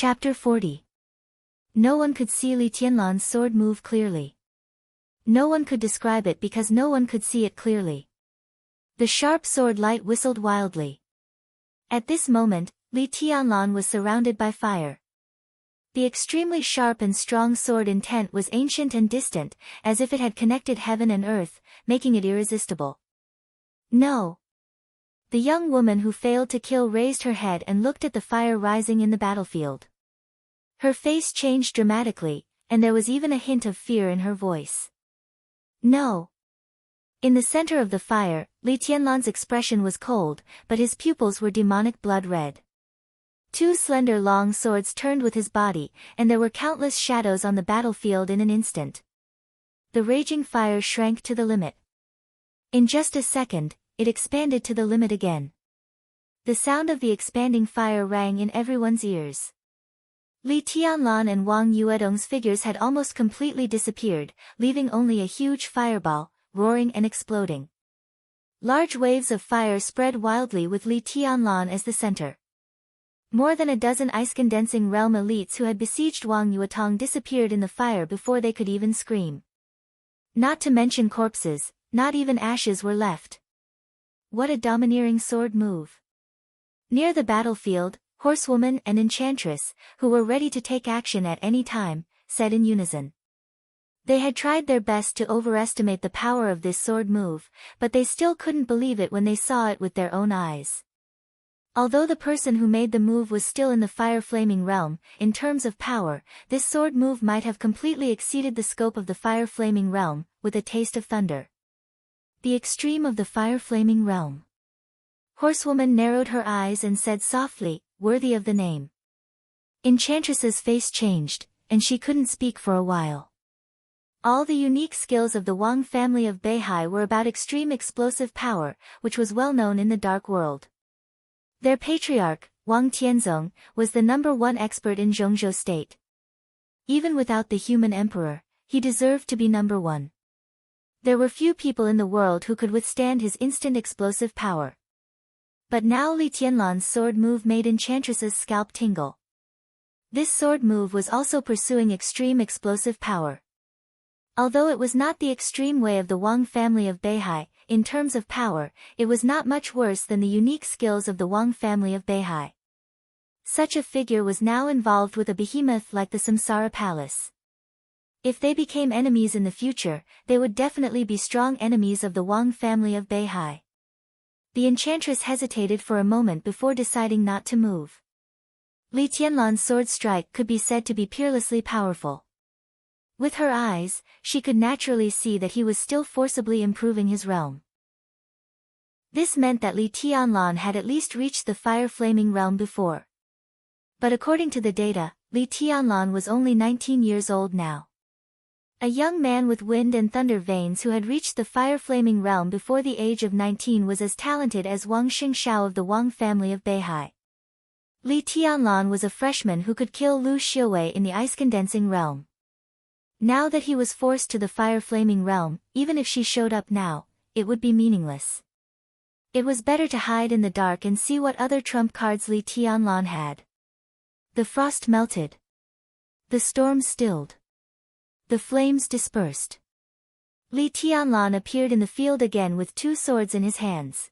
Chapter 40. No one could see Li Tianlan's sword move clearly. No one could describe it because no one could see it clearly. The sharp sword light whistled wildly. At this moment, Li Tianlan was surrounded by fire. The extremely sharp and strong sword intent was ancient and distant, as if it had connected heaven and earth, making it irresistible. No! The young woman who failed to kill raised her head and looked at the fire rising in the battlefield. Her face changed dramatically, and there was even a hint of fear in her voice. No! In the center of the fire, Li Tianlan's expression was cold, but his pupils were demonic blood red. Two slender long swords turned with his body, and there were countless shadows on the battlefield in an instant. The raging fire shrank to the limit. In just a second, it expanded to the limit again. The sound of the expanding fire rang in everyone's ears. Li Tianlan and Wang Yuedong's figures had almost completely disappeared, leaving only a huge fireball, roaring and exploding. Large waves of fire spread wildly with Li Tianlan as the center. More than a dozen ice-condensing realm elites who had besieged Wang Yuetong disappeared in the fire before they could even scream. Not to mention corpses, not even ashes were left. What a domineering sword move. Near the battlefield, Horsewoman and Enchantress, who were ready to take action at any time, said in unison. They had tried their best to overestimate the power of this sword move, but they still couldn't believe it when they saw it with their own eyes. Although the person who made the move was still in the fire-flaming realm, in terms of power, this sword move might have completely exceeded the scope of the fire-flaming realm, with a taste of thunder. The extreme of the fire-flaming realm. Horsewoman narrowed her eyes and said softly, worthy of the name. Enchantress's face changed, and she couldn't speak for a while. All the unique skills of the Wang family of Beihai were about extreme explosive power, which was well known in the dark world. Their patriarch, Wang Tianzong, was the #1 expert in Zhongzhou state. Even without the human emperor, he deserved to be #1. There were few people in the world who could withstand his instant explosive power. But now Li Tianlan's sword move made Enchantress's scalp tingle. This sword move was also pursuing extreme explosive power. Although it was not the extreme way of the Wang family of Beihai, in terms of power, it was not much worse than the unique skills of the Wang family of Beihai. Such a figure was now involved with a behemoth like the Samsara Palace. If they became enemies in the future, they would definitely be strong enemies of the Wang family of Beihai. The Enchantress hesitated for a moment before deciding not to move. Li Tianlan's sword strike could be said to be peerlessly powerful. With her eyes, she could naturally see that he was still forcibly improving his realm. This meant that Li Tianlan had at least reached the fire-flaming realm before. But according to the data, Li Tianlan was only 19 years old now. A young man with wind and thunder veins who had reached the fire-flaming realm before the age of 19 was as talented as Wang Xingshao of the Wang family of Beihai. Li Tianlan was a freshman who could kill Lu Xiuwei in the ice-condensing realm. Now that he was forced to the fire-flaming realm, even if she showed up now, it would be meaningless. It was better to hide in the dark and see what other trump cards Li Tianlan had. The frost melted. The storm stilled. The flames dispersed. Li Tianlan appeared in the field again with two swords in his hands.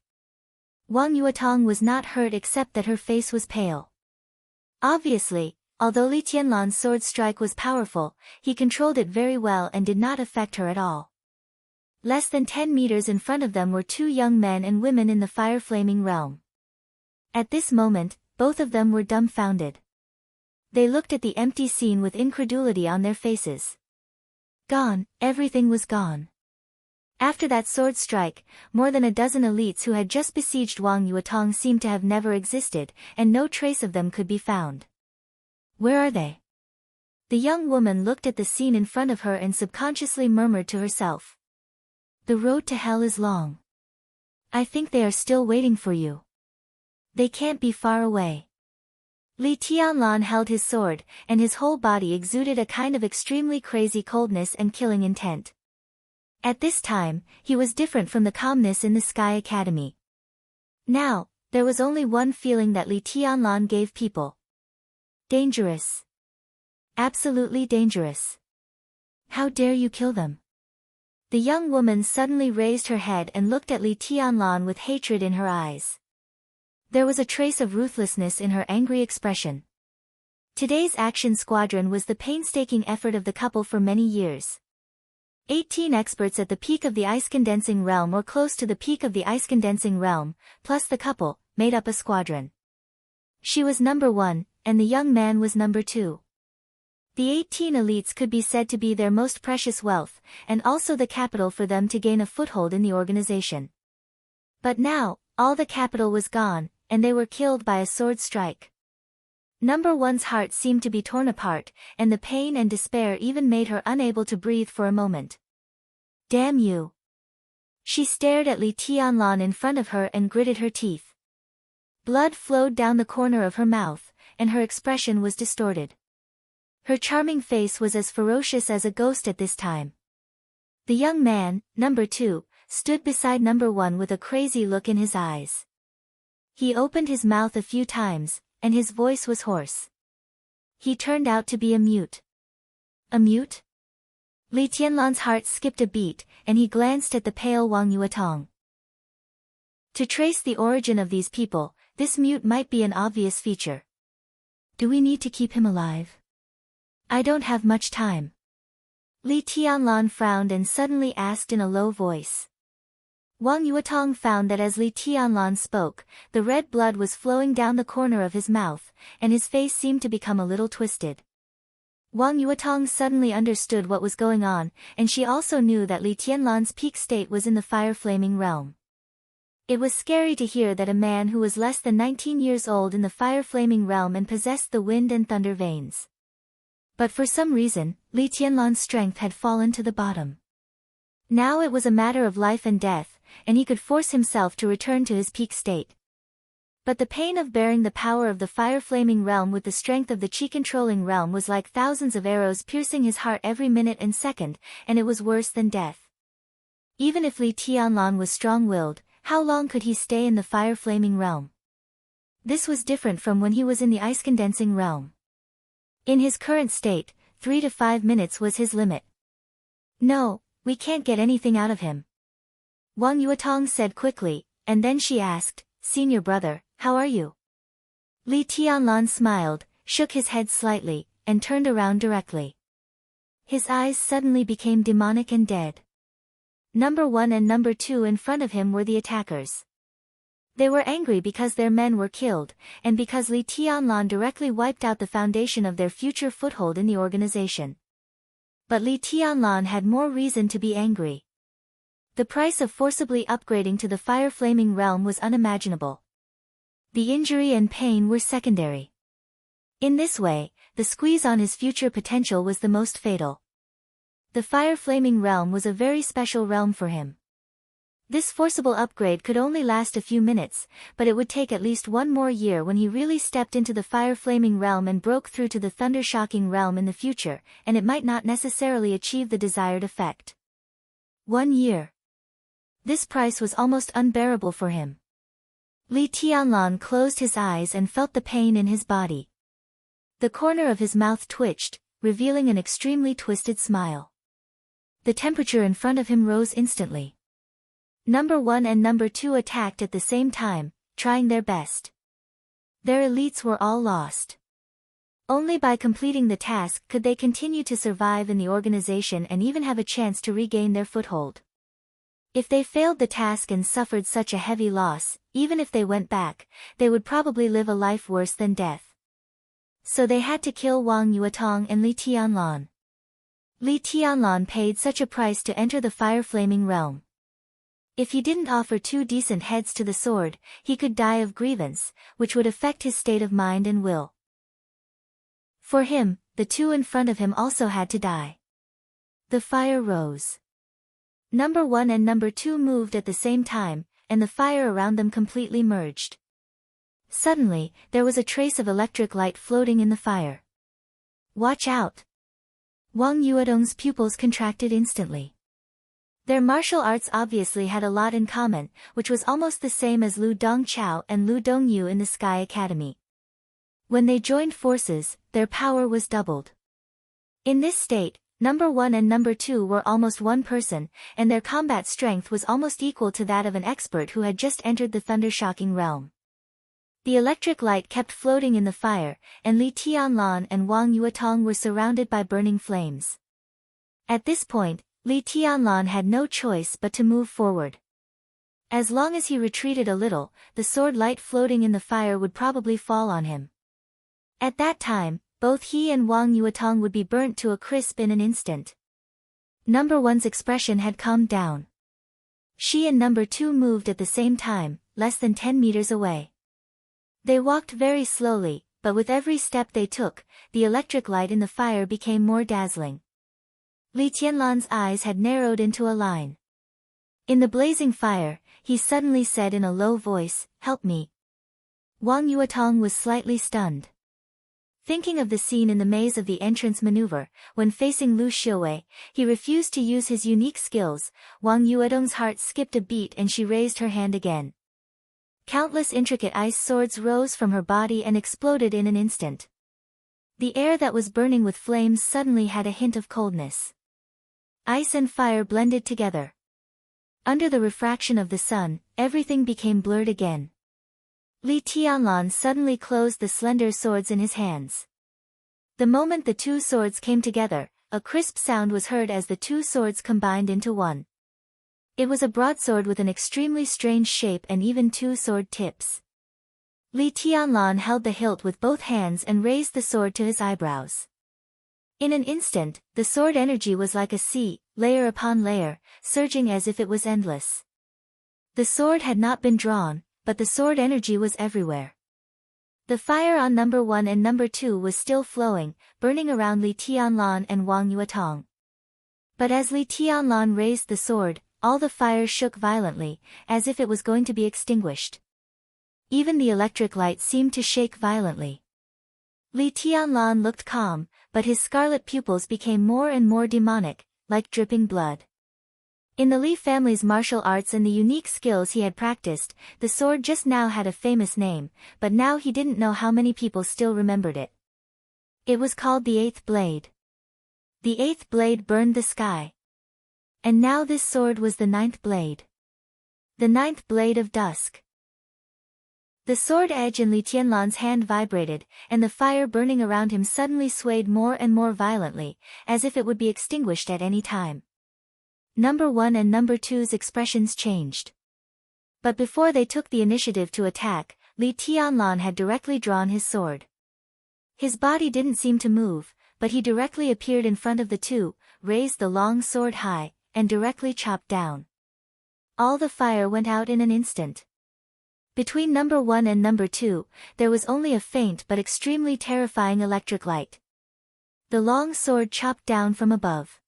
Wang Yuetong was not hurt except that her face was pale. Obviously, although Li Tianlan's sword strike was powerful, he controlled it very well and did not affect her at all. Less than 10 meters in front of them were two young men and women in the fire-flaming realm. At this moment, both of them were dumbfounded. They looked at the empty scene with incredulity on their faces. Gone, everything was gone. After that sword strike, more than a dozen elites who had just besieged Wang Yuetong seemed to have never existed, and no trace of them could be found. Where are they? The young woman looked at the scene in front of her and subconsciously murmured to herself. The road to hell is long. I think they are still waiting for you. They can't be far away. Li Tianlan held his sword, and his whole body exuded a kind of extremely crazy coldness and killing intent. At this time, he was different from the calmness in the Sky Academy. Now, there was only one feeling that Li Tianlan gave people. Dangerous. Absolutely dangerous. How dare you kill them? The young woman suddenly raised her head and looked at Li Tianlan with hatred in her eyes. There was a trace of ruthlessness in her angry expression. Today's action squadron was the painstaking effort of the couple for many years. 18 experts at the peak of the ice-condensing realm or close to the peak of the ice-condensing realm, plus the couple, made up a squadron. She was number 1, and the young man was number 2. The 18 elites could be said to be their most precious wealth, and also the capital for them to gain a foothold in the organization. But now, all the capital was gone, and they were killed by a sword strike. Number 1's heart seemed to be torn apart, and the pain and despair even made her unable to breathe for a moment. Damn you! She stared at Li Tianlan in front of her and gritted her teeth. Blood flowed down the corner of her mouth, and her expression was distorted. Her charming face was as ferocious as a ghost at this time. The young man, number 2, stood beside number 1 with a crazy look in his eyes. He opened his mouth a few times, and his voice was hoarse. He turned out to be a mute. A mute? Li Tianlan's heart skipped a beat, and he glanced at the pale Wang Yuetong. To trace the origin of these people, this mute might be an obvious feature. Do we need to keep him alive? I don't have much time. Li Tianlan frowned and suddenly asked in a low voice. Wang Yuetong found that as Li Tianlan spoke, the red blood was flowing down the corner of his mouth, and his face seemed to become a little twisted. Wang Yuetong suddenly understood what was going on, and she also knew that Li Tianlan's peak state was in the fire-flaming realm. It was scary to hear that a man who was less than 19 years old in the fire-flaming realm and possessed the wind and thunder veins. But for some reason, Li Tianlan's strength had fallen to the bottom. Now it was a matter of life and death, and he could force himself to return to his peak state. But the pain of bearing the power of the fire-flaming realm with the strength of the chi-controlling realm was like thousands of arrows piercing his heart every minute and second, and it was worse than death. Even if Li Tianlan was strong-willed, how long could he stay in the fire-flaming realm? This was different from when he was in the ice-condensing realm. In his current state, 3 to 5 minutes was his limit. No, we can't get anything out of him. Wang Yuetong said quickly, and then she asked, Senior brother, how are you? Li Tianlan smiled, shook his head slightly, and turned around directly. His eyes suddenly became demonic and dead. Number 1 and number 2 in front of him were the attackers. They were angry because their men were killed, and because Li Tianlan directly wiped out the foundation of their future foothold in the organization. But Li Tianlan had more reason to be angry. The price of forcibly upgrading to the fire-flaming realm was unimaginable. The injury and pain were secondary. In this way, the squeeze on his future potential was the most fatal. The fire-flaming realm was a very special realm for him. This forcible upgrade could only last a few minutes, but it would take at least 1 more year when he really stepped into the fire-flaming realm and broke through to the thunder-shocking realm in the future, and it might not necessarily achieve the desired effect. 1 year. This price was almost unbearable for him. Li Tianlan closed his eyes and felt the pain in his body. The corner of his mouth twitched, revealing an extremely twisted smile. The temperature in front of him rose instantly. Number 1 and number 2 attacked at the same time, trying their best. Their elites were all lost. Only by completing the task could they continue to survive in the organization and even have a chance to regain their foothold. If they failed the task and suffered such a heavy loss, even if they went back, they would probably live a life worse than death. So they had to kill Wang Yuetong and Li Tianlan. Li Tianlan paid such a price to enter the fire-flaming realm. If he didn't offer 2 decent heads to the sword, he could die of grievance, which would affect his state of mind and will. For him, the 2 in front of him also had to die. The fire rose. Number 1 and number 2 moved at the same time, and the fire around them completely merged. Suddenly, there was a trace of electric light floating in the fire. Watch out! Wang Yuetong's pupils contracted instantly. Their martial arts obviously had a lot in common, which was almost the same as Lu Dongchao and Lu Dongyu in the Sky Academy. When they joined forces, their power was doubled. In this state, number 1 and number 2 were almost one person, and their combat strength was almost equal to that of an expert who had just entered the thunder-shocking realm. The electric light kept floating in the fire, and Li Tianlan and Wang Yuetong were surrounded by burning flames. At this point, Li Tianlan had no choice but to move forward. As long as he retreated a little, the sword light floating in the fire would probably fall on him. At that time, both he and Wang Yuetong would be burnt to a crisp in an instant. Number 1's expression had calmed down. She and number 2 moved at the same time, less than 10 meters away. They walked very slowly, but with every step they took, the electric light in the fire became more dazzling. Li Tianlan's eyes had narrowed into a line. In the blazing fire, he suddenly said in a low voice, "Help me." Wang Yuetong was slightly stunned. Thinking of the scene in the maze of the entrance maneuver, when facing Lu Xiuwei, he refused to use his unique skills. Wang Yuetong's heart skipped a beat and she raised her hand again. Countless intricate ice swords rose from her body and exploded in an instant. The air that was burning with flames suddenly had a hint of coldness. Ice and fire blended together. Under the refraction of the sun, everything became blurred again. Li Tianlan suddenly closed the slender swords in his hands. The moment the two swords came together, a crisp sound was heard as the two swords combined into one. It was a broadsword with an extremely strange shape and even two sword tips. Li Tianlan held the hilt with both hands and raised the sword to his eyebrows. In an instant, the sword energy was like a sea, layer upon layer, surging as if it was endless. The sword had not been drawn, but the sword energy was everywhere. The fire on number 1 and number 2 was still flowing, burning around Li Tianlan and Wang Yuetong. But as Li Tianlan raised the sword, all the fire shook violently, as if it was going to be extinguished. Even the electric light seemed to shake violently. Li Tianlan looked calm, but his scarlet pupils became more and more demonic, like dripping blood. In the Li family's martial arts and the unique skills he had practiced, the sword just now had a famous name, but now he didn't know how many people still remembered it. It was called the Eighth Blade. The eighth blade burned the sky. And now this sword was the ninth blade. The ninth blade of dusk. The sword edge in Li Tianlan's hand vibrated, and the fire burning around him suddenly swayed more and more violently, as if it would be extinguished at any time. Number 1 and number 2's expressions changed. But before they took the initiative to attack, Li Tianlan had directly drawn his sword. His body didn't seem to move, but he directly appeared in front of the two, raised the long sword high, and directly chopped down. All the fire went out in an instant. Between number 1 and number 2, there was only a faint but extremely terrifying electric light. The long sword chopped down from above.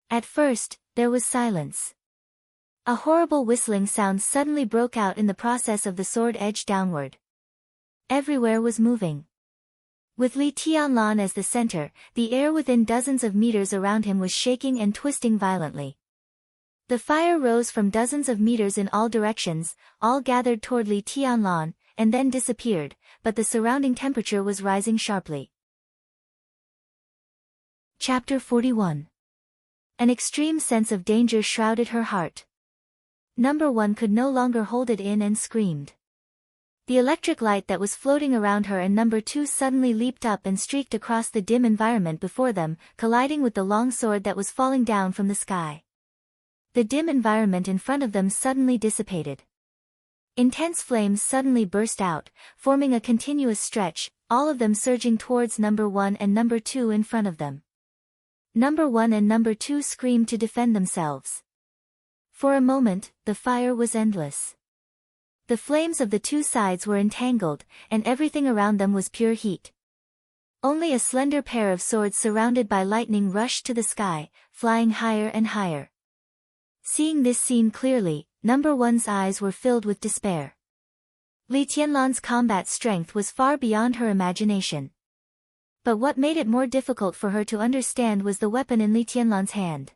At first, there was silence. A horrible whistling sound suddenly broke out in the process of the sword edge downward. Everywhere was moving. With Li Tianlan as the center, the air within dozens of meters around him was shaking and twisting violently. The fire rose from dozens of meters in all directions, all gathered toward Li Tianlan, and then disappeared, but the surrounding temperature was rising sharply. Chapter 41. An extreme sense of danger shrouded her heart. Number 1 could no longer hold it in and screamed. The electric light that was floating around her and number 2 suddenly leaped up and streaked across the dim environment before them, colliding with the long sword that was falling down from the sky. The dim environment in front of them suddenly dissipated. Intense flames suddenly burst out, forming a continuous stretch, all of them surging towards number 1 and number 2 in front of them. Number 1 and number 2 screamed to defend themselves. For a moment, the fire was endless. The flames of the two sides were entangled, and everything around them was pure heat. Only a slender pair of swords surrounded by lightning rushed to the sky, flying higher and higher. Seeing this scene clearly, number 1's eyes were filled with despair. Li Tianlan's combat strength was far beyond her imagination. But what made it more difficult for her to understand was the weapon in Li Tianlan's hand.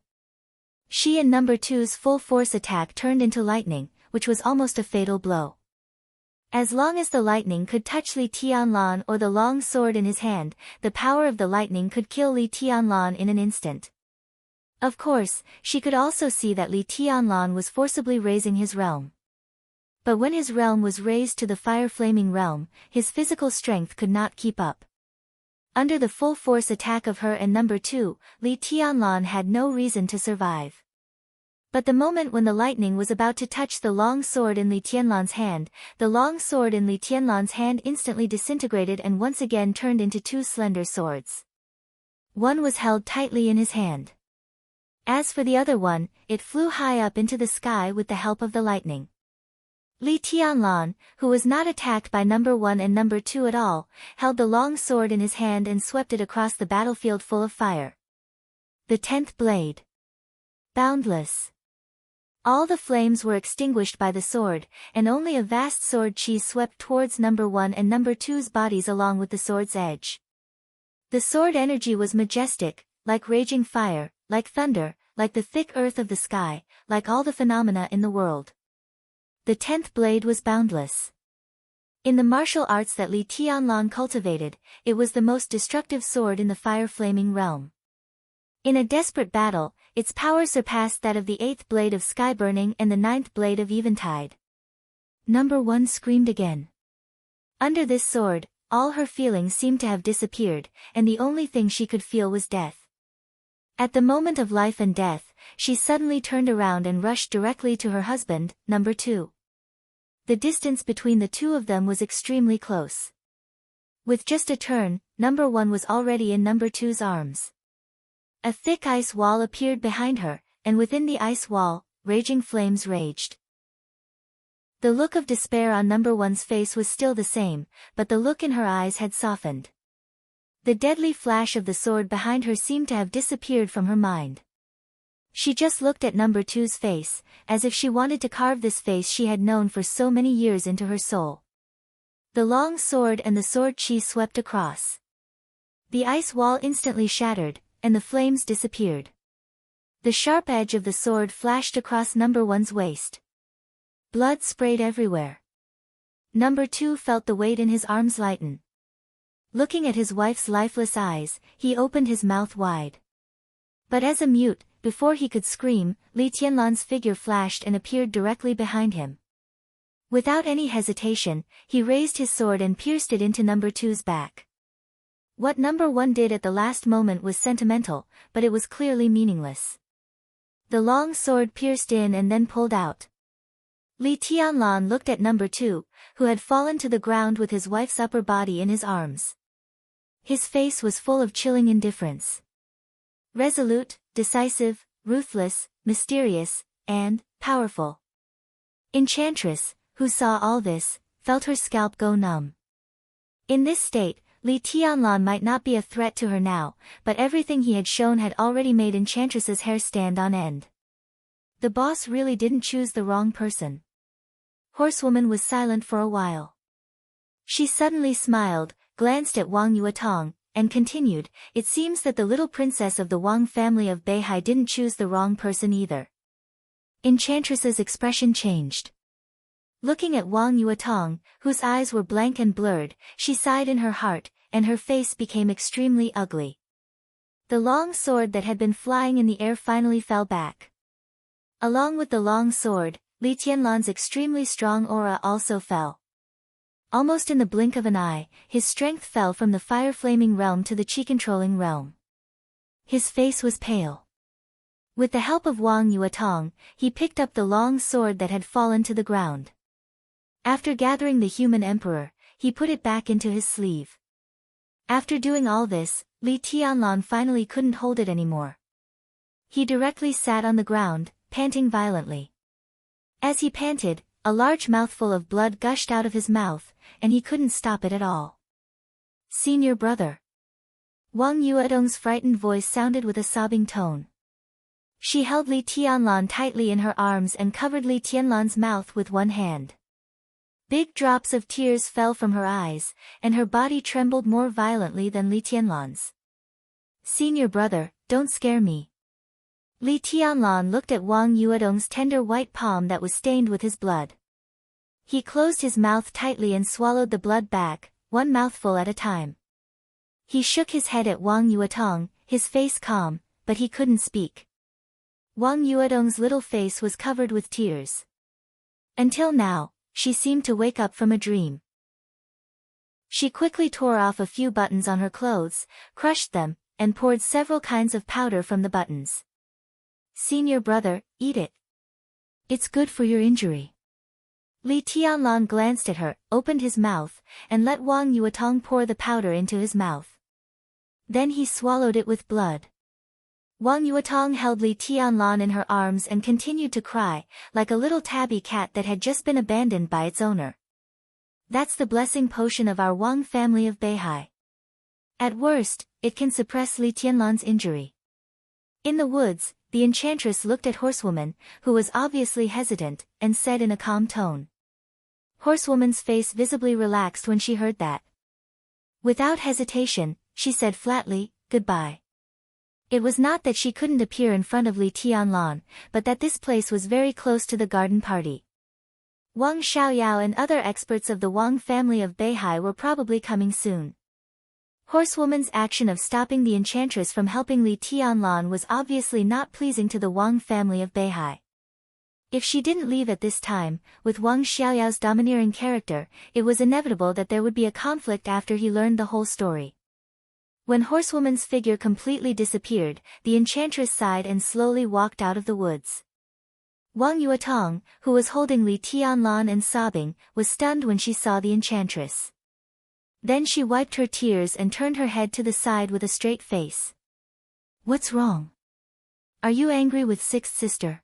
She and number 2's full force attack turned into lightning, which was almost a fatal blow. As long as the lightning could touch Li Tianlan or the long sword in his hand, the power of the lightning could kill Li Tianlan in an instant. Of course, she could also see that Li Tianlan was forcibly raising his realm. But when his realm was raised to the fire-flaming realm, his physical strength could not keep up. Under the full-force attack of her and number 2, Li Tianlan had no reason to survive. But the moment when the lightning was about to touch the long sword in Li Tianlan's hand, the long sword in Li Tianlan's hand instantly disintegrated and once again turned into 2 slender swords. One was held tightly in his hand. As for the other one, it flew high up into the sky with the help of the lightning. Li Tianlan, who was not attacked by number 1 and number 2 at all, held the long sword in his hand and swept it across the battlefield full of fire. The 10th blade. Boundless. All the flames were extinguished by the sword, and only a vast sword chi swept towards number 1 and number 2's bodies along with the sword's edge. The sword energy was majestic, like raging fire, like thunder, like the thick earth of the sky, like all the phenomena in the world. The 10th blade was boundless. In the martial arts that Li Tianlan cultivated, it was the most destructive sword in the fire-flaming realm. In a desperate battle, its power surpassed that of the 8th blade of Skyburning and the 9th blade of Eventide. Number 1 screamed again. Under this sword, all her feelings seemed to have disappeared, and the only thing she could feel was death. At the moment of life and death, she suddenly turned around and rushed directly to her husband, number 2. The distance between the two of them was extremely close. With just a turn, number 1 was already in number 2's arms. A thick ice wall appeared behind her, and within the ice wall, raging flames raged. The look of despair on number 1's face was still the same, but the look in her eyes had softened. The deadly flash of the sword behind her seemed to have disappeared from her mind. She just looked at number 2's face, as if she wanted to carve this face she had known for so many years into her soul. The long sword and the sword chi swept across. The ice wall instantly shattered, and the flames disappeared. The sharp edge of the sword flashed across number 1's waist. Blood sprayed everywhere. Number 2 felt the weight in his arms lighten. Looking at his wife's lifeless eyes, he opened his mouth wide. But as a mute, before he could scream, Li Tianlan's figure flashed and appeared directly behind him. Without any hesitation, he raised his sword and pierced it into number 2's back. What number 1 did at the last moment was sentimental, but it was clearly meaningless. The long sword pierced in and then pulled out. Li Tianlan looked at number 2, who had fallen to the ground with his wife's upper body in his arms. His face was full of chilling indifference. Resolute, decisive, ruthless, mysterious, and powerful. Enchantress, who saw all this, felt her scalp go numb. In this state, Li Tianlan might not be a threat to her now, but everything he had shown had already made Enchantress's hair stand on end. The boss really didn't choose the wrong person. Horsewoman was silent for a while. She suddenly smiled, glanced at Wang Yuetong, and continued, "It seems that the little princess of the Wang family of Beihai didn't choose the wrong person either." Enchantress's expression changed. Looking at Wang Yuetong, whose eyes were blank and blurred, she sighed in her heart, and her face became extremely ugly. The long sword that had been flying in the air finally fell back. Along with the long sword, Li Tianlan's extremely strong aura also fell. Almost in the blink of an eye, his strength fell from the fire-flaming realm to the chi-controlling realm. His face was pale. With the help of Wang Yuetong, he picked up the long sword that had fallen to the ground. After gathering the human emperor, he put it back into his sleeve. After doing all this, Li Tianlan finally couldn't hold it anymore. He directly sat on the ground, panting violently. As he panted, a large mouthful of blood gushed out of his mouth, and he couldn't stop it at all. "Senior brother." Wang Yuetong's frightened voice sounded with a sobbing tone. She held Li Tianlan tightly in her arms and covered Li Tianlan's mouth with one hand. Big drops of tears fell from her eyes, and her body trembled more violently than Li Tianlan's. "Senior brother, don't scare me." Li Tianlan looked at Wang Yuetong's tender white palm that was stained with his blood. He closed his mouth tightly and swallowed the blood back, one mouthful at a time. He shook his head at Wang Yuetong, his face calm, but he couldn't speak. Wang Yuetong's little face was covered with tears. Until now, she seemed to wake up from a dream. She quickly tore off a few buttons on her clothes, crushed them, and poured several kinds of powder from the buttons. "Senior brother, eat it. It's good for your injury." Li Tianlan glanced at her, opened his mouth, and let Wang Yuetong pour the powder into his mouth. Then he swallowed it with blood. Wang Yuetong held Li Tianlan in her arms and continued to cry, like a little tabby cat that had just been abandoned by its owner. "That's the blessing potion of our Wang family of Beihai. At worst, it can suppress Li Tianlan's injury." In the woods, the enchantress looked at Horsewoman, who was obviously hesitant, and said in a calm tone. Horsewoman's face visibly relaxed when she heard that. Without hesitation, she said flatly, "Goodbye." It was not that she couldn't appear in front of Li Tianlan, but that this place was very close to the garden party. Wang Xiaoyao and other experts of the Wang family of Beihai were probably coming soon. Horsewoman's action of stopping the enchantress from helping Li Tianlan was obviously not pleasing to the Wang family of Beihai. If she didn't leave at this time, with Wang Xiaoyao's domineering character, it was inevitable that there would be a conflict after he learned the whole story. When Horsewoman's figure completely disappeared, the enchantress sighed and slowly walked out of the woods. Wang Yuetong, who was holding Li Tianlan and sobbing, was stunned when she saw the enchantress. Then she wiped her tears and turned her head to the side with a straight face. "What's wrong? Are you angry with Sixth Sister?"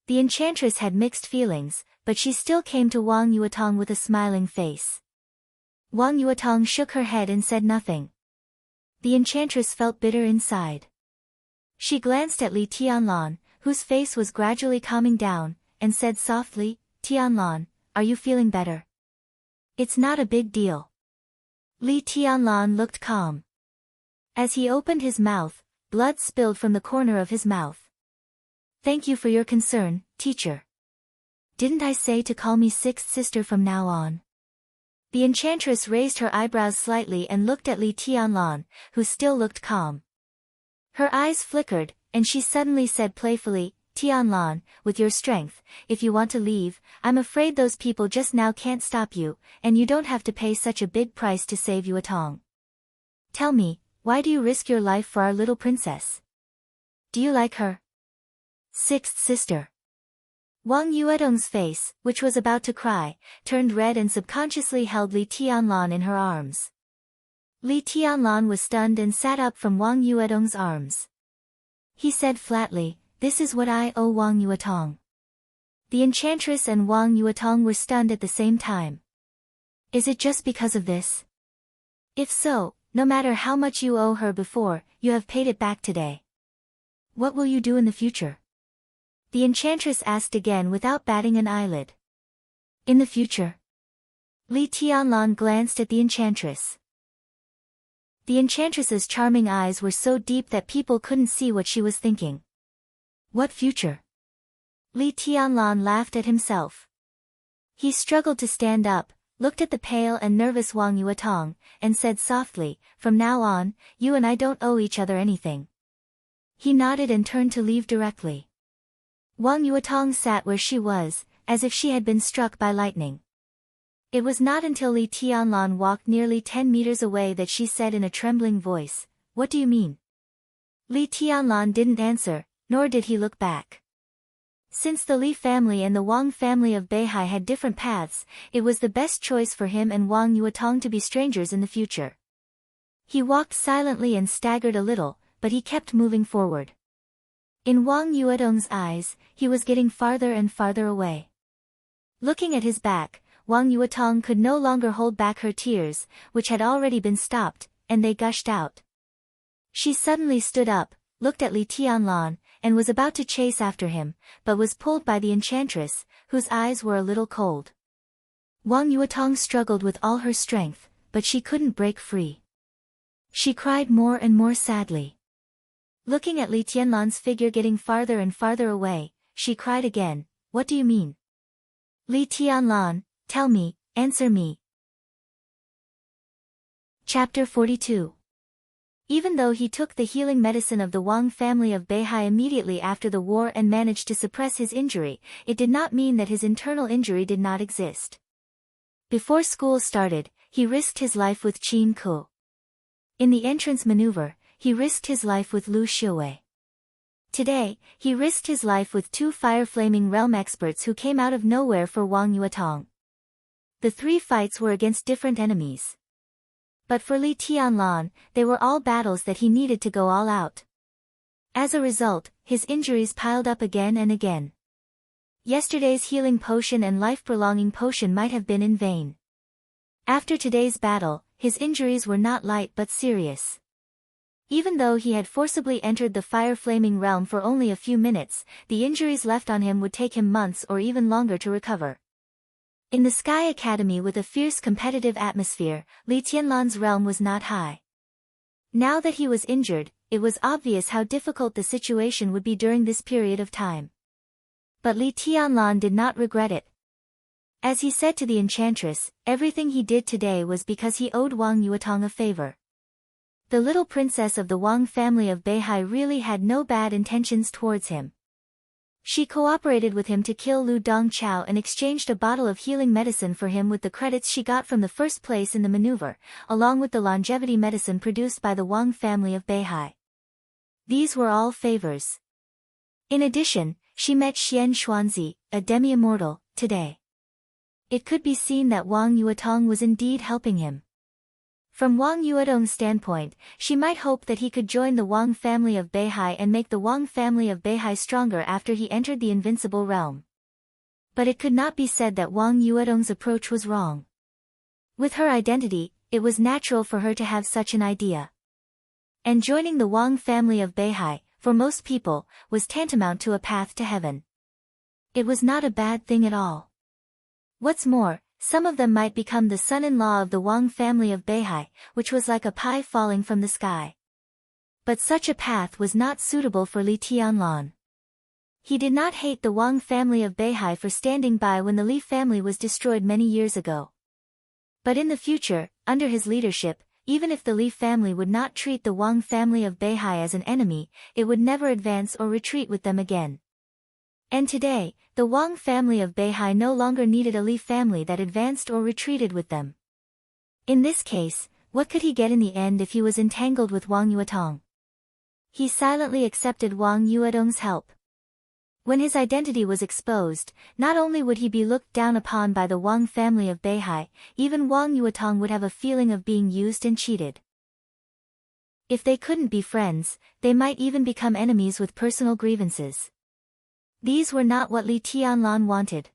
The enchantress had mixed feelings, but she still came to Wang Yuetong with a smiling face. Wang Yuetong shook her head and said nothing. The enchantress felt bitter inside. She glanced at Li Tianlan, whose face was gradually calming down, and said softly, "Tianlan, are you feeling better? It's not a big deal." Li Tianlan looked calm. As he opened his mouth, blood spilled from the corner of his mouth. "Thank you for your concern, teacher. Didn't I say to call me Sixth Sister from now on?" The enchantress raised her eyebrows slightly and looked at Li Tianlan, who still looked calm. Her eyes flickered, and she suddenly said playfully, "Tianlan, with your strength, if you want to leave, I'm afraid those people just now can't stop you, and you don't have to pay such a big price to save Yuetong. Tell me, why do you risk your life for our little princess? Do you like her?" Sixth Sister. Wang Yuetong's face, which was about to cry, turned red and subconsciously held Li Tianlan in her arms. Li Tianlan was stunned and sat up from Wang Yuetong's arms. He said flatly, "This is what I owe Wang Yuetong." The enchantress and Wang Yuetong were stunned at the same time. Is it just because of this? If so, no matter how much you owe her before, you have paid it back today. What will you do in the future? The enchantress asked again without batting an eyelid. In the future? Li Tianlan glanced at the enchantress. The enchantress's charming eyes were so deep that people couldn't see what she was thinking. What future? Li Tianlan laughed at himself. He struggled to stand up, looked at the pale and nervous Wang Yuetong, and said softly, "From now on, you and I don't owe each other anything." He nodded and turned to leave directly. Wang Yuetong sat where she was, as if she had been struck by lightning. It was not until Li Tianlan walked nearly 10 meters away that she said in a trembling voice, "What do you mean?" Li Tianlan didn't answer, nor did he look back. Since the Li family and the Wang family of Beihai had different paths, it was the best choice for him and Wang Yuetong to be strangers in the future. He walked silently and staggered a little, but he kept moving forward. In Wang Yuetong's eyes, he was getting farther and farther away. Looking at his back, Wang Yuetong could no longer hold back her tears, which had already been stopped, and they gushed out. She suddenly stood up, looked at Li Tianlan, and was about to chase after him, but was pulled by the enchantress, whose eyes were a little cold. Wang Yuetong struggled with all her strength, but she couldn't break free. She cried more and more sadly. Looking at Li Tianlan's figure getting farther and farther away, she cried again, "What do you mean?" Li Tianlan, Tell me, answer me. Chapter 42. Even though he took the healing medicine of the Wang family of Beihai immediately after the war and managed to suppress his injury, it did not mean that his internal injury did not exist. Before school started, he risked his life with Qin Ku. In the entrance maneuver, he risked his life with Lu Xiuwei. Today, he risked his life with two fire-flaming realm experts who came out of nowhere for Wang Yuetong. The three fights were against different enemies. But for Li Tianlan, they were all battles that he needed to go all out. As a result, his injuries piled up again and again. Yesterday's healing potion and life-prolonging potion might have been in vain. After today's battle, his injuries were not light but serious. Even though he had forcibly entered the fire-flaming realm for only a few minutes, the injuries left on him would take him months or even longer to recover. In the Sky Academy with a fierce competitive atmosphere, Li Tianlan's realm was not high. Now that he was injured, it was obvious how difficult the situation would be during this period of time. But Li Tianlan did not regret it. As he said to the enchantress, everything he did today was because he owed Wang Yuetong a favor. The little princess of the Wang family of Beihai really had no bad intentions towards him. She cooperated with him to kill Lu Dongchao and exchanged a bottle of healing medicine for him with the credits she got from the first place in the maneuver, along with the longevity medicine produced by the Wang family of Beihai. These were all favors. In addition, she met Xian Xuanzi, a demi-immortal, today. It could be seen that Wang Yuetong was indeed helping him. From Wang Yuetong's standpoint, she might hope that he could join the Wang family of Beihai and make the Wang family of Beihai stronger after he entered the invincible realm. But it could not be said that Wang Yuetong's approach was wrong. With her identity, it was natural for her to have such an idea. And joining the Wang family of Beihai, for most people, was tantamount to a path to heaven. It was not a bad thing at all. What's more, some of them might become the son-in-law of the Wang family of Beihai, which was like a pie falling from the sky. But such a path was not suitable for Li Tianlan. He did not hate the Wang family of Beihai for standing by when the Li family was destroyed many years ago. But in the future, under his leadership, even if the Li family would not treat the Wang family of Beihai as an enemy, it would never advance or retreat with them again. And today, the Wang family of Beihai no longer needed a Li family that advanced or retreated with them. In this case, what could he get in the end if he was entangled with Wang Yuetong? He silently accepted Wang Yuetong's help. When his identity was exposed, not only would he be looked down upon by the Wang family of Beihai, even Wang Yuetong would have a feeling of being used and cheated. If they couldn't be friends, they might even become enemies with personal grievances. These were not what Li Tianlan wanted.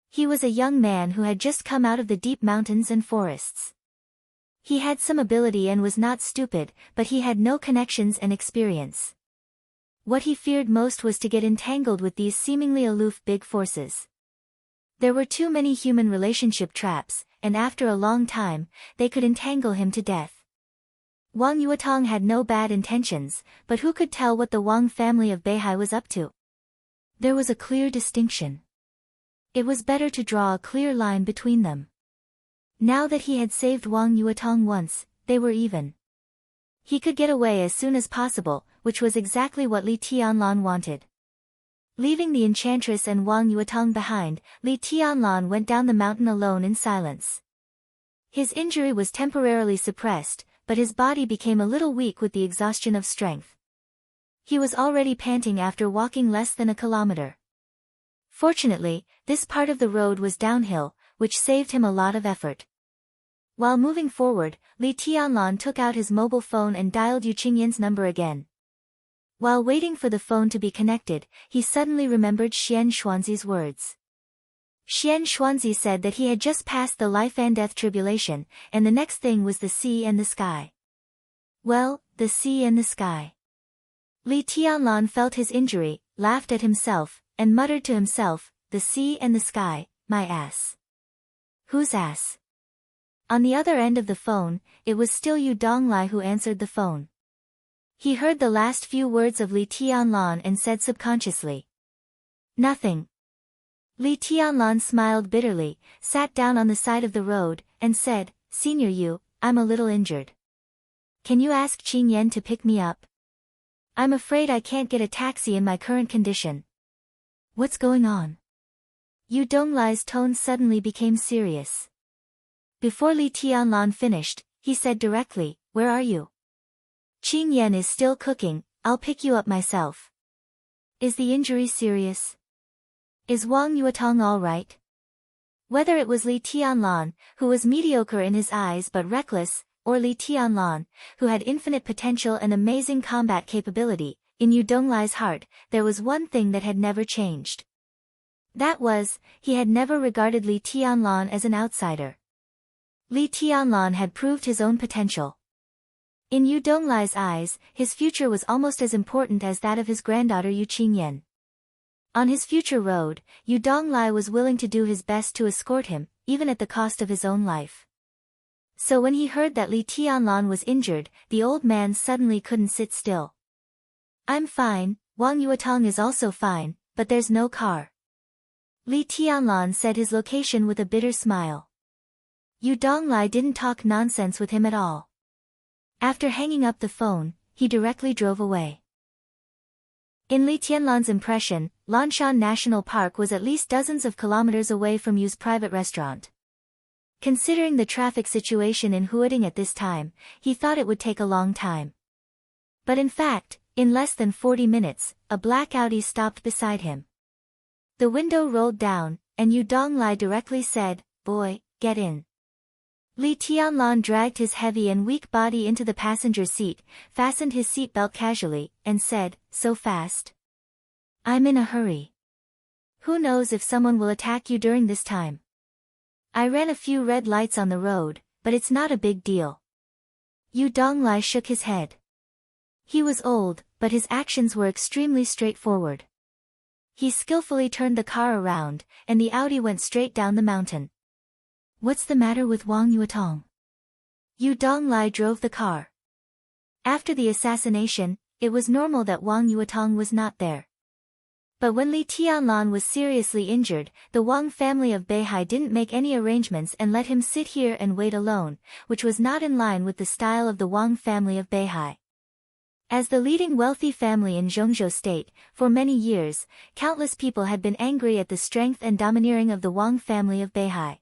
He was a young man who had just come out of the deep mountains and forests. He had some ability and was not stupid, but he had no connections and experience. What he feared most was to get entangled with these seemingly aloof big forces. There were too many human relationship traps, and after a long time, they could entangle him to death. Wang Yuetong had no bad intentions, but who could tell what the Wang family of Beihai was up to? There was a clear distinction. It was better to draw a clear line between them. Now that he had saved Wang Yuetong once, they were even. He could get away as soon as possible, which was exactly what Li Tianlan wanted. Leaving the enchantress and Wang Yuetong behind, Li Tianlan went down the mountain alone in silence. His injury was temporarily suppressed, but his body became a little weak with the exhaustion of strength. He was already panting after walking less than a kilometer. Fortunately, this part of the road was downhill, which saved him a lot of effort. While moving forward, Li Tianlan took out his mobile phone and dialed Yu Qingyan's number again. While waiting for the phone to be connected, he suddenly remembered Xian Xuanzi's words. Xian Xuanzi said that he had just passed the life and death tribulation, and the next thing was the sea and the sky. Well, the sea and the sky. Li Tianlan felt his injury, laughed at himself, and muttered to himself, the sea and the sky, my ass. Whose ass? On the other end of the phone, it was still Yu Donglai who answered the phone. He heard the last few words of Li Tianlan and said subconsciously. Nothing. Li Tianlan smiled bitterly, sat down on the side of the road, and said, Senior Yu, I'm a little injured. Can you ask Qing Yan to pick me up? I'm afraid I can't get a taxi in my current condition. What's going on? Yu Donglai's tone suddenly became serious. Before Li Tianlan finished, he said directly, Where are you? Qing Yan is still cooking, I'll pick you up myself. Is the injury serious? Is Wang Yuetong all right? Whether it was Li Tianlan, who was mediocre in his eyes but reckless, or Li Tianlan, who had infinite potential and amazing combat capability, in Yu Donglai's heart, there was one thing that had never changed. That was, he had never regarded Li Tianlan as an outsider. Li Tianlan had proved his own potential. In Yu Donglai's eyes, his future was almost as important as that of his granddaughter Yu Qingyan. On his future road, Yu Donglai was willing to do his best to escort him, even at the cost of his own life. So when he heard that Li Tianlan was injured, the old man suddenly couldn't sit still. I'm fine, Wang Yuetong is also fine, but there's no car. Li Tianlan said his location with a bitter smile. Yu Donglai didn't talk nonsense with him at all. After hanging up the phone, he directly drove away. In Li Tianlan's impression, Lanshan National Park was at least dozens of kilometers away from Yu's private restaurant. Considering the traffic situation in Huading at this time, he thought it would take a long time. But in fact, in less than 40 minutes, a black Audi stopped beside him. The window rolled down, and Yu Donglai directly said, Boy, get in. Li Tianlan dragged his heavy and weak body into the passenger seat, fastened his seatbelt casually, and said, So fast? I'm in a hurry. Who knows if someone will attack you during this time? I ran a few red lights on the road, but it's not a big deal. Yu Donglai shook his head. He was old, but his actions were extremely straightforward. He skillfully turned the car around, and the Audi went straight down the mountain. What's the matter with Wang Yuetong? Yu Donglai drove the car. After the assassination, it was normal that Wang Yuetong was not there. But when Li Tianlan was seriously injured, the Wang family of Beihai didn't make any arrangements and let him sit here and wait alone, which was not in line with the style of the Wang family of Beihai. As the leading wealthy family in Zhongzhou State, for many years, countless people had been angry at the strength and domineering of the Wang family of Beihai.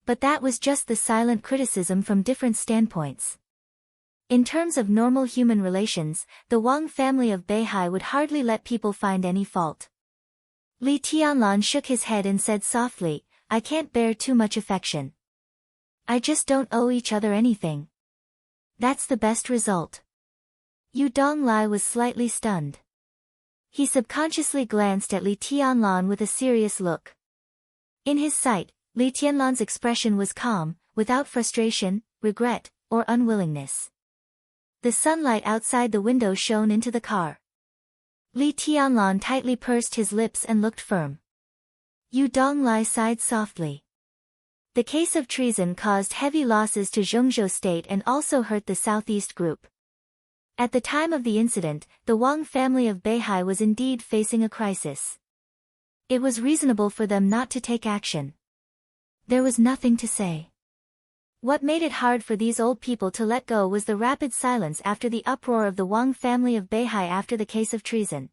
But that was just the silent criticism from different standpoints. In terms of normal human relations, the Wang family of Beihai would hardly let people find any fault. Li Tianlan shook his head and said softly, I can't bear too much affection. I just don't owe each other anything. That's the best result. Yu Donglai was slightly stunned. He subconsciously glanced at Li Tianlan with a serious look. In his sight, Li Tianlan's expression was calm, without frustration, regret, or unwillingness. The sunlight outside the window shone into the car. Li Tianlan tightly pursed his lips and looked firm. Yu Donglai sighed softly. The case of treason caused heavy losses to Zhongzhou State and also hurt the Southeast Group. At the time of the incident, the Wang family of Beihai was indeed facing a crisis. It was reasonable for them not to take action. There was nothing to say. What made it hard for these old people to let go was the rapid silence after the uproar of the Wang family of Beihai after the case of treason.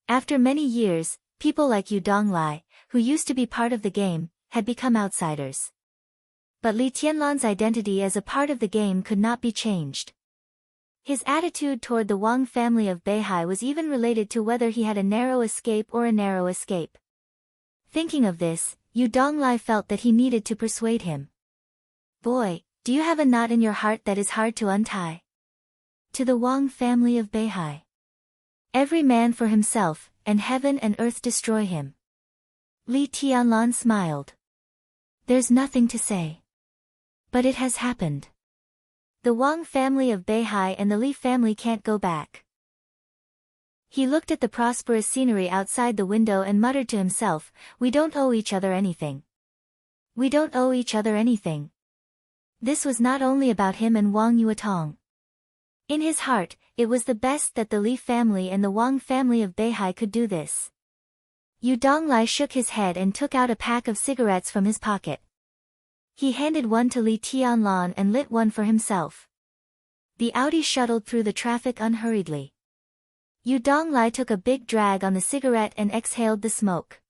After many years, people like Yu Donglai, who used to be part of the game, had become outsiders. But Li Tianlan's identity as a part of the game could not be changed. His attitude toward the Wang family of Beihai was even related to whether he had a narrow escape or a narrow escape. Thinking of this, Yu Donglai felt that he needed to persuade him. Boy, do you have a knot in your heart that is hard to untie? To the Wang family of Beihai. Every man for himself, and heaven and earth destroy him. Li Tianlan smiled. There's nothing to say. But it has happened. The Wang family of Beihai and the Li family can't go back. He looked at the prosperous scenery outside the window and muttered to himself, We don't owe each other anything. We don't owe each other anything. This was not only about him and Wang Yuetong. In his heart, it was the best that the Li family and the Wang family of Beihai could do this. Yu Donglai shook his head and took out a pack of cigarettes from his pocket. He handed one to Li Tianlan and lit one for himself. The Audi shuttled through the traffic unhurriedly. Yu Donglai took a big drag on the cigarette and exhaled the smoke.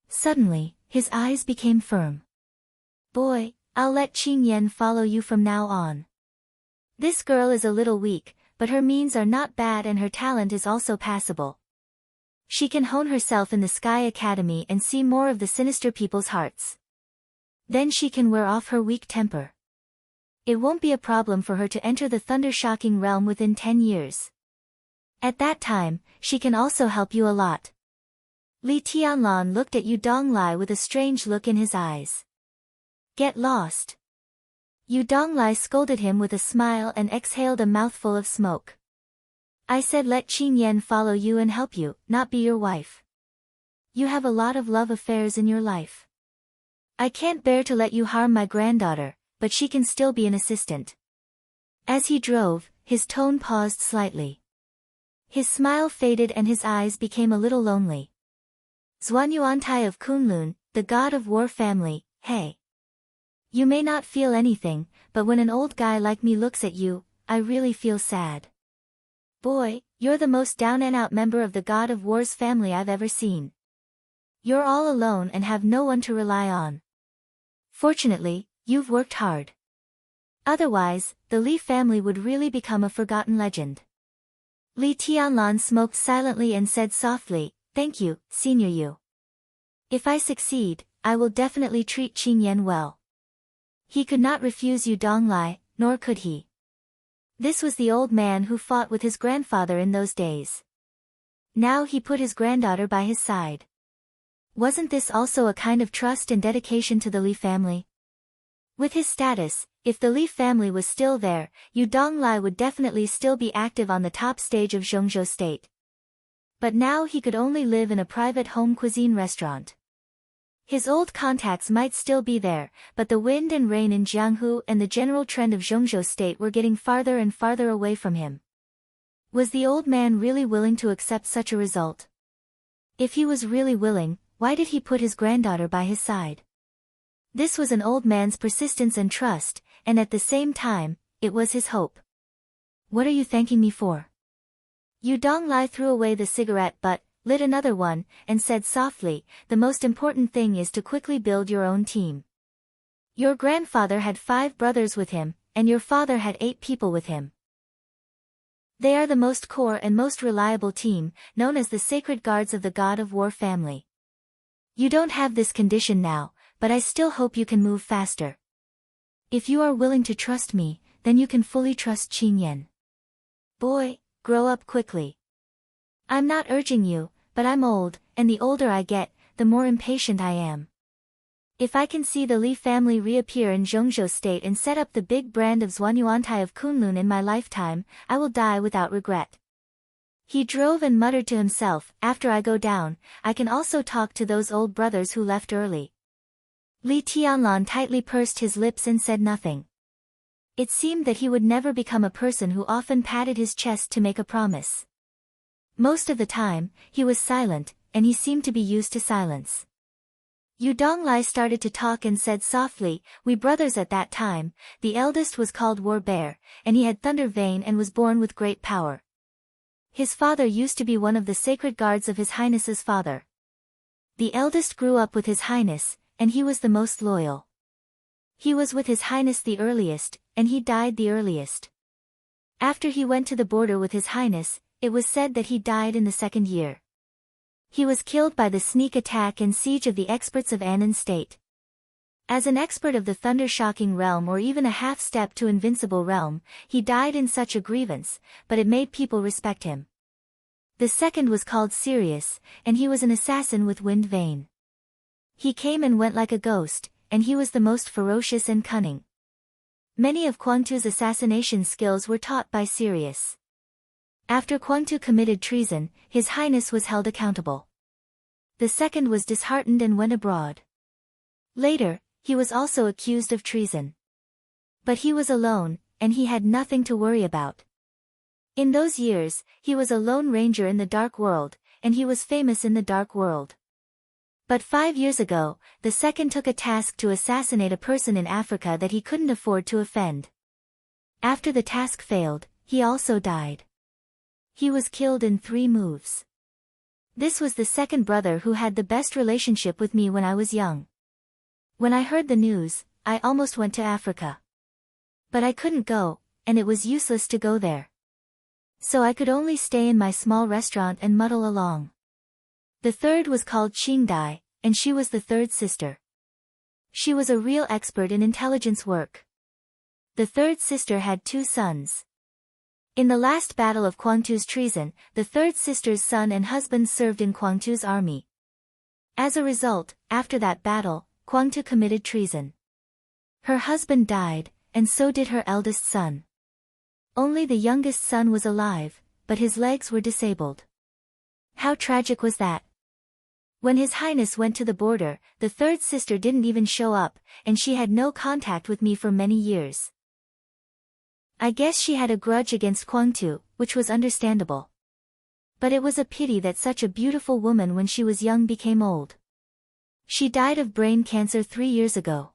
Suddenly, his eyes became firm. Boy, I'll let Qin Yan follow you from now on. This girl is a little weak, but her means are not bad and her talent is also passable. She can hone herself in the Sky Academy and see more of the sinister people's hearts. Then she can wear off her weak temper. It won't be a problem for her to enter the thunder-shocking realm within 10 years. At that time, she can also help you a lot. Li Tianlan looked at Yu Donglai with a strange look in his eyes. Get lost. Yu Donglai scolded him with a smile and exhaled a mouthful of smoke. I said let Qin Yan follow you and help you, not be your wife. You have a lot of love affairs in your life. I can't bear to let you harm my granddaughter, but she can still be an assistant. As he drove, his tone paused slightly. His smile faded and his eyes became a little lonely. Zhuanyuantai of Kunlun, the god of war family, hey. You may not feel anything, but when an old guy like me looks at you, I really feel sad. Boy, you're the most down-and-out member of the God of War's family I've ever seen. You're all alone and have no one to rely on. Fortunately, you've worked hard. Otherwise, the Li family would really become a forgotten legend. Li Tianlan smoked silently and said softly, Thank you, Senior Yu. If I succeed, I will definitely treat Qin Yan well. He could not refuse Yu Donglai, nor could he. This was the old man who fought with his grandfather in those days. Now he put his granddaughter by his side. Wasn't this also a kind of trust and dedication to the Li family? With his status, if the Li family was still there, Yu Donglai would definitely still be active on the top stage of Zhongzhou State. But now he could only live in a private home cuisine restaurant. His old contacts might still be there, but the wind and rain in Jianghu and the general trend of Zhongzhou State were getting farther and farther away from him. Was the old man really willing to accept such a result? If he was really willing, why did he put his granddaughter by his side? This was an old man's persistence and trust, and at the same time, it was his hope. What are you thanking me for? Yu Donglai threw away the cigarette butt, lit another one, and said softly, the most important thing is to quickly build your own team. Your grandfather had 5 brothers with him, and your father had 8 people with him. They are the most core and most reliable team, known as the Sacred Guards of the God of War family. You don't have this condition now, but I still hope you can move faster. If you are willing to trust me, then you can fully trust Qin Yan. Boy, grow up quickly. I'm not urging you, but I'm old, and the older I get, the more impatient I am. If I can see the Li family reappear in Zhongzhou State and set up the big brand of Zhuanyuantai of Kunlun in my lifetime, I will die without regret. He drove and muttered to himself, after I go down, I can also talk to those old brothers who left early. Li Tianlan tightly pursed his lips and said nothing. It seemed that he would never become a person who often patted his chest to make a promise. Most of the time, he was silent, and he seemed to be used to silence. Yu Donglai started to talk and said softly, we brothers at that time, the eldest was called War Bear, and he had thunder vein and was born with great power. His father used to be one of the sacred guards of His Highness's father. The eldest grew up with His Highness, and he was the most loyal. He was with His Highness the earliest, and he died the earliest. After he went to the border with His Highness, it was said that he died in the 2nd year. He was killed by the sneak attack and siege of the experts of Annan State. As an expert of the thunder-shocking realm or even a half-step to invincible realm, he died in such a grievance, but it made people respect him. The second was called Sirius, and he was an assassin with wind vein. He came and went like a ghost, and he was the most ferocious and cunning. Many of Quangtu's assassination skills were taught by Sirius. After Quangtu committed treason, His Highness was held accountable. The second was disheartened and went abroad. Later, he was also accused of treason. But he was alone, and he had nothing to worry about. In those years, he was a lone ranger in the dark world, and he was famous in the dark world. But 5 years ago, the second took a task to assassinate a person in Africa that he couldn't afford to offend. After the task failed, he also died. He was killed in 3 moves. This was the second brother who had the best relationship with me when I was young. When I heard the news, I almost went to Africa. But I couldn't go, and it was useless to go there. So I could only stay in my small restaurant and muddle along. The third was called Qingdai, and she was the third sister. She was a real expert in intelligence work. The third sister had 2 sons. In the last battle of Quangtu's treason, the third sister's son and husband served in Quangtu's army. As a result, after that battle, Quangtu committed treason. Her husband died, and so did her eldest son. Only the youngest son was alive, but his legs were disabled. How tragic was that? When His Highness went to the border, the third sister didn't even show up, and she had no contact with me for many years. I guess she had a grudge against Quangtu, which was understandable. But it was a pity that such a beautiful woman when she was young became old. She died of brain cancer 3 years ago.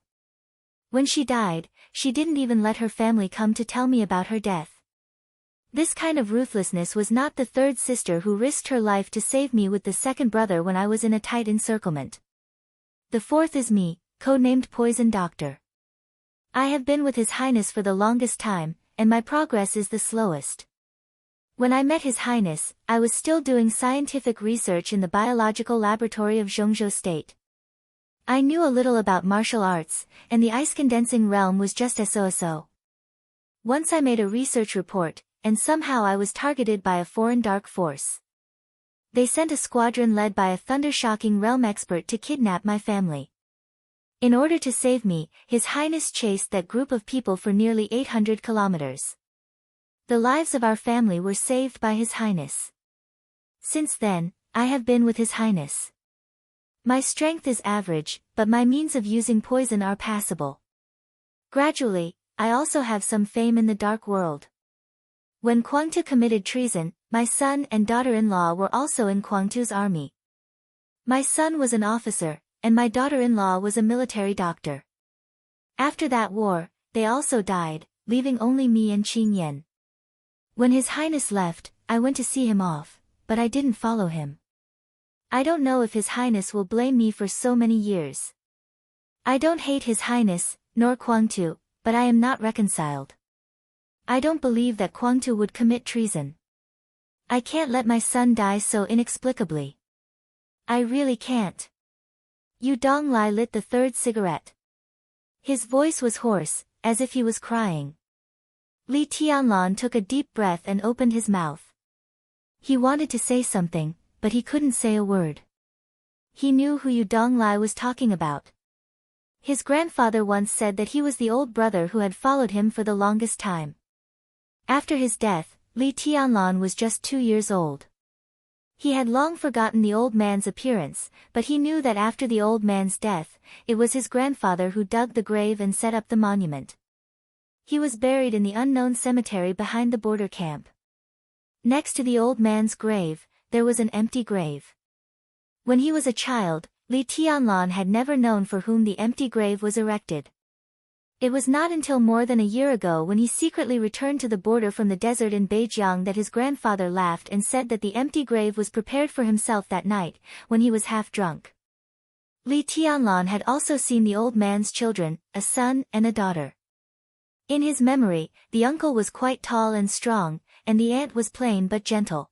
When she died, she didn't even let her family come to tell me about her death. This kind of ruthlessness was not the third sister who risked her life to save me with the second brother when I was in a tight encirclement. The fourth is me, codenamed Poison Doctor. I have been with His Highness for the longest time, and my progress is the slowest. When I met His Highness, I was still doing scientific research in the biological laboratory of Zhongzhou State. I knew a little about martial arts, and the ice-condensing realm was just so. Once I made a research report, and somehow I was targeted by a foreign dark force. They sent a squadron led by a thunder-shocking realm expert to kidnap my family. In order to save me, His Highness chased that group of people for nearly 800 kilometers. The lives of our family were saved by His Highness. Since then, I have been with His Highness. My strength is average, but my means of using poison are passable. Gradually, I also have some fame in the dark world. When Quangtu committed treason, my son and daughter-in-law were also in Quangtu's army. My son was an officer, and my daughter-in-law was a military doctor. After that war, they also died, leaving only me and Qing Yan. When His Highness left, I went to see him off, but I didn't follow him. I don't know if His Highness will blame me for so many years. I don't hate His Highness, nor Quangtu, but I am not reconciled. I don't believe that Quangtu would commit treason. I can't let my son die so inexplicably. I really can't. Yu Donglai lit the third cigarette. His voice was hoarse, as if he was crying. Li Tianlan took a deep breath and opened his mouth. He wanted to say something, but he couldn't say a word. He knew who Yu Donglai was talking about. His grandfather once said that he was the old brother who had followed him for the longest time. After his death, Li Tianlan was just 2 years old. He had long forgotten the old man's appearance, but he knew that after the old man's death, it was his grandfather who dug the grave and set up the monument. He was buried in the unknown cemetery behind the border camp. Next to the old man's grave, there was an empty grave. When he was a child, Li Tianlan had never known for whom the empty grave was erected. It was not until more than a year ago when he secretly returned to the border from the desert in Beijiang that his grandfather laughed and said that the empty grave was prepared for himself that night, when he was half drunk. Li Tianlan had also seen the old man's children, a son and a daughter. In his memory, the uncle was quite tall and strong, and the aunt was plain but gentle.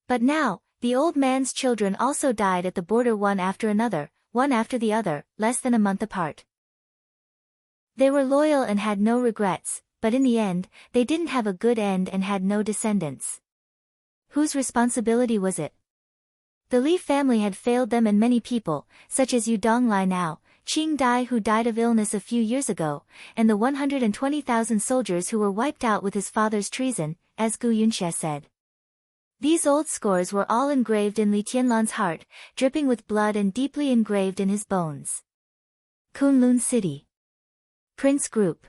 But now, the old man's children also died at the border one after the other, less than a month apart. They were loyal and had no regrets, but in the end, they didn't have a good end and had no descendants. Whose responsibility was it? The Li family had failed them and many people, such as Yu Donglai now, Qing Dai who died of illness a few years ago, and the 120,000 soldiers who were wiped out with his father's treason, as Gu Yunxie said. These old scores were all engraved in Li Tianlan's heart, dripping with blood and deeply engraved in his bones. Kunlun City. Prince Group.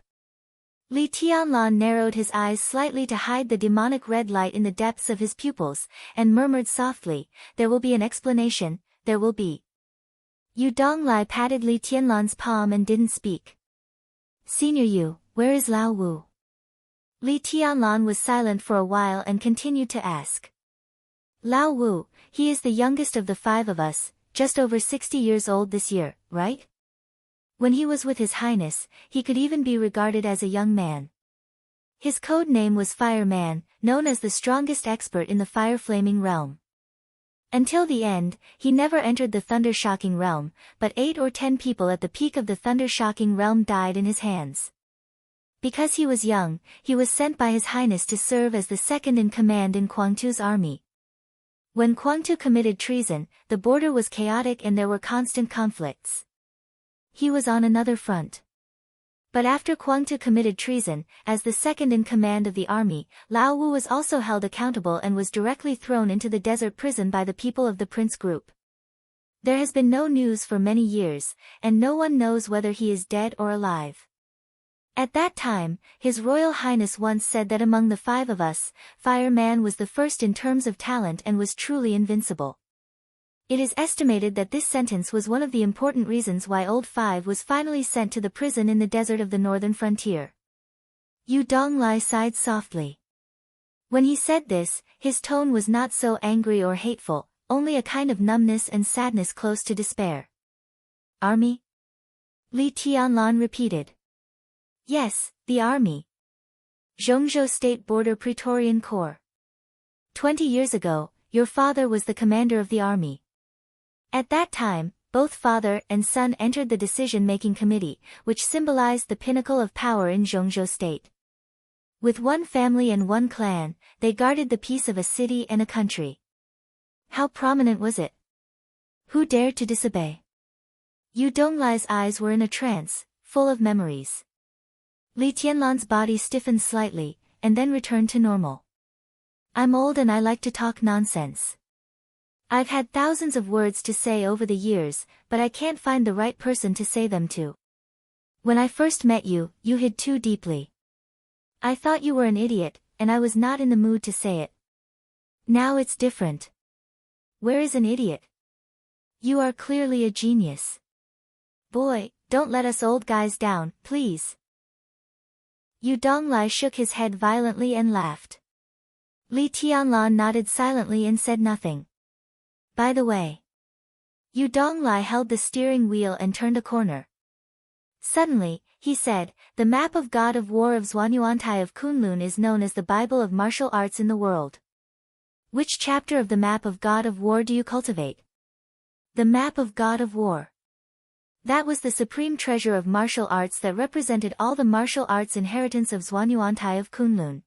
Li Tianlan narrowed his eyes slightly to hide the demonic red light in the depths of his pupils, and murmured softly, "There will be an explanation, there will be." Yu Donglai patted Li Tianlan's palm and didn't speak. Senior Yu, where is Lao Wu? Li Tianlan was silent for a while and continued to ask. Lao Wu, he is the youngest of the 5 of us, just over 60 years old this year, right? When he was with His Highness, he could even be regarded as a young man. His code name was Fire Man, known as the strongest expert in the fire-flaming realm. Until the end, he never entered the thunder-shocking realm, but 8 or 10 people at the peak of the thunder-shocking realm died in his hands. Because he was young, he was sent by His Highness to serve as the second-in-command in Quangtu's army. When Quangtu committed treason, the border was chaotic and there were constant conflicts. He was on another front. But after Quangtu committed treason, as the second-in-command of the army, Lao Wu was also held accountable and was directly thrown into the desert prison by the people of the Prince Group. There has been no news for many years, and no one knows whether he is dead or alive. At that time, His Royal Highness once said that among the 5 of us, Fire Man was the first in terms of talent and was truly invincible. It is estimated that this sentence was one of the important reasons why Old Five was finally sent to the prison in the desert of the northern frontier. Yu Donglai sighed softly. When he said this, his tone was not so angry or hateful, only a kind of numbness and sadness close to despair. Army? Li Tianlan repeated. Yes, the army. Zhongzhou State Border Praetorian Corps. 20 years ago, your father was the commander of the army. At that time, both father and son entered the decision-making committee, which symbolized the pinnacle of power in Zhongzhou State. With one family and one clan, they guarded the peace of a city and a country. How prominent was it? Who dared to disobey? Yu Donglai's eyes were in a trance, full of memories. Li Tianlan's body stiffened slightly, and then returned to normal. I'm old and I like to talk nonsense. I've had thousands of words to say over the years, but I can't find the right person to say them to. When I first met you, you hid too deeply. I thought you were an idiot, and I was not in the mood to say it. Now it's different. Where is an idiot? You are clearly a genius. Boy, don't let us old guys down, please. Yu Donglai shook his head violently and laughed. Li Tianlan nodded silently and said nothing. By the way. Yu Donglai held the steering wheel and turned a corner. Suddenly, he said, the map of God of War of Zhuanyuantai of Kunlun is known as the Bible of martial arts in the world. Which chapter of the map of God of War do you cultivate? The map of God of War. That was the supreme treasure of martial arts that represented all the martial arts inheritance of Zhuanyuantai of Kunlun.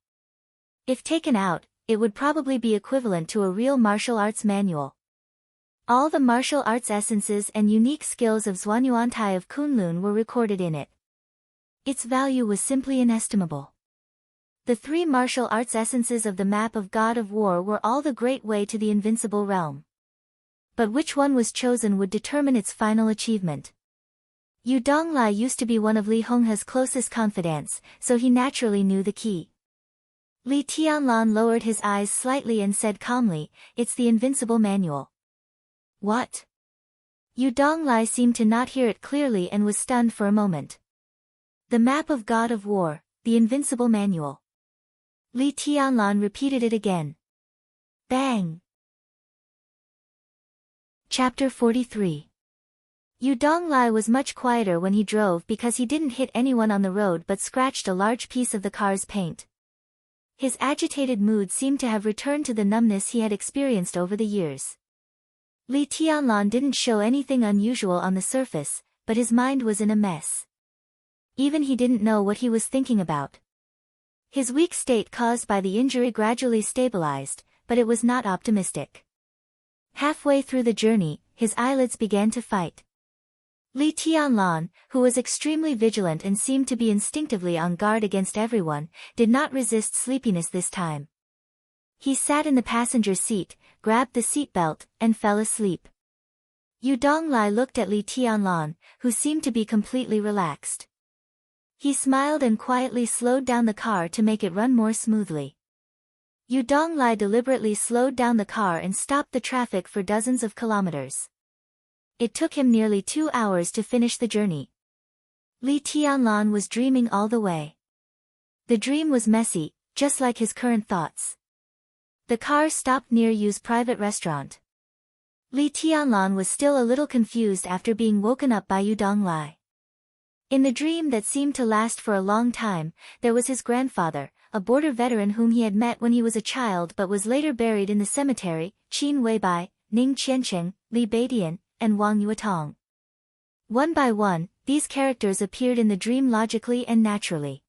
If taken out, it would probably be equivalent to a real martial arts manual. All the martial arts essences and unique skills of Zhuanyuantai of Kunlun were recorded in it. Its value was simply inestimable. The 3 martial arts essences of the map of God of War were all the great way to the invincible realm. But which one was chosen would determine its final achievement. Yu Donglai used to be one of Li Honghe's closest confidants, so he naturally knew the key. Li Tianlan lowered his eyes slightly and said calmly, it's the invincible manual. What? Yu Donglai seemed to not hear it clearly and was stunned for a moment. The map of God of War, the invincible manual. Li Tianlan repeated it again. Bang! Chapter 43. Yu Donglai was much quieter when he drove because he didn't hit anyone on the road but scratched a large piece of the car's paint. His agitated mood seemed to have returned to the numbness he had experienced over the years. Li Tianlan didn't show anything unusual on the surface, but his mind was in a mess. Even he didn't know what he was thinking about. His weak state caused by the injury gradually stabilized, but it was not optimistic. Halfway through the journey, his eyelids began to fight. Li Tianlan, who was extremely vigilant and seemed to be instinctively on guard against everyone, did not resist sleepiness this time. He sat in the passenger seat, grabbed the seatbelt, and fell asleep. Yu Donglai looked at Li Tianlan, who seemed to be completely relaxed. He smiled and quietly slowed down the car to make it run more smoothly. Yu Donglai deliberately slowed down the car and stopped the traffic for dozens of kilometers. It took him nearly 2 hours to finish the journey. Li Tianlan was dreaming all the way. The dream was messy, just like his current thoughts. The car stopped near Yu's private restaurant. Li Tianlan was still a little confused after being woken up by Yu Donglai. In the dream that seemed to last for a long time, there was his grandfather, a border veteran whom he had met when he was a child but was later buried in the cemetery, Qin Weibai, Ning Qiancheng, Li Beidian, and Wang Yuetong. One by one, these characters appeared in the dream logically and naturally.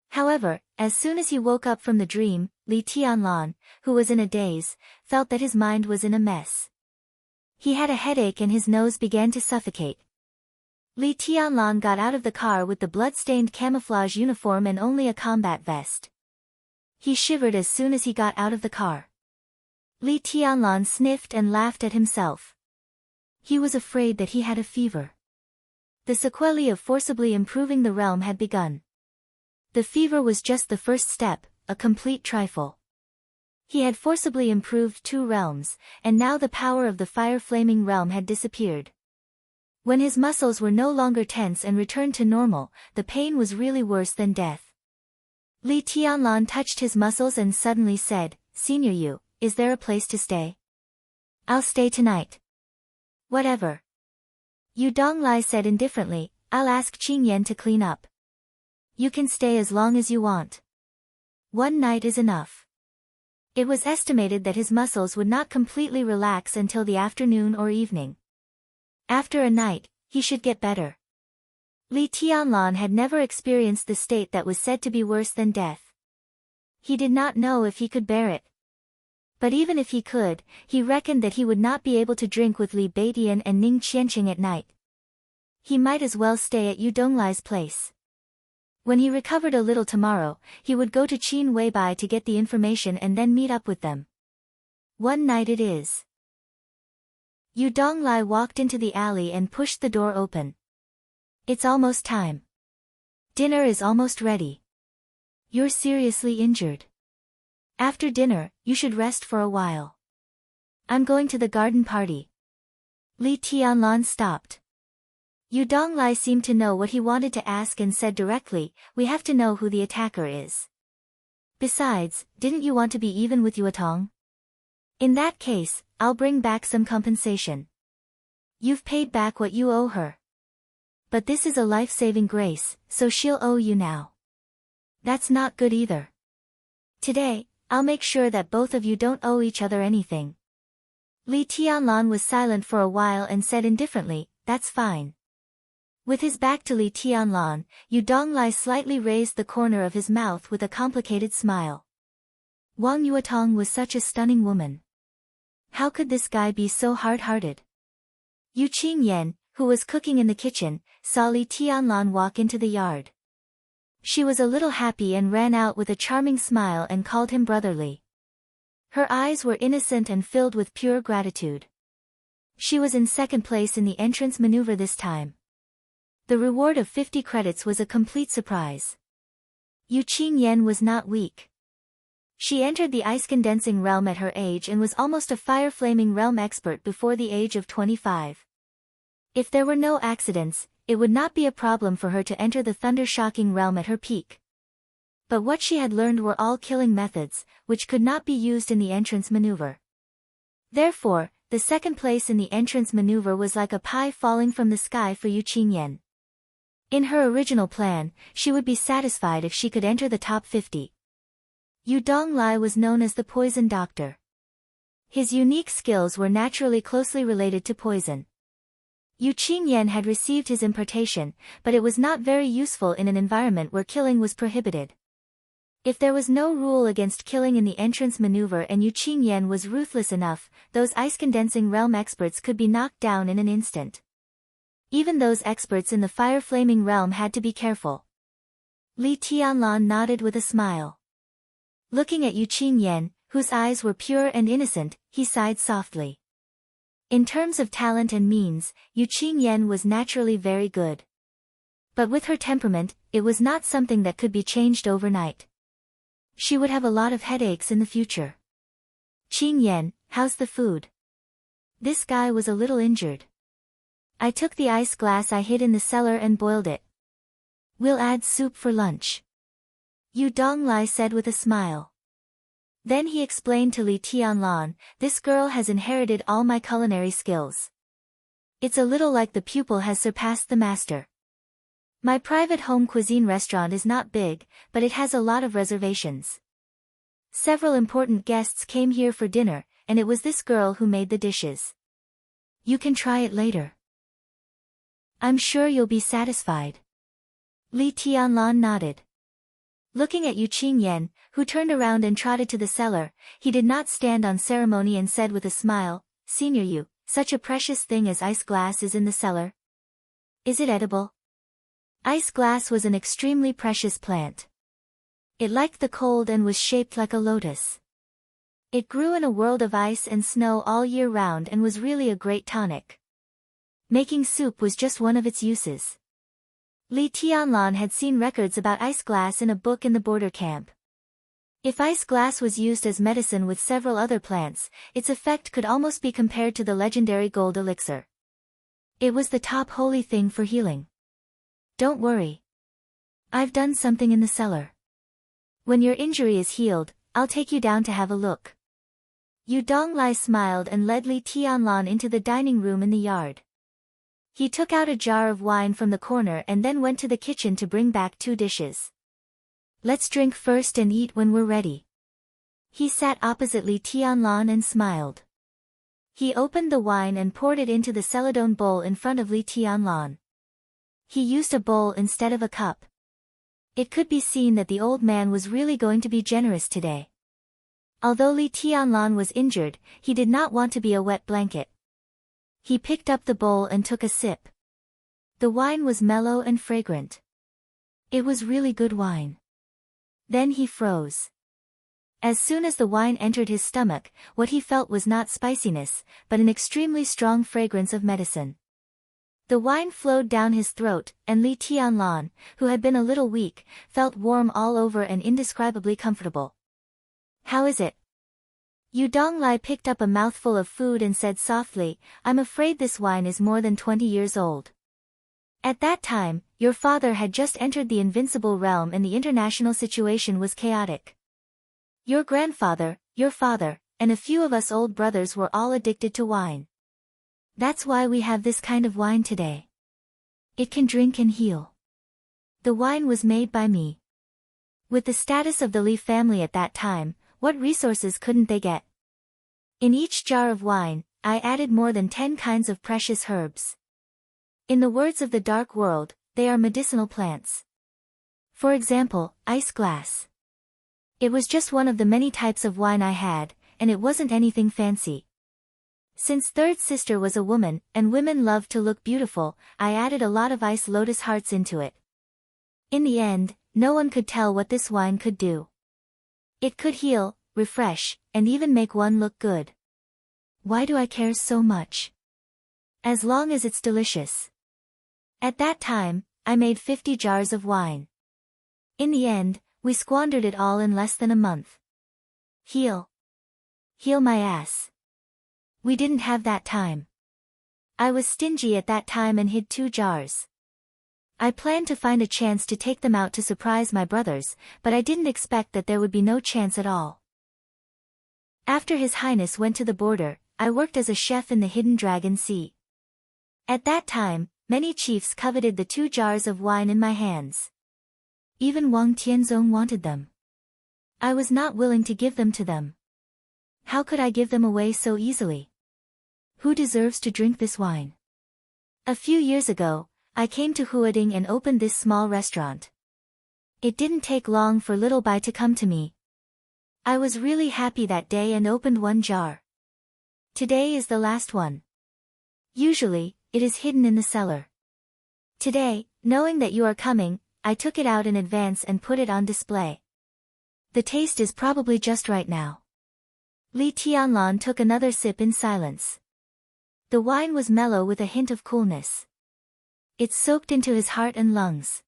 However, as soon as he woke up from the dream, Li Tianlan, who was in a daze, felt that his mind was in a mess. He had a headache and his nose began to suffocate. Li Tianlan got out of the car with the blood-stained camouflage uniform and only a combat vest. He shivered as soon as he got out of the car. Li Tianlan sniffed and laughed at himself. He was afraid that he had a fever. The sequelae of forcibly improving the realm had begun. The fever was just the first step, a complete trifle. He had forcibly improved 2 realms, and now the power of the fire-flaming realm had disappeared. When his muscles were no longer tense and returned to normal, the pain was really worse than death. Li Tianlan touched his muscles and suddenly said, "Senior Yu, is there a place to stay?" "I'll stay tonight." "Whatever." Yu Donglai said indifferently, "I'll ask Qing Yan to clean up." "You can stay as long as you want. 1 night is enough." It was estimated that his muscles would not completely relax until the afternoon or evening. After a night, he should get better. Li Tianlan had never experienced the state that was said to be worse than death. He did not know if he could bear it. But even if he could, he reckoned that he would not be able to drink with Li Beidian and Ning Qiancheng at night. He might as well stay at Yu Donglai's place. When he recovered a little tomorrow, he would go to Qin Weibai to get the information and then meet up with them. 1 night it is. Yu Donglai walked into the alley and pushed the door open. "It's almost time. Dinner is almost ready. You're seriously injured. After dinner, you should rest for a while. I'm going to the garden party." Li Tianlan stopped. Yu Donglai seemed to know what he wanted to ask and said directly, "We have to know who the attacker is. Besides, didn't you want to be even with Yuetong? In that case, I'll bring back some compensation. You've paid back what you owe her. But this is a life-saving grace, so she'll owe you now. That's not good either. Today, I'll make sure that both of you don't owe each other anything." Li Tianlan was silent for a while and said indifferently, "That's fine." With his back to Li Tianlan, Yu Donglai slightly raised the corner of his mouth with a complicated smile. Wang Yuetong was such a stunning woman. How could this guy be so hard-hearted? Yu Qingyan, who was cooking in the kitchen, saw Li Tianlan walk into the yard. She was a little happy and ran out with a charming smile and called him brotherly. Her eyes were innocent and filled with pure gratitude. She was in second place in the entrance maneuver this time. The reward of 50 credits was a complete surprise. Yu Qingyan was not weak. She entered the ice-condensing realm at her age and was almost a fire-flaming realm expert before the age of 25. If there were no accidents, it would not be a problem for her to enter the thunder-shocking realm at her peak. But what she had learned were all killing methods, which could not be used in the entrance maneuver. Therefore, the second place in the entrance maneuver was like a pie falling from the sky for Yu Qingyan. In her original plan, she would be satisfied if she could enter the top 50. Yu Donglai was known as the Poison Doctor. His unique skills were naturally closely related to poison. Yu Qingyan had received his impartation, but it was not very useful in an environment where killing was prohibited. If there was no rule against killing in the entrance maneuver and Yu Qingyan was ruthless enough, those ice-condensing realm experts could be knocked down in an instant. Even those experts in the fire-flaming realm had to be careful. Li Tianlan nodded with a smile. Looking at Yu Qingyan, whose eyes were pure and innocent, he sighed softly. In terms of talent and means, Yu Qingyan was naturally very good. But with her temperament, it was not something that could be changed overnight. She would have a lot of headaches in the future. "Qingyan, how's the food?" This guy was a little injured. I took the ice glass I hid in the cellar and boiled it. We'll add soup for lunch, Yu Donglai said with a smile. Then he explained to Li Tianlan, this girl has inherited all my culinary skills. It's a little like the pupil has surpassed the master. My private home cuisine restaurant is not big, but it has a lot of reservations. Several important guests came here for dinner, and it was this girl who made the dishes. You can try it later. I'm sure you'll be satisfied. Li Tianlan nodded. Looking at Yu Qingyan, who turned around and trotted to the cellar, he did not stand on ceremony and said with a smile, Senior Yu, such a precious thing as ice glass is in the cellar. Is it edible? Ice glass was an extremely precious plant. It liked the cold and was shaped like a lotus. It grew in a world of ice and snow all year round and was really a great tonic. Making soup was just one of its uses. Li Tianlan had seen records about ice glass in a book in the border camp. If ice glass was used as medicine with several other plants, its effect could almost be compared to the legendary gold elixir. It was the top holy thing for healing. Don't worry. I've done something in the cellar. When your injury is healed, I'll take you down to have a look. Yu Donglai smiled and led Li Tianlan into the dining room in the yard. He took out a jar of wine from the corner and then went to the kitchen to bring back 2 dishes. Let's drink first and eat when we're ready. He sat opposite Li Tianlan and smiled. He opened the wine and poured it into the celadone bowl in front of Li Tianlan. He used a bowl instead of a cup. It could be seen that the old man was really going to be generous today. Although Li Tianlan was injured, he did not want to be a wet blanket. He picked up the bowl and took a sip. The wine was mellow and fragrant. It was really good wine. Then he froze. As soon as the wine entered his stomach, what he felt was not spiciness, but an extremely strong fragrance of medicine. The wine flowed down his throat, and Li Tianlan, who had been a little weak, felt warm all over and indescribably comfortable. How is it? Yu Donglai picked up a mouthful of food and said softly, I'm afraid this wine is more than 20 years old. At that time, your father had just entered the invincible realm and the international situation was chaotic. Your grandfather, your father, and a few of us old brothers were all addicted to wine. That's why we have this kind of wine today. It can drink and heal. The wine was made by me. With the status of the Li family at that time, what resources couldn't they get? In each jar of wine, I added more than 10 kinds of precious herbs. In the words of the dark world, they are medicinal plants. For example, ice glass. It was just one of the many types of wine I had, and it wasn't anything fancy. Since third sister was a woman, and women loved to look beautiful, I added a lot of ice lotus hearts into it. In the end, no one could tell what this wine could do. It could heal, refresh, and even make one look good. Why do I care so much? As long as it's delicious. At that time, I made 50 jars of wine. In the end, we squandered it all in less than a month. Heal. Heal my ass. We didn't have that time. I was stingy at that time and hid 2 jars. I planned to find a chance to take them out to surprise my brothers, but I didn't expect that there would be no chance at all. After His Highness went to the border, I worked as a chef in the Hidden Dragon Sea. At that time, many chiefs coveted the 2 jars of wine in my hands. Even Wang Tianzong wanted them. I was not willing to give them to them. How could I give them away so easily? Who deserves to drink this wine? A few years ago, I came to Huading and opened this small restaurant. It didn't take long for Little Bai to come to me. I was really happy that day and opened 1 jar. Today is the last one. Usually, it is hidden in the cellar. Today, knowing that you are coming, I took it out in advance and put it on display. The taste is probably just right now. Li Tianlan took another sip in silence. The wine was mellow with a hint of coolness. It soaked into his heart and lungs.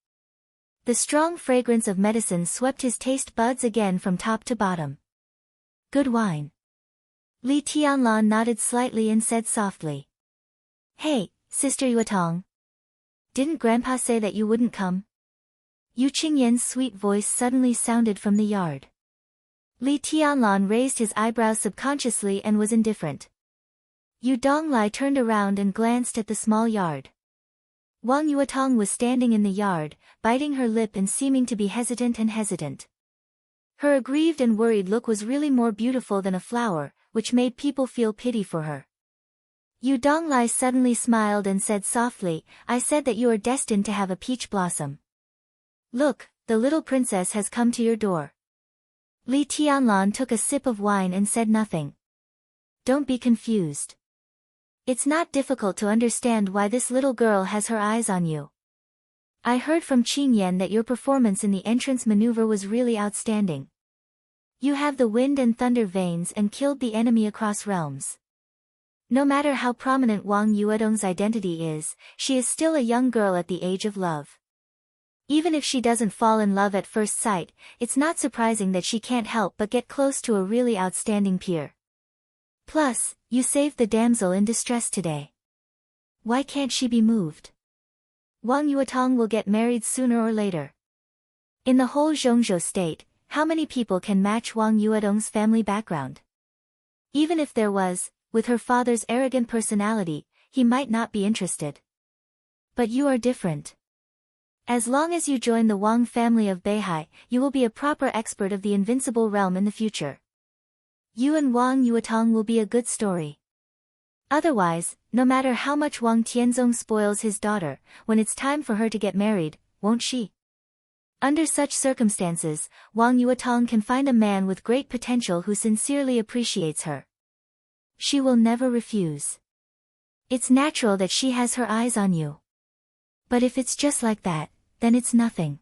The strong fragrance of medicine swept his taste buds again from top to bottom. Good wine. Li Tianlan nodded slightly and said softly. Hey, Sister Yuetong. Didn't Grandpa say that you wouldn't come? Yu Qingyan's sweet voice suddenly sounded from the yard. Li Tianlan raised his eyebrows subconsciously and was indifferent. Yu Donglai turned around and glanced at the small yard. Wang Yuetong was standing in the yard, biting her lip and seeming to be hesitant. Her aggrieved and worried look was really more beautiful than a flower, which made people feel pity for her. Yu Donglai suddenly smiled and said softly, "I said that you are destined to have a peach blossom. Look, the little princess has come to your door." Li Tianlan took a sip of wine and said nothing. "Don't be confused. It's not difficult to understand why this little girl has her eyes on you. I heard from Qingyan that your performance in the entrance maneuver was really outstanding. You have the wind and thunder veins and killed the enemy across realms. No matter how prominent Wang Yuedong's identity is, she is still a young girl at the age of love. Even if she doesn't fall in love at first sight, it's not surprising that she can't help but get close to a really outstanding peer. Plus, you saved the damsel in distress today. Why can't she be moved? Wang Yuetong will get married sooner or later. In the whole Zhongzhou state, how many people can match Wang Yuedong's family background? Even if there was, with her father's arrogant personality, he might not be interested. But you are different. As long as you join the Wang family of Beihai, you will be a proper expert of the invincible realm in the future. You and Wang Yuetong will be a good story. Otherwise, no matter how much Wang Tianzong spoils his daughter, when it's time for her to get married, won't she? Under such circumstances, Wang Yuetong can find a man with great potential who sincerely appreciates her. She will never refuse. It's natural that she has her eyes on you. But if it's just like that, then it's nothing.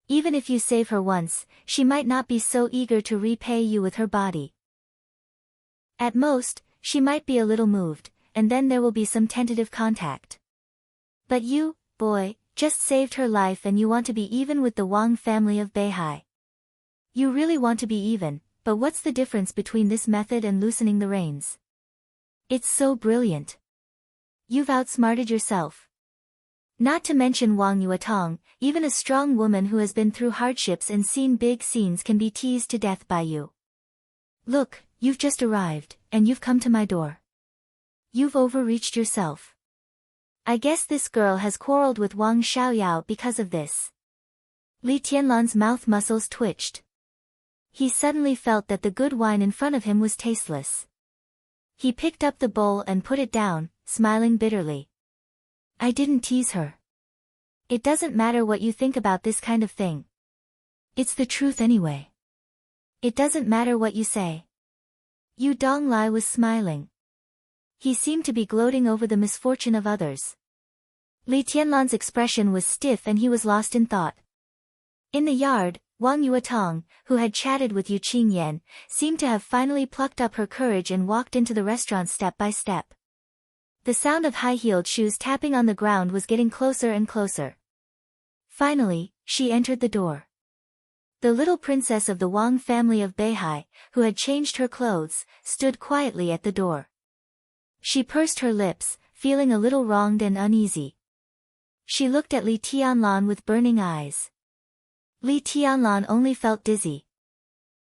Even if you save her once, she might not be so eager to repay you with her body. At most, she might be a little moved, and then there will be some tentative contact. But you, boy, just saved her life and you want to be even with the Wang family of Beihai. You really want to be even, but what's the difference between this method and loosening the reins? It's so brilliant. You've outsmarted yourself. Not to mention Wang Yuetong, even a strong woman who has been through hardships and seen big scenes can be teased to death by you. Look, you've just arrived, and you've come to my door. You've overreached yourself. I guess this girl has quarreled with Wang Xiaoyao because of this. Li Tianlan's mouth muscles twitched. He suddenly felt that the good wine in front of him was tasteless. He picked up the bowl and put it down, smiling bitterly. I didn't tease her. It doesn't matter what you think about this kind of thing. It's the truth anyway. It doesn't matter what you say. Yu Donglai was smiling. He seemed to be gloating over the misfortune of others. Li Tianlan's expression was stiff and he was lost in thought. In the yard, Wang Yuetong, who had chatted with Yu Qingyan, seemed to have finally plucked up her courage and walked into the restaurant step by step. The sound of high-heeled shoes tapping on the ground was getting closer and closer. Finally, she entered the door. The little princess of the Wang family of Beihai, who had changed her clothes, stood quietly at the door. She pursed her lips, feeling a little wronged and uneasy. She looked at Li Tianlan with burning eyes. Li Tianlan only felt dizzy.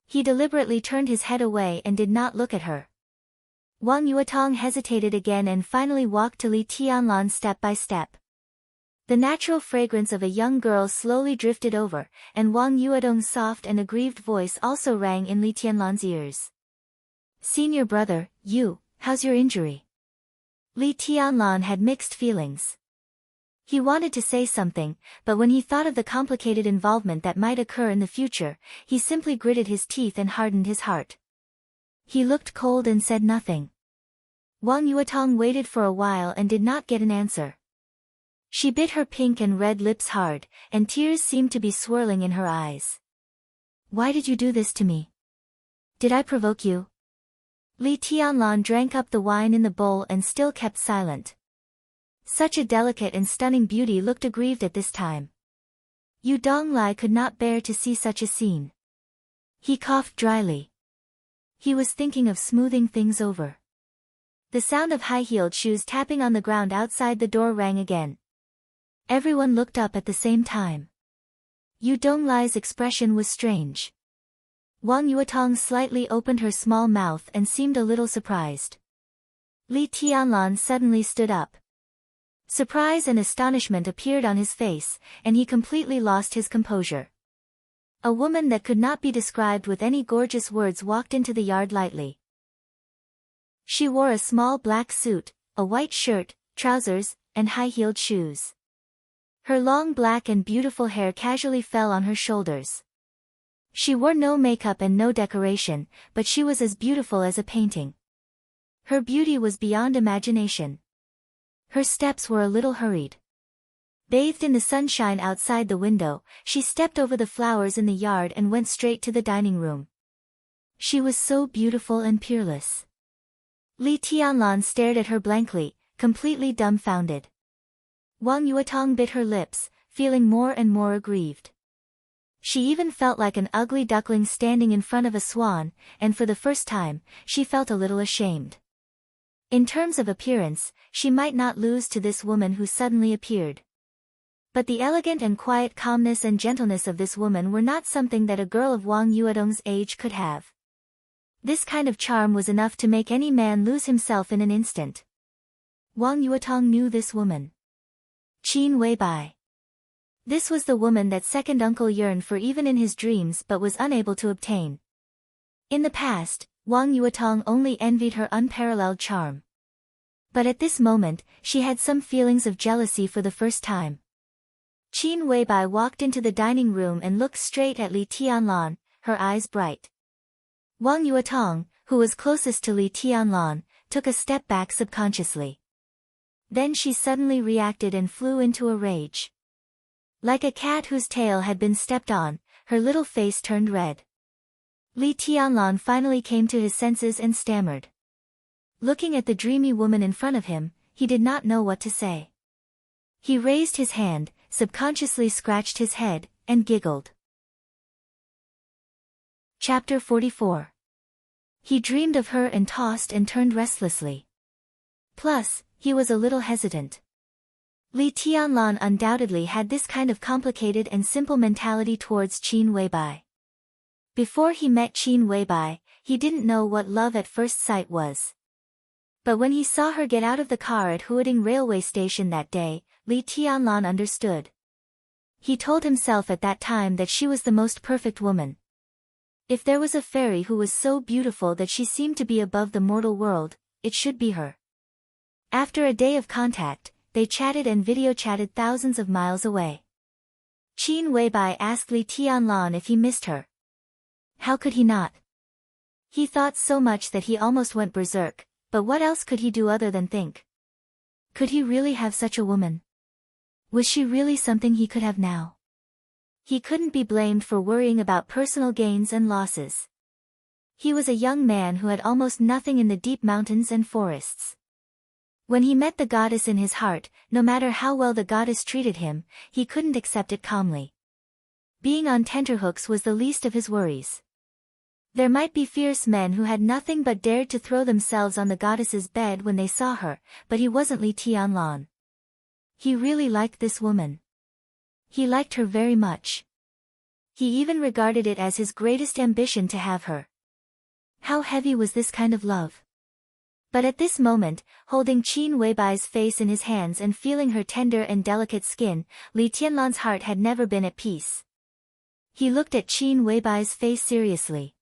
He deliberately turned his head away and did not look at her. Wang Yuetong hesitated again and finally walked to Li Tianlan step by step. The natural fragrance of a young girl slowly drifted over, and Wang Yuedong's soft and aggrieved voice also rang in Li Tianlan's ears. Senior brother, how's your injury? Li Tianlan had mixed feelings. He wanted to say something, but when he thought of the complicated involvement that might occur in the future, he simply gritted his teeth and hardened his heart. He looked cold and said nothing. Wang Yuetong waited for a while and did not get an answer. She bit her pink and red lips hard, and tears seemed to be swirling in her eyes. Why did you do this to me? Did I provoke you? Li Tianlan drank up the wine in the bowl and still kept silent. Such a delicate and stunning beauty looked aggrieved at this time. Yu Donglai could not bear to see such a scene. He coughed dryly. He was thinking of smoothing things over. The sound of high-heeled shoes tapping on the ground outside the door rang again. Everyone looked up at the same time. Yu Donglai's expression was strange. Wang Yuetong slightly opened her small mouth and seemed a little surprised. Li Tianlan suddenly stood up. Surprise and astonishment appeared on his face, and he completely lost his composure. A woman that could not be described with any gorgeous words walked into the yard lightly. She wore a small black suit, a white shirt, trousers, and high-heeled shoes. Her long black and beautiful hair casually fell on her shoulders. She wore no makeup and no decoration, but she was as beautiful as a painting. Her beauty was beyond imagination. Her steps were a little hurried. Bathed in the sunshine outside the window, she stepped over the flowers in the yard and went straight to the dining room. She was so beautiful and peerless. Li Tianlan stared at her blankly, completely dumbfounded. Wang Yuetong bit her lips, feeling more and more aggrieved. She even felt like an ugly duckling standing in front of a swan, and for the first time, she felt a little ashamed. In terms of appearance, she might not lose to this woman who suddenly appeared. But the elegant and quiet calmness and gentleness of this woman were not something that a girl of Wang Yuetong's age could have. This kind of charm was enough to make any man lose himself in an instant. Wang Yuetong knew this woman. Qin Weibai. This was the woman that second uncle yearned for even in his dreams but was unable to obtain. In the past, Wang Yuetong only envied her unparalleled charm. But at this moment, she had some feelings of jealousy for the first time. Qin Weibai walked into the dining room and looked straight at Li Tianlan, her eyes bright. Wang Yuetong, who was closest to Li Tianlan, took a step back subconsciously. Then she suddenly reacted and flew into a rage. Like a cat whose tail had been stepped on, her little face turned red. Li Tianlan finally came to his senses and stammered. Looking at the dreamy woman in front of him, he did not know what to say. He raised his hand, subconsciously scratched his head, and giggled. Chapter 44. He dreamed of her and tossed and turned restlessly. Plus, he was a little hesitant. Li Tianlan undoubtedly had this kind of complicated and simple mentality towards Qin Weibai. Before he met Qin Weibai, he didn't know what love at first sight was. But when he saw her get out of the car at Huading railway station that day, Li Tianlan understood. He told himself at that time that she was the most perfect woman. If there was a fairy who was so beautiful that she seemed to be above the mortal world, it should be her. After a day of contact, they chatted and video-chatted thousands of miles away. Qin Weibai asked Li Tianlan if he missed her. How could he not? He thought so much that he almost went berserk, but what else could he do other than think? Could he really have such a woman? Was she really something he could have now? He couldn't be blamed for worrying about personal gains and losses. He was a young man who had almost nothing in the deep mountains and forests. When he met the goddess in his heart, no matter how well the goddess treated him, he couldn't accept it calmly. Being on tenterhooks was the least of his worries. There might be fierce men who had nothing but dared to throw themselves on the goddess's bed when they saw her, but he wasn't Li Tianlan. He really liked this woman. He liked her very much. He even regarded it as his greatest ambition to have her. How heavy was this kind of love? But at this moment, holding Qin Weibai's face in his hands and feeling her tender and delicate skin, Li Tianlan's heart had never been at peace. He looked at Qin Weibai's face seriously.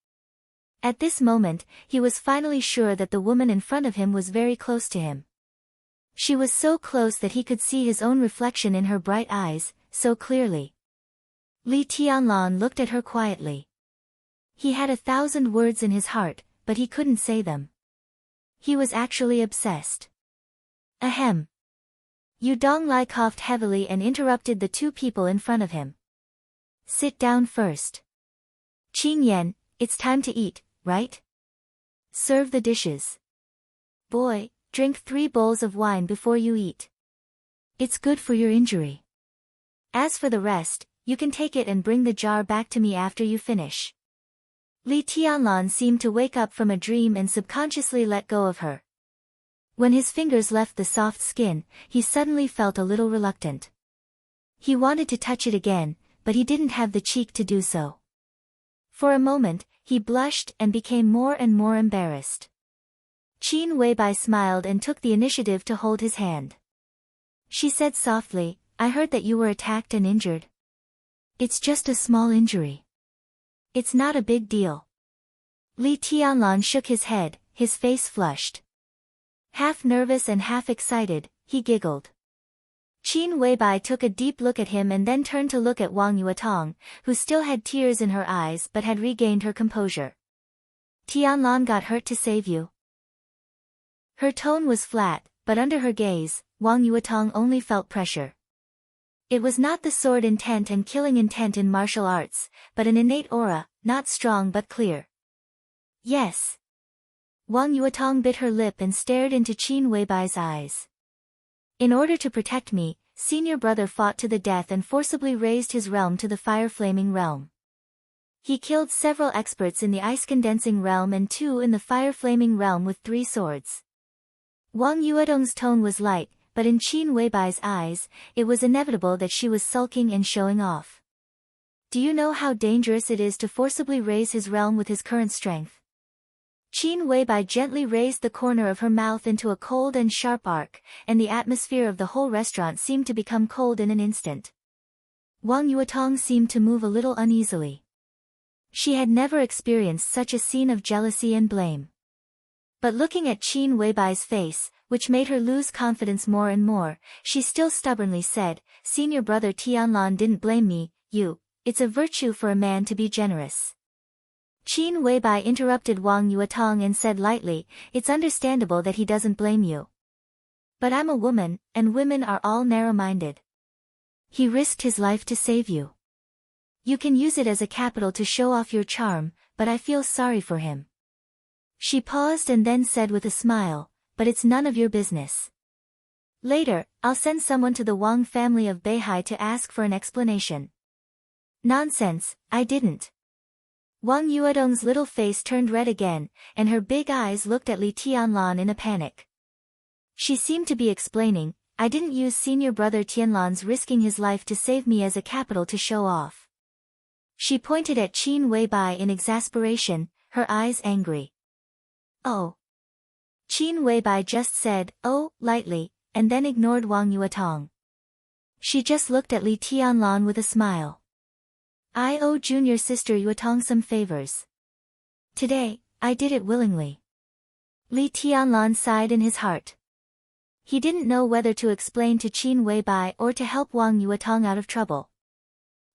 At this moment, he was finally sure that the woman in front of him was very close to him. She was so close that he could see his own reflection in her bright eyes, so clearly. Li Tianlan looked at her quietly. He had 1,000 words in his heart, but he couldn't say them. He was actually obsessed. Ahem. Yu Donglai coughed heavily and interrupted the two people in front of him. Sit down first. Qing Yan, it's time to eat, right? Serve the dishes. Boy, drink 3 bowls of wine before you eat. It's good for your injury. As for the rest, you can take it and bring the jar back to me after you finish. Li Tianlan seemed to wake up from a dream and subconsciously let go of her. When his fingers left the soft skin, he suddenly felt a little reluctant. He wanted to touch it again, but he didn't have the cheek to do so. For a moment, he blushed and became more and more embarrassed. Qin Weibai smiled and took the initiative to hold his hand. She said softly, "I heard that you were attacked and injured." "It's just a small injury. It's not a big deal." Li Tianlan shook his head, his face flushed. Half nervous and half excited, he giggled. Qin Weibai took a deep look at him and then turned to look at Wang Yuetong, who still had tears in her eyes but had regained her composure. "Tianlan got hurt to save you." Her tone was flat, but under her gaze, Wang Yuetong only felt pressure. It was not the sword intent and killing intent in martial arts, but an innate aura, not strong but clear. "Yes." Wang Yuetong bit her lip and stared into Qin Weibai's eyes. "In order to protect me, senior brother fought to the death and forcibly raised his realm to the fire-flaming realm. He killed several experts in the ice-condensing realm and 2 in the fire-flaming realm with 3 swords." Wang Yuetong's tone was light, but in Qin Weibai's eyes, it was inevitable that she was sulking and showing off. "Do you know how dangerous it is to forcibly raise his realm with his current strength?" Qin Weibai gently raised the corner of her mouth into a cold and sharp arc, and the atmosphere of the whole restaurant seemed to become cold in an instant. Wang Yuetong seemed to move a little uneasily. She had never experienced such a scene of jealousy and blame. But looking at Qin Weibai's face, which made her lose confidence more and more, she still stubbornly said, "Senior brother Tianlan didn't blame me, it's a virtue for a man to be generous." Qin Weibai interrupted Wang Yuetong and said lightly, "It's understandable that he doesn't blame you. But I'm a woman, and women are all narrow-minded. He risked his life to save you. You can use it as a capital to show off your charm, but I feel sorry for him." She paused and then said with a smile, "But it's none of your business. Later, I'll send someone to the Wang family of Beihai to ask for an explanation." "Nonsense, I didn't." Wang Yuedong's little face turned red again, and her big eyes looked at Li Tianlan in a panic. She seemed to be explaining, "I didn't use senior brother Tianlan's risking his life to save me as a capital to show off." She pointed at Qin Weibai in exasperation, her eyes angry. "Oh." Qin Weibai just said, "Oh," lightly, and then ignored Wang Yuetong. She just looked at Li Tianlan with a smile. "I owe junior sister Yuetong some favors. Today, I did it willingly." Li Tianlan sighed in his heart. He didn't know whether to explain to Qin Weibai or to help Wang Yuetong out of trouble.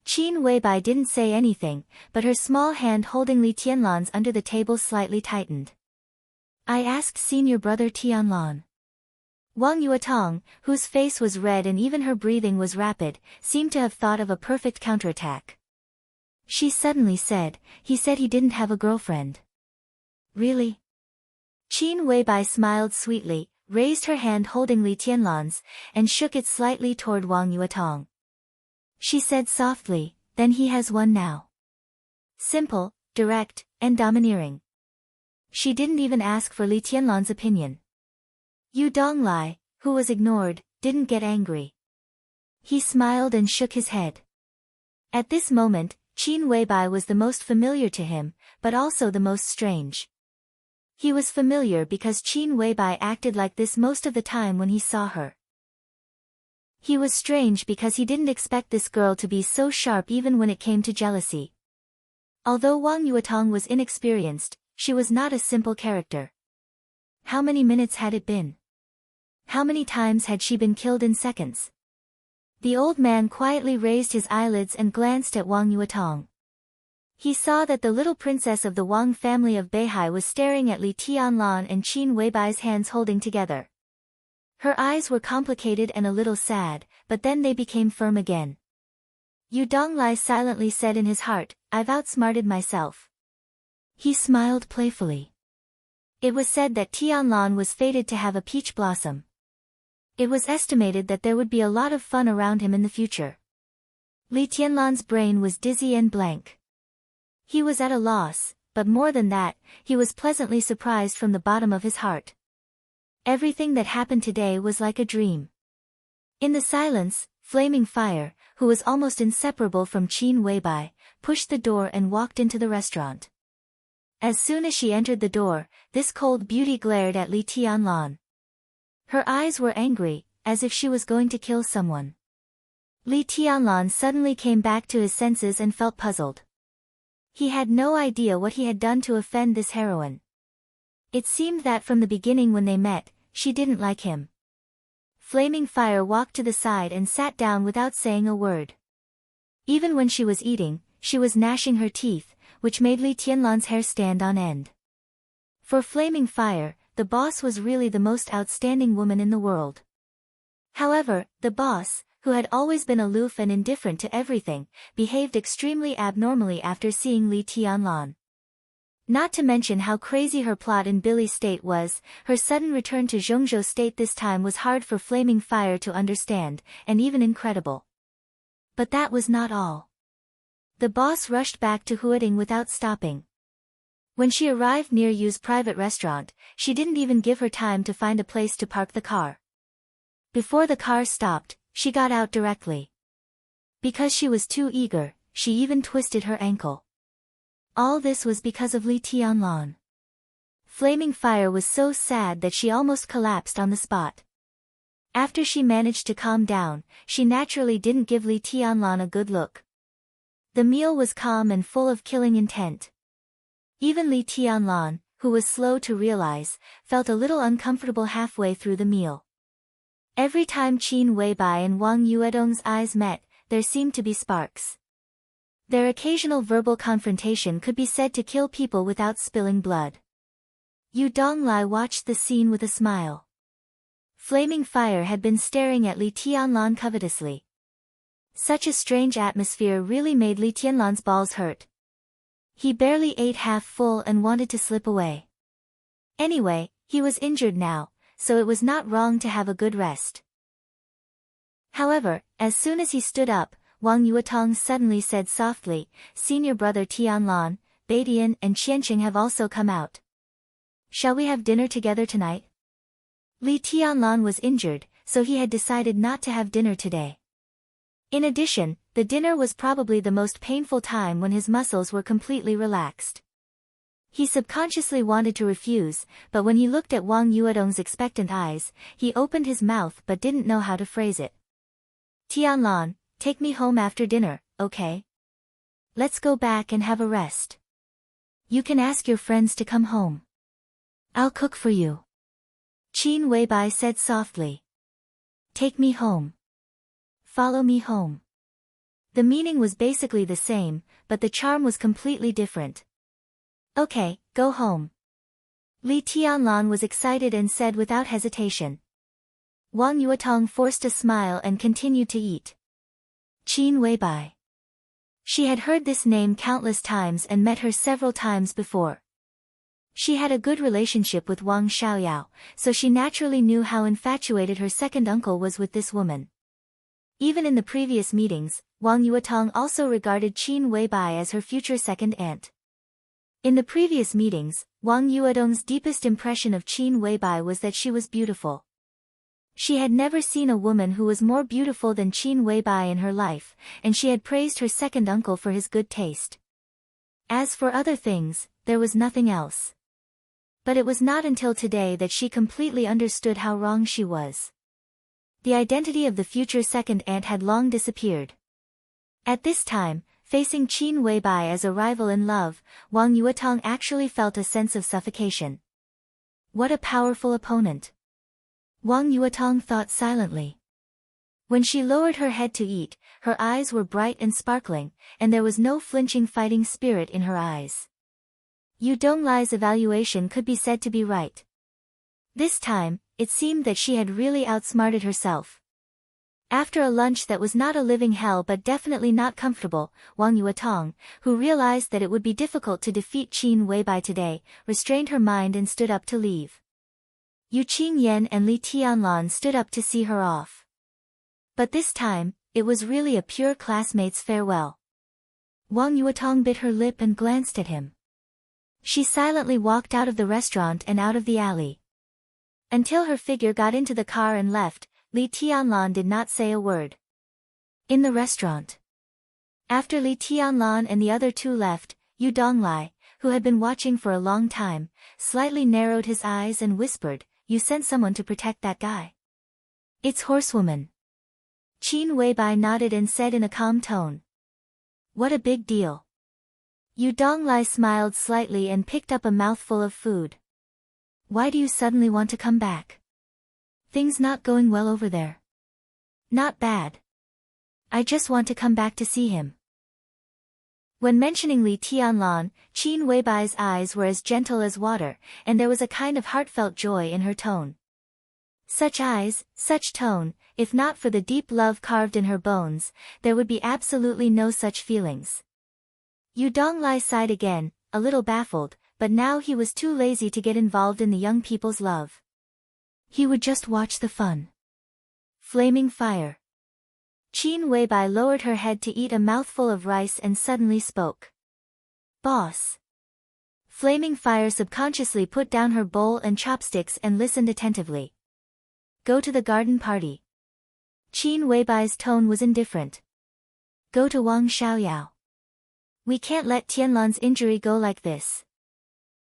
Qin Weibai didn't say anything, but her small hand holding Li Tianlan's under the table slightly tightened. "I asked senior brother Tianlan." Wang Yuetong, whose face was red and even her breathing was rapid, seemed to have thought of a perfect counterattack. She suddenly said, "He said he didn't have a girlfriend." "Really?" Qin Weibai smiled sweetly, raised her hand holding Li Tianlan's, and shook it slightly toward Wang Yuetong. She said softly, "Then he has one now." Simple, direct, and domineering. She didn't even ask for Li Tianlan's opinion. Yu Donglai, who was ignored, didn't get angry. He smiled and shook his head. At this moment, Qin Weibai was the most familiar to him, but also the most strange. He was familiar because Qin Weibai acted like this most of the time when he saw her. He was strange because he didn't expect this girl to be so sharp even when it came to jealousy. Although Wang Yuetong was inexperienced, she was not a simple character. How many minutes had it been? How many times had she been killed in seconds? The old man quietly raised his eyelids and glanced at Wang Yuetong. He saw that the little princess of the Wang family of Beihai was staring at Li Tianlan and Qin Weibai's hands holding together. Her eyes were complicated and a little sad, but then they became firm again. Yu Donglai silently said in his heart, "I've outsmarted myself." He smiled playfully. It was said that Tianlan was fated to have a peach blossom. It was estimated that there would be a lot of fun around him in the future. Li Tianlan's brain was dizzy and blank. He was at a loss, but more than that, he was pleasantly surprised from the bottom of his heart. Everything that happened today was like a dream. In the silence, Flaming Fire, who was almost inseparable from Qin Weibai, pushed the door and walked into the restaurant. As soon as she entered the door, this cold beauty glared at Li Tianlan. Her eyes were angry, as if she was going to kill someone. Li Tianlan suddenly came back to his senses and felt puzzled. He had no idea what he had done to offend this heroine. It seemed that from the beginning when they met, she didn't like him. Flaming Fire walked to the side and sat down without saying a word. Even when she was eating, she was gnashing her teeth, which made Li Tianlan's hair stand on end. For Flaming Fire, the boss was really the most outstanding woman in the world. However, the boss, who had always been aloof and indifferent to everything, behaved extremely abnormally after seeing Li Tianlan. Not to mention how crazy her plot in Billy State was, her sudden return to Zhongzhou State this time was hard for Flaming Fire to understand, and even incredible. But that was not all. The boss rushed back to Huading without stopping. When she arrived near Yu's private restaurant, she didn't even give her time to find a place to park the car. Before the car stopped, she got out directly. Because she was too eager, she even twisted her ankle. All this was because of Li Tianlan. Flaming Fire was so sad that she almost collapsed on the spot. After she managed to calm down, she naturally didn't give Li Tianlan a good look. The meal was calm and full of killing intent. Even Li Tianlan, who was slow to realize, felt a little uncomfortable halfway through the meal. Every time Qin Weibai and Wang Yuedong's eyes met, there seemed to be sparks. Their occasional verbal confrontation could be said to kill people without spilling blood. Yu Donglai watched the scene with a smile. Flaming Fire had been staring at Li Tianlan covetously. Such a strange atmosphere really made Li Tianlan's balls hurt. He barely ate half full and wanted to slip away. Anyway, he was injured now, so it was not wrong to have a good rest. However, as soon as he stood up, Wang Yuetong suddenly said softly, "Senior brother Tianlan, Beidian and Qianqing have also come out. Shall we have dinner together tonight?" Li Tianlan was injured, so he had decided not to have dinner today. In addition, the dinner was probably the most painful time when his muscles were completely relaxed. He subconsciously wanted to refuse, but when he looked at Wang Yuedong's expectant eyes, he opened his mouth but didn't know how to phrase it. "Tianlan, take me home after dinner, okay? Let's go back and have a rest. You can ask your friends to come home. I'll cook for you." Qin Weibai said softly. "Take me home. Follow me home." The meaning was basically the same, but the charm was completely different. "Okay, go home." Li Tianlan was excited and said without hesitation. Wang Yuetong forced a smile and continued to eat. Qin Weibai. She had heard this name countless times and met her several times before. She had a good relationship with Wang Xiaoyao, so she naturally knew how infatuated her second uncle was with this woman. Even in the previous meetings, Wang Yuetong also regarded Qin Weibai as her future second aunt. In the previous meetings, Wang Yuedong's deepest impression of Qin Weibai was that she was beautiful. She had never seen a woman who was more beautiful than Qin Weibai in her life, and she had praised her second uncle for his good taste. As for other things, there was nothing else. But it was not until today that she completely understood how wrong she was. The identity of the future second aunt had long disappeared. At this time, facing Qin Weibai as a rival in love, Wang Yuetong actually felt a sense of suffocation. What a powerful opponent. Wang Yuetong thought silently. When she lowered her head to eat, her eyes were bright and sparkling, and there was no flinching fighting spirit in her eyes. Yu Donglai's evaluation could be said to be right. This time, it seemed that she had really outsmarted herself. After a lunch that was not a living hell but definitely not comfortable, Wang Yuetong, who realized that it would be difficult to defeat Qin Weibai today, restrained her mind and stood up to leave. Yu Qingyan and Li Tianlan stood up to see her off. But this time, it was really a pure classmate's farewell. Wang Yuetong bit her lip and glanced at him. She silently walked out of the restaurant and out of the alley. Until her figure got into the car and left, Li Tianlan did not say a word. In the restaurant. After Li Tianlan and the other two left, Yu Donglai, who had been watching for a long time, slightly narrowed his eyes and whispered, "You sent someone to protect that guy." "It's Horsewoman." Qin Weibai nodded and said in a calm tone. "What a big deal." Yu Donglai smiled slightly and picked up a mouthful of food. "Why do you suddenly want to come back? Things not going well over there?" "Not bad. I just want to come back to see him." When mentioning Li Tianlan, Qin Weibai's eyes were as gentle as water, and there was a kind of heartfelt joy in her tone. Such eyes, such tone, if not for the deep love carved in her bones, there would be absolutely no such feelings. Yu Donglai sighed again, a little baffled, but now he was too lazy to get involved in the young people's love. He would just watch the fun. Flaming fire. Qin Weibai lowered her head to eat a mouthful of rice and suddenly spoke. "Boss." Flaming Fire subconsciously put down her bowl and chopsticks and listened attentively. "Go to the garden party." Qin Weibai's tone was indifferent. "Go to Wang Xiaoyao. We can't let Tianlan's injury go like this.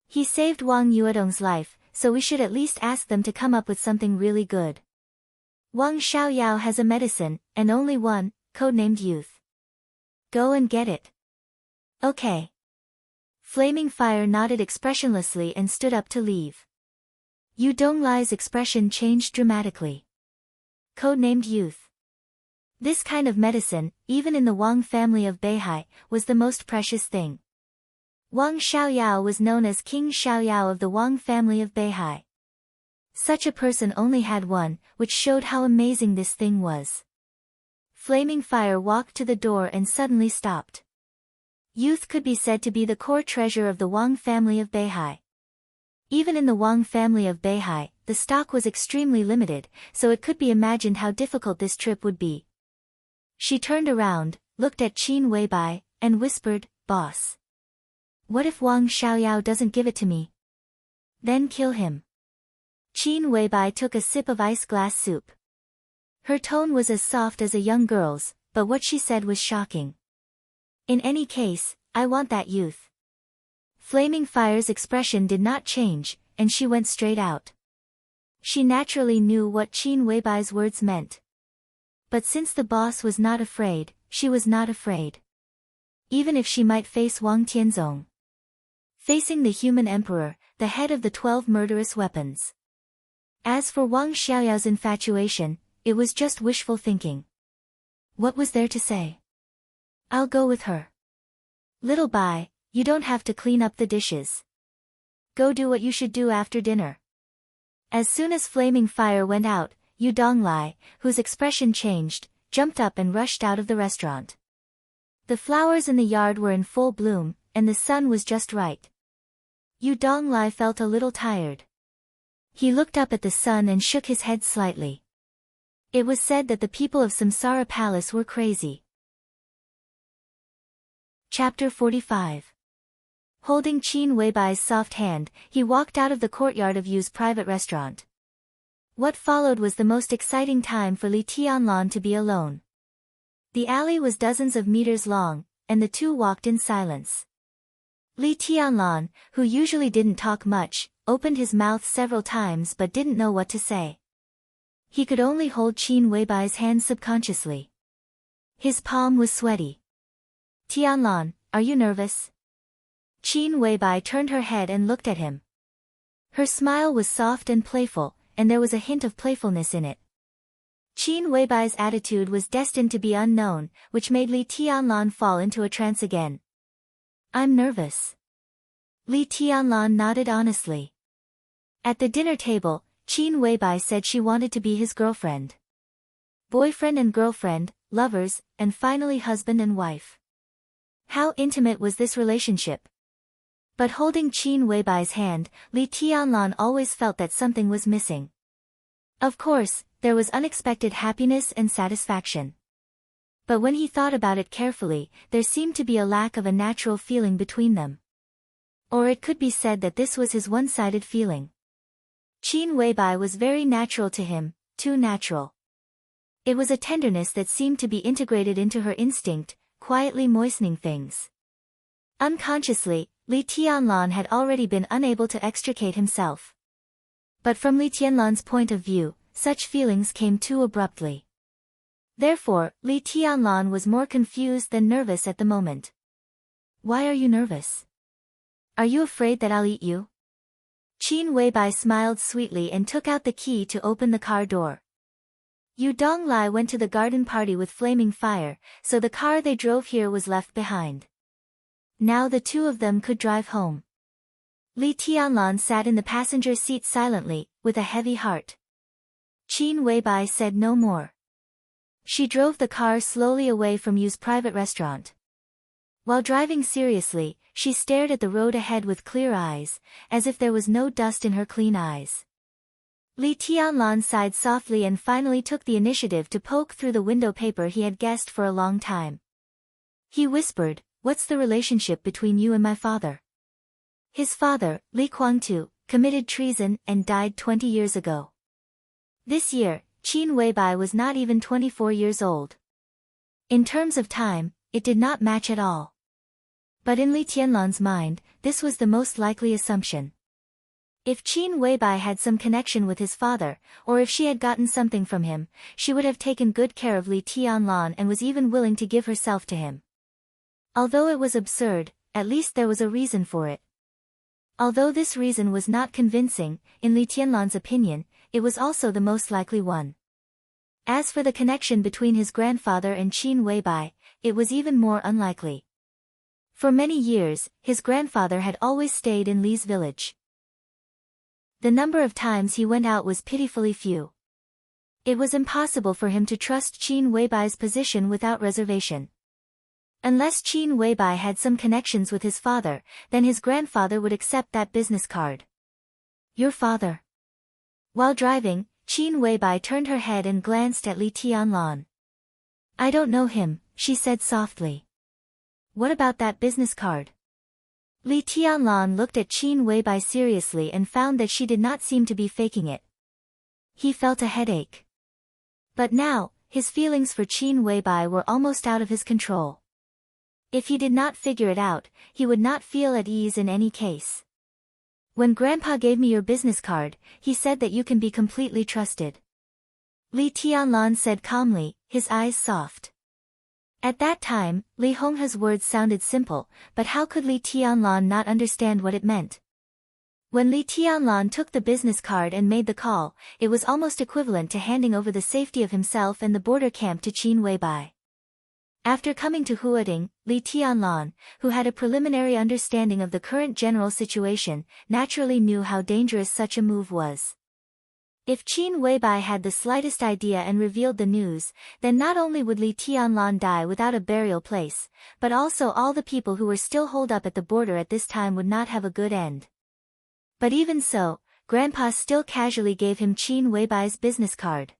He saved Wang Yuedong's life, so we should at least ask them to come up with something really good. Wang Xiaoyao has a medicine, and only one, codenamed Youth. Go and get it." "Okay." Flaming Fire nodded expressionlessly and stood up to leave. Yu Donglai's expression changed dramatically. Codenamed Youth. This kind of medicine, even in the Wang family of Beihai, was the most precious thing. Wang Xiaoyao was known as King Xiaoyao of the Wang family of Beihai. Such a person only had one, which showed how amazing this thing was. Flaming Fire walked to the door and suddenly stopped. Youth could be said to be the core treasure of the Wang family of Beihai. Even in the Wang family of Beihai, the stock was extremely limited, so it could be imagined how difficult this trip would be. She turned around, looked at Qin Weibai, and whispered, "Boss. What if Wang Xiaoyao doesn't give it to me? Then kill him." Qin Weibai took a sip of ice glass soup. Her tone was as soft as a young girl's, but what she said was shocking. "In any case, I want that youth." Flaming Fire's expression did not change, and she went straight out. She naturally knew what Qin Weibai's words meant. But since the boss was not afraid, she was not afraid. Even if she might face Wang Tianzong. Facing the human emperor, the head of the 12 murderous weapons. As for Wang Xiaoyao's infatuation, it was just wishful thinking. What was there to say? "I'll go with her." "Little Bai, you don't have to clean up the dishes. Go do what you should do after dinner." As soon as Flaming Fire went out, Yu Donglai, whose expression changed, jumped up and rushed out of the restaurant. The flowers in the yard were in full bloom, and the sun was just right. Yu Donglai felt a little tired. He looked up at the sun and shook his head slightly. It was said that the people of Samsara Palace were crazy. Chapter 45. Holding Qin Weibai's soft hand, he walked out of the courtyard of Yu's private restaurant. What followed was the most exciting time for Li Tianlan to be alone. The alley was dozens of meters long, and the two walked in silence. Li Tianlan, who usually didn't talk much, opened his mouth several times but didn't know what to say. He could only hold Qin Weibai's hand subconsciously. His palm was sweaty. "Tianlan, are you nervous?" Qin Weibai turned her head and looked at him. Her smile was soft and playful, and there was a hint of playfulness in it. Qin Weibai's attitude was destined to be unknown, which made Li Tianlan fall into a trance again. "I'm nervous." Li Tianlan nodded honestly. At the dinner table, Qin Weibai said she wanted to be his girlfriend. Boyfriend and girlfriend, lovers, and finally husband and wife. How intimate was this relationship? But holding Qin Weibai's hand, Li Tianlan always felt that something was missing. Of course, there was unexpected happiness and satisfaction. But when he thought about it carefully, there seemed to be a lack of a natural feeling between them. Or it could be said that this was his one-sided feeling. Qin Weibai was very natural to him, too natural. It was a tenderness that seemed to be integrated into her instinct, quietly moistening things. Unconsciously, Li Tianlan had already been unable to extricate himself. But from Li Tianlan's point of view, such feelings came too abruptly. Therefore, Li Tianlan was more confused than nervous at the moment. Why are you nervous? Are you afraid that I'll eat you? Qin Weibai smiled sweetly and took out the key to open the car door. Yu Donglai went to the garden party with flaming fire, so the car they drove here was left behind. Now the two of them could drive home. Li Tianlan sat in the passenger seat silently, with a heavy heart. Qin Weibai said no more. She drove the car slowly away from Yu's private restaurant. While driving seriously, she stared at the road ahead with clear eyes, as if there was no dust in her clean eyes. Li Tianlan sighed softly and finally took the initiative to poke through the window paper he had guessed for a long time. He whispered, "What's the relationship between you and my father?" His father, Li Guangtu, committed treason and died 20 years ago. This year, Qin Weibai was not even 24 years old. In terms of time, it did not match at all. But in Li Tianlan's mind, this was the most likely assumption. If Qin Weibai had some connection with his father, or if she had gotten something from him, she would have taken good care of Li Tianlan and was even willing to give herself to him. Although it was absurd, at least there was a reason for it. Although this reason was not convincing, in Li Tianlan's opinion, it was also the most likely one. As for the connection between his grandfather and Qin Weibai, it was even more unlikely. For many years, his grandfather had always stayed in Li's village. The number of times he went out was pitifully few. It was impossible for him to trust Qin Weibai's position without reservation. Unless Qin Weibai had some connections with his father, then his grandfather would accept that business card. Your father? While driving, Qin Weibai turned her head and glanced at Li Tianlan. I don't know him, she said softly. What about that business card? Li Tianlan looked at Qin Weibai seriously and found that she did not seem to be faking it. He felt a headache. But now, his feelings for Qin Weibai were almost out of his control. If he did not figure it out, he would not feel at ease in any case. When Grandpa gave me your business card, he said that you can be completely trusted. Li Tianlan said calmly, his eyes soft. At that time, Li Honghe's words sounded simple, but how could Li Tianlan not understand what it meant? When Li Tianlan took the business card and made the call, it was almost equivalent to handing over the safety of himself and the border camp to Qin Weibai. After coming to Huading, Li Tianlan, who had a preliminary understanding of the current general situation, naturally knew how dangerous such a move was. If Qin Weibai had the slightest idea and revealed the news, then not only would Li Tianlan die without a burial place, but also all the people who were still holed up at the border at this time would not have a good end. But even so, Grandpa still casually gave him Qin Weibai's business card.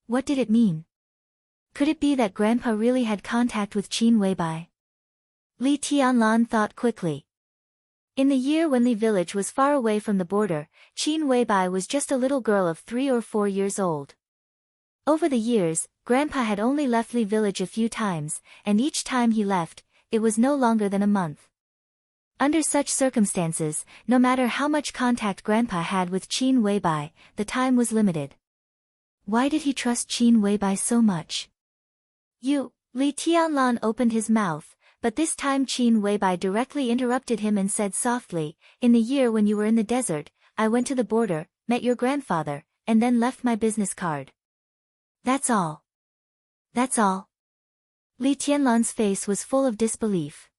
What did it mean? Could it be that Grandpa really had contact with Qin Weibai? Li Tianlan thought quickly. In the year when Li village was far away from the border, Qin Weibai was just a little girl of 3 or 4 years old. Over the years, Grandpa had only left Li village a few times, and each time he left, it was no longer than a month. Under such circumstances, no matter how much contact Grandpa had with Qin Weibai, the time was limited. Why did he trust Qin Weibai so much? Li Tianlan opened his mouth, but this time Qin Weibai directly interrupted him and said softly, in the year when you were in the desert, I went to the border, met your grandfather, and then left my business card. That's all. That's all. Li Tianlan's face was full of disbelief.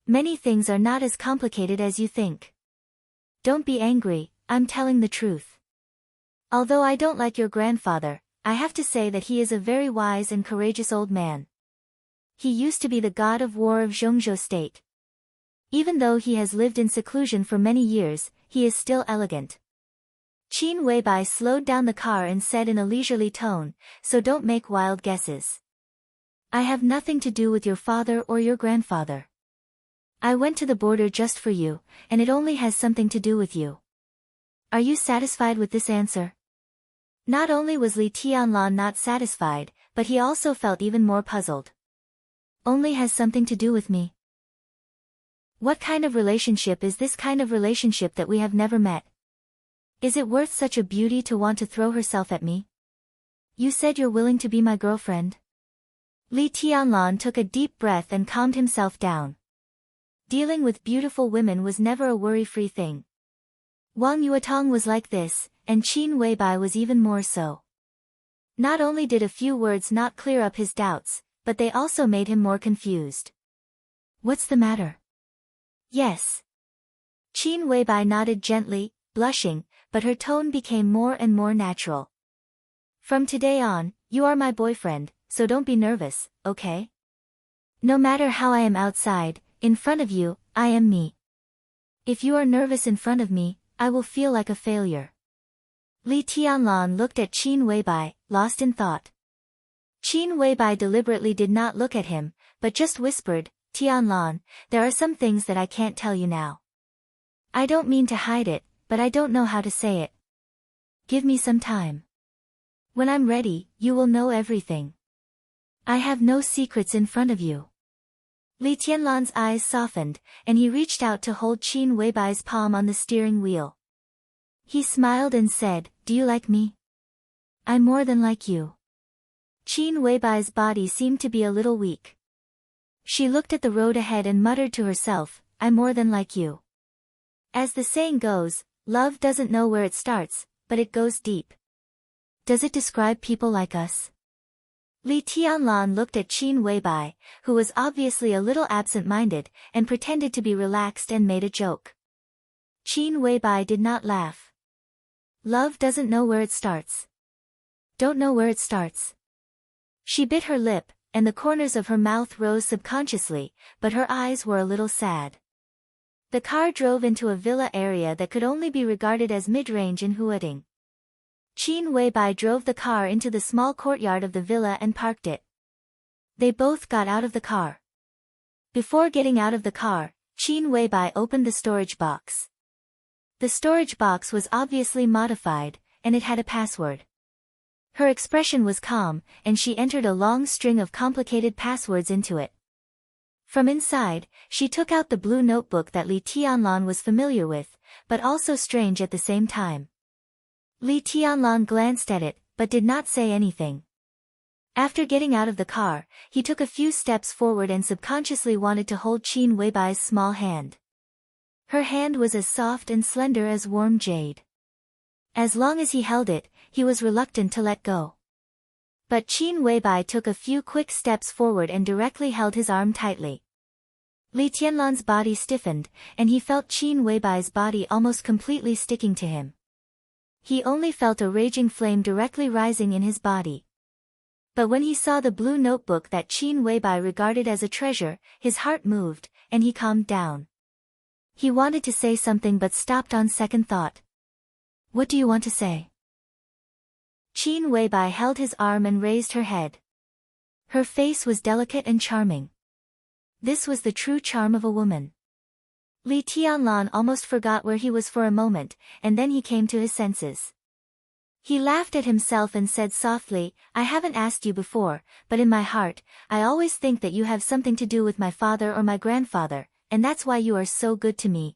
Many things are not as complicated as you think. Don't be angry, I'm telling the truth. Although I don't like your grandfather, I have to say that he is a very wise and courageous old man. He used to be the god of war of Zhongzhou state. Even though he has lived in seclusion for many years, he is still elegant. Qin Weibai slowed down the car and said in a leisurely tone, so don't make wild guesses. I have nothing to do with your father or your grandfather. I went to the border just for you, and it only has something to do with you. Are you satisfied with this answer? Not only was Li Tianlan not satisfied, but he also felt even more puzzled. Only has something to do with me. What kind of relationship is this kind of relationship that we have never met? Is it worth such a beauty to want to throw herself at me? You said you're willing to be my girlfriend? Li Tianlan took a deep breath and calmed himself down. Dealing with beautiful women was never a worry-free thing. Wang Yuetong was like this, and Qin Weibai was even more so. Not only did a few words not clear up his doubts, but they also made him more confused. What's the matter? Yes. Qin Weibai nodded gently, blushing, but her tone became more and more natural. From today on, you are my boyfriend, so don't be nervous, okay? No matter how I am outside, in front of you, I am me. If you are nervous in front of me, I will feel like a failure. Li Tianlan looked at Qin Weibai, lost in thought. Qin Weibai deliberately did not look at him, but just whispered, Tianlan, there are some things that I can't tell you now. I don't mean to hide it, but I don't know how to say it. Give me some time. When I'm ready, you will know everything. I have no secrets in front of you. Li Tianlan's eyes softened, and he reached out to hold Qin Weibai's palm on the steering wheel. He smiled and said, Do you like me? I more than like you. Qin Weibai's body seemed to be a little weak. She looked at the road ahead and muttered to herself, I more than like you. As the saying goes, love doesn't know where it starts, but it goes deep. Does it describe people like us? Li Tianlan looked at Qin Weibai, who was obviously a little absent-minded, and pretended to be relaxed and made a joke. Qin Weibai did not laugh. Love doesn't know where it starts. Don't know where it starts. She bit her lip, and the corners of her mouth rose subconsciously, but her eyes were a little sad. The car drove into a villa area that could only be regarded as mid-range in Huading. Qin Weibai drove the car into the small courtyard of the villa and parked it. They both got out of the car. Before getting out of the car, Qin Weibai opened the storage box. The storage box was obviously modified, and it had a password. Her expression was calm, and she entered a long string of complicated passwords into it. From inside, she took out the blue notebook that Li Tianlan was familiar with, but also strange at the same time. Li Tianlan glanced at it, but did not say anything. After getting out of the car, he took a few steps forward and subconsciously wanted to hold Qin Weibai's small hand. Her hand was as soft and slender as warm jade. As long as he held it, he was reluctant to let go. But Qin Weibai took a few quick steps forward and directly held his arm tightly. Li Tianlan's body stiffened, and he felt Qin Weibai's body almost completely sticking to him. He only felt a raging flame directly rising in his body. But when he saw the blue notebook that Qin Weibai regarded as a treasure, his heart moved, and he calmed down. He wanted to say something but stopped on second thought. What do you want to say? Qin Weibai held his arm and raised her head. Her face was delicate and charming. This was the true charm of a woman. Li Tianlan almost forgot where he was for a moment, and then he came to his senses. He laughed at himself and said softly, I haven't asked you before, but in my heart, I always think that you have something to do with my father or my grandfather, and that's why you are so good to me.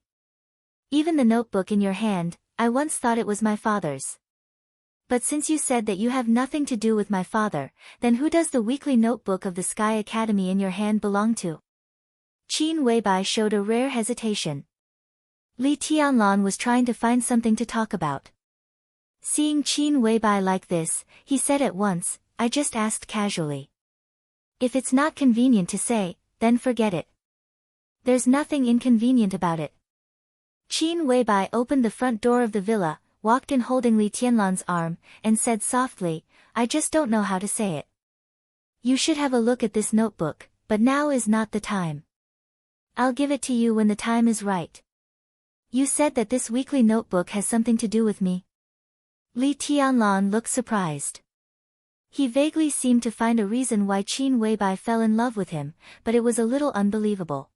Even the notebook in your hand, I once thought it was my father's. But since you said that you have nothing to do with my father, then who does the weekly notebook of the Sky Academy in your hand belong to? Qin Weibai showed a rare hesitation. Li Tianlan was trying to find something to talk about. Seeing Qin Weibai like this, he said at once, I just asked casually. If it's not convenient to say, then forget it. There's nothing inconvenient about it. Qin Weibai opened the front door of the villa, walked in holding Li Tianlan's arm, and said softly, I just don't know how to say it. You should have a look at this notebook, but now is not the time. I'll give it to you when the time is right. You said that this weekly notebook has something to do with me. Li Tianlan looked surprised. He vaguely seemed to find a reason why Qin Weibai fell in love with him, but it was a little unbelievable.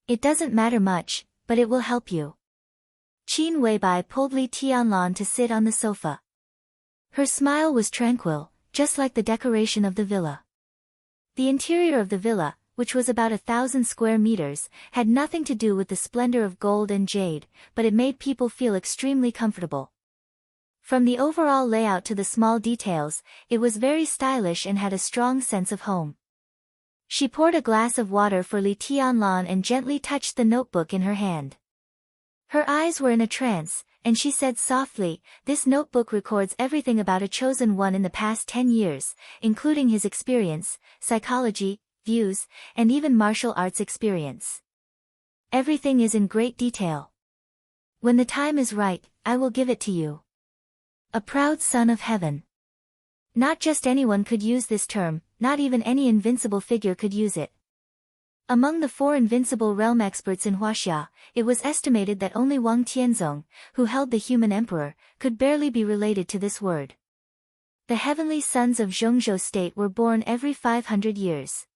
It doesn't matter much, but it will help you. Qin Weibai pulled Li Tianlan to sit on the sofa. Her smile was tranquil, just like the decoration of the villa. The interior of the villa, which was about 1,000 square meters, had nothing to do with the splendor of gold and jade, but it made people feel extremely comfortable. From the overall layout to the small details, it was very stylish and had a strong sense of home. She poured a glass of water for Li Tianlan and gently touched the notebook in her hand. Her eyes were in a trance, and she said softly, "This notebook records everything about a chosen one in the past 10 years, including his experience, psychology, views, and even martial arts experience. Everything is in great detail. When the time is right, I will give it to you." A proud son of heaven. Not just anyone could use this term, not even any invincible figure could use it. Among the 4 invincible realm experts in Huaxia, it was estimated that only Wang Tianzong, who held the human emperor, could barely be related to this word. The heavenly sons of Zhongzhou state were born every 500 years.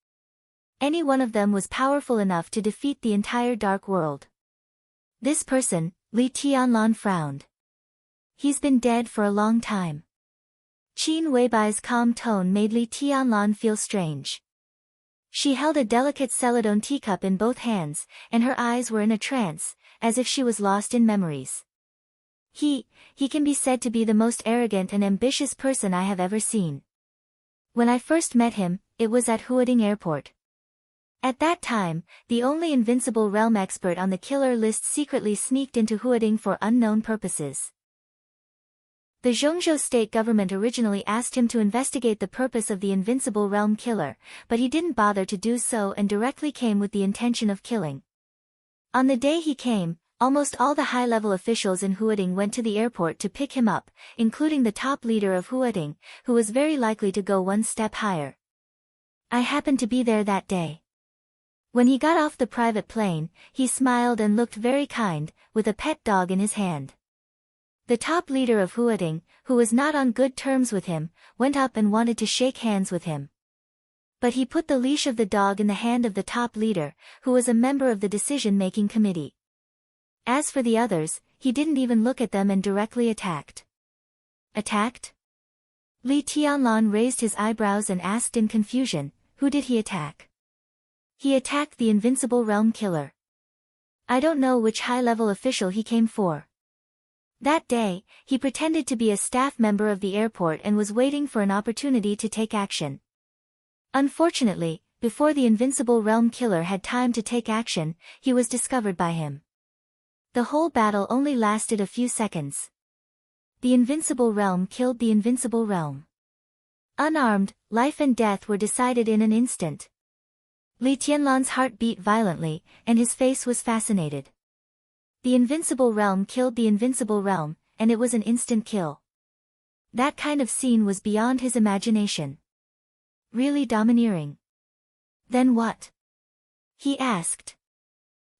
Any one of them was powerful enough to defeat the entire dark world. This person, Li Tianlan frowned. He's been dead for a long time. Qin Weibai's calm tone made Li Tianlan feel strange. She held a delicate celadon teacup in both hands, and her eyes were in a trance, as if she was lost in memories. He can be said to be the most arrogant and ambitious person I have ever seen. When I first met him, it was at Huading Airport. At that time, the only invincible realm expert on the killer list secretly sneaked into Huading for unknown purposes. The Zhongzhou state government originally asked him to investigate the purpose of the invincible realm killer, but he didn't bother to do so and directly came with the intention of killing. On the day he came, almost all the high-level officials in Huading went to the airport to pick him up, including the top leader of Huading, who was very likely to go one step higher. I happened to be there that day. When he got off the private plane, he smiled and looked very kind, with a pet dog in his hand. The top leader of Huading, who was not on good terms with him, went up and wanted to shake hands with him. But he put the leash of the dog in the hand of the top leader, who was a member of the decision-making committee. As for the others, he didn't even look at them and directly attacked. Attacked? Li Tianlan raised his eyebrows and asked in confusion, who did he attack? He attacked the invincible realm killer. I don't know which high-level official he came for. That day, he pretended to be a staff member of the airport and was waiting for an opportunity to take action. Unfortunately, before the invincible realm killer had time to take action, he was discovered by him. The whole battle only lasted a few seconds. The invincible realm killed the invincible realm. Unarmed, life and death were decided in an instant. Li Tianlan's heart beat violently, and his face was fascinated. The invincible realm killed the invincible realm, and it was an instant kill. That kind of scene was beyond his imagination. Really domineering. Then what? He asked.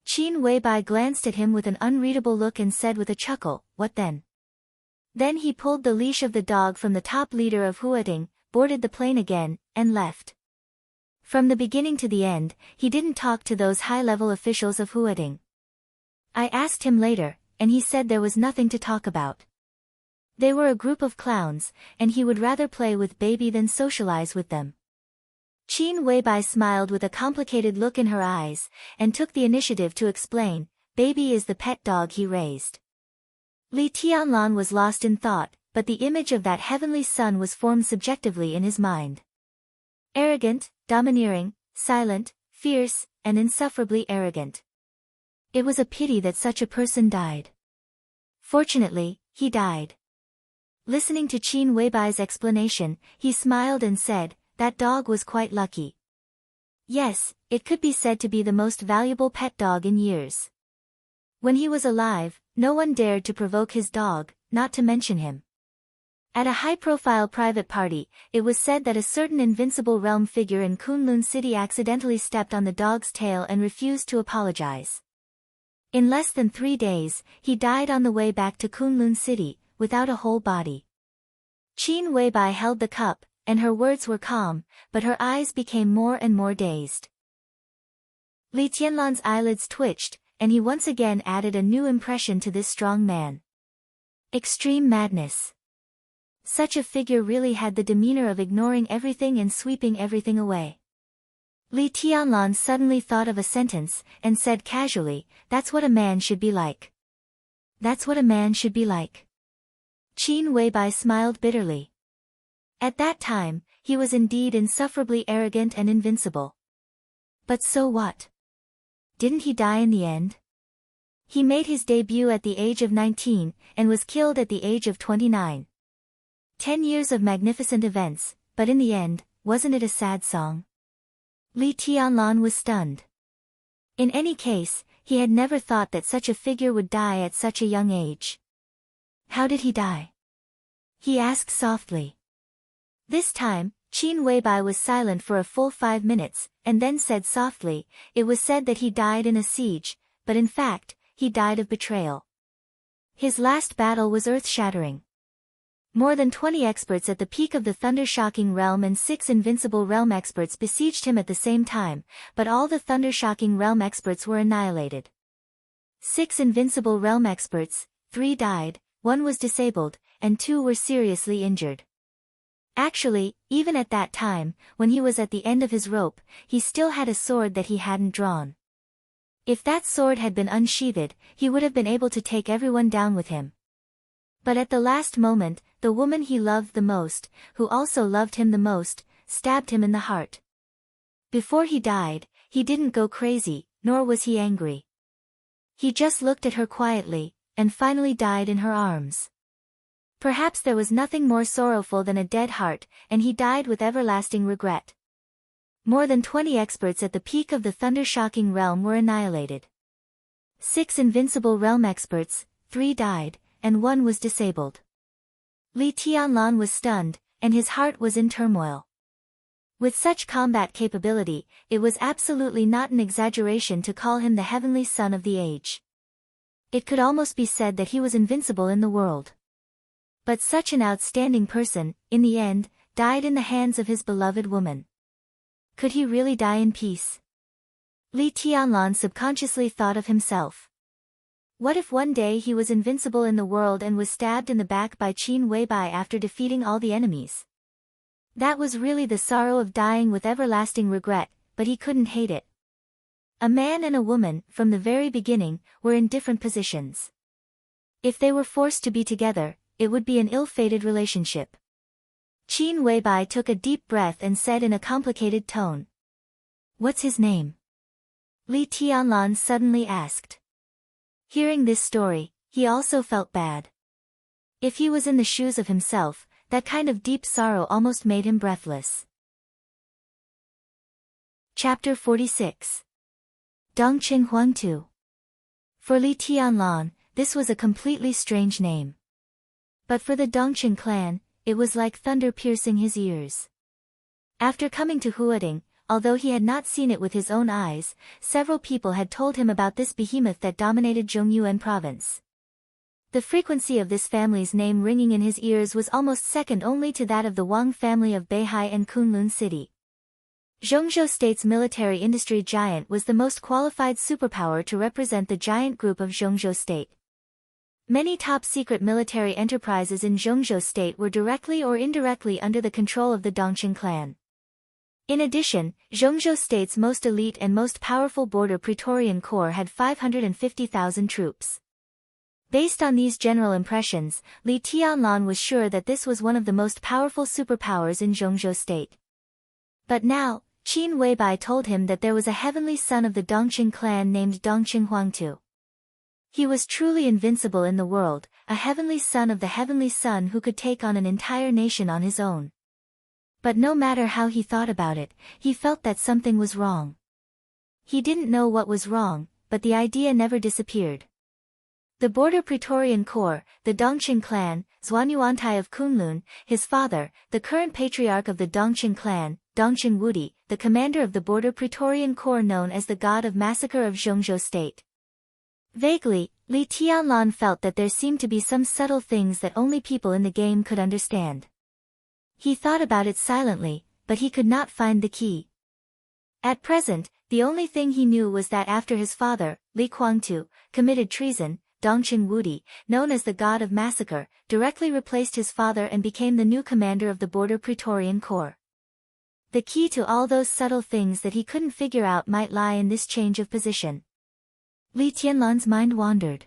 Qin Weibai glanced at him with an unreadable look and said with a chuckle, what then? Then he pulled the leash of the dog from the top leader of Huading, boarded the plane again, and left. From the beginning to the end, he didn't talk to those high-level officials of Huading. I asked him later, and he said there was nothing to talk about. They were a group of clowns, and he would rather play with baby than socialize with them. Qin Weibai smiled with a complicated look in her eyes, and took the initiative to explain, baby is the pet dog he raised. Li Tianlan was lost in thought, but the image of that heavenly son was formed subjectively in his mind. Arrogant, domineering, silent, fierce, and insufferably arrogant. It was a pity that such a person died. Fortunately, he died. Listening to Qin Weibai's explanation, he smiled and said, that dog was quite lucky. Yes, it could be said to be the most valuable pet dog in years. When he was alive, no one dared to provoke his dog, not to mention him. At a high-profile private party, it was said that a certain invincible realm figure in Kunlun City accidentally stepped on the dog's tail and refused to apologize. In less than 3 days, he died on the way back to Kunlun City, without a whole body. Qin Weibai held the cup, and her words were calm, but her eyes became more and more dazed. Li Tianlan's eyelids twitched, and he once again added a new impression to this strong man. Extreme madness. Such a figure really had the demeanor of ignoring everything and sweeping everything away. Li Tianlan suddenly thought of a sentence, and said casually, "That's what a man should be like. That's what a man should be like." Qin Weibai smiled bitterly. At that time, he was indeed insufferably arrogant and invincible. But so what? Didn't he die in the end? He made his debut at the age of 19, and was killed at the age of 29. 10 years of magnificent events, but in the end, wasn't it a sad song? Li Tianlan was stunned. In any case, he had never thought that such a figure would die at such a young age. How did he die? He asked softly. This time, Qin Weibai was silent for a full 5 minutes, and then said softly, "It was said that he died in a siege, but in fact, he died of betrayal. His last battle was earth-shattering. More than 20 experts at the peak of the thunder-shocking realm and 6 invincible realm experts besieged him at the same time, but all the thunder-shocking realm experts were annihilated. 6 invincible realm experts, 3 died, 1 was disabled, and 2 were seriously injured. Actually, even at that time, when he was at the end of his rope, he still had a sword that he hadn't drawn. If that sword had been unsheathed, he would have been able to take everyone down with him. But at the last moment, the woman he loved the most, who also loved him the most, stabbed him in the heart. Before he died, he didn't go crazy, nor was he angry. He just looked at her quietly, and finally died in her arms. Perhaps there was nothing more sorrowful than a dead heart, and he died with everlasting regret. More than 20 experts at the peak of the thunder-shocking realm were annihilated. 6 invincible realm experts, 3 died, and 1 was disabled. Li Tianlan was stunned, and his heart was in turmoil. With such combat capability, it was absolutely not an exaggeration to call him the heavenly son of the age. It could almost be said that he was invincible in the world. But such an outstanding person, in the end, died in the hands of his beloved woman. Could he really die in peace? Li Tianlan subconsciously thought of himself. What if one day he was invincible in the world and was stabbed in the back by Qin Weibai after defeating all the enemies? That was really the sorrow of dying with everlasting regret, but he couldn't hate it. A man and a woman, from the very beginning, were in different positions. If they were forced to be together, it would be an ill-fated relationship. Qin Weibai took a deep breath and said in a complicated tone. "What's his name?" Li Tianlan suddenly asked. Hearing this story, he also felt bad. If he was in the shoes of himself, that kind of deep sorrow almost made him breathless. Chapter 46. Dongqing Huangtu. For Li Tianlan, this was a completely strange name. But for the Dongqing clan, it was like thunder piercing his ears. After coming to Huading, although he had not seen it with his own eyes, several people had told him about this behemoth that dominated Zhongyuan province. The frequency of this family's name ringing in his ears was almost second only to that of the Wang family of Beihai and Kunlun City. Zhongzhou State's military industry giant was the most qualified superpower to represent the giant group of Zhongzhou State. Many top-secret military enterprises in Zhongzhou State were directly or indirectly under the control of the Dongqing clan. In addition, Zhongzhou State's most elite and most powerful border Praetorian Corps had 550,000 troops. Based on these general impressions, Li Tianlan was sure that this was one of the most powerful superpowers in Zhongzhou State. But now, Qin Weibai told him that there was a heavenly son of the Dongqing clan named Dongqing Huangtu. He was truly invincible in the world, a heavenly son of the heavenly son who could take on an entire nation on his own. But no matter how he thought about it, he felt that something was wrong. He didn't know what was wrong, but the idea never disappeared. The border Praetorian Corps, the Dongqing clan, Zhuanyuantai of Kunlun, his father, the current patriarch of the Dongqing clan, Dongqing Wudi, the commander of the border Praetorian Corps known as the god of massacre of Zhongzhou State. Vaguely, Li Tianlan felt that there seemed to be some subtle things that only people in the game could understand. He thought about it silently, but he could not find the key. At present, The only thing he knew was that after his father, Li Kuangtu, committed treason, Dongqing Wudi, known as the God of Massacre, directly replaced his father and became the new commander of the Border Praetorian Corps. The key to all those subtle things that he couldn't figure out might lie in this change of position. Li Tianlan's mind wandered.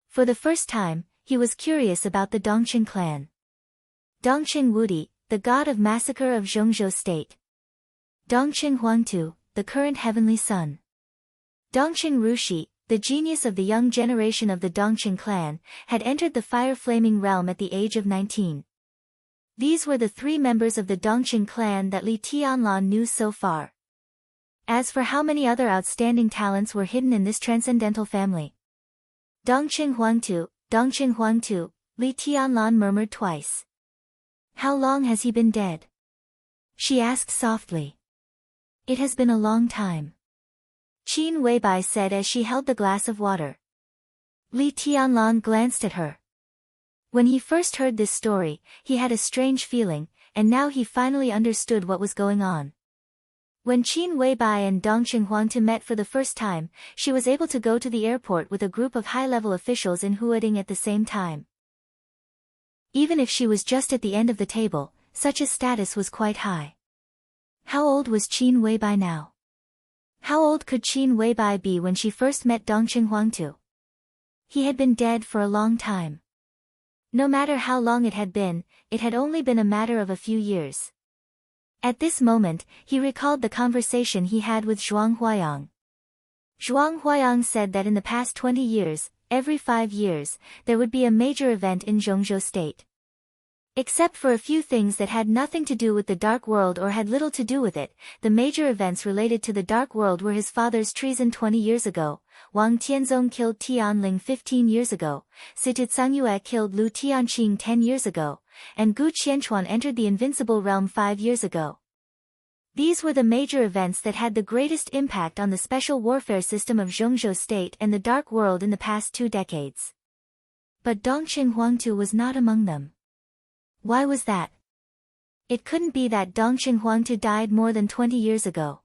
For the first time, he was curious about the Dongqing clan. Dongqing Wudi, the god of massacre of Zhongzhou state. Dongqing Huangtu, the current heavenly son. Dongqing Rushi, the genius of the young generation of the Dongqing clan, had entered the fire-flaming realm at the age of 19. These were the three members of the Dongqing clan that Li Tianlan knew so far. As for how many other outstanding talents were hidden in this transcendental family. Dongqing Huangtu, Li Tianlan murmured twice. How long has he been dead? She asked softly. It has been a long time. Qin Weibai said as she held the glass of water. Li Tianlan glanced at her. When he first heard this story, he had a strange feeling, and now he finally understood what was going on. When Qin Weibai and Dongqing Huangtu met for the first time, she was able to go to the airport with a group of high-level officials in Huading at the same time. Even if she was just at the end of the table, such a status was quite high. How old was Qin Weibai now? How old could Qin Weibai be when she first met Dongqing Huangtu? He had been dead for a long time. No matter how long it had only been a matter of a few years. At this moment, he recalled the conversation he had with Zhuang Huayang. Zhuang Huayang said that in the past 20 years, every 5 years, there would be a major event in Zhongzhou state. Except for a few things that had nothing to do with the Dark World or had little to do with it, the major events related to the Dark World were his father's treason 20 years ago, Wang Tianzong killed Tianling 15 years ago, Situ Tsangyue killed Lu Tianqing 10 years ago, and Gu Qianchuan entered the Invincible Realm 5 years ago. These were the major events that had the greatest impact on the special warfare system of Zhongzhou state and the Dark World in the past 2 decades. But Dongqing Huangtu was not among them. Why was that? It couldn't be that Dongqing Huangtu died more than 20 years ago.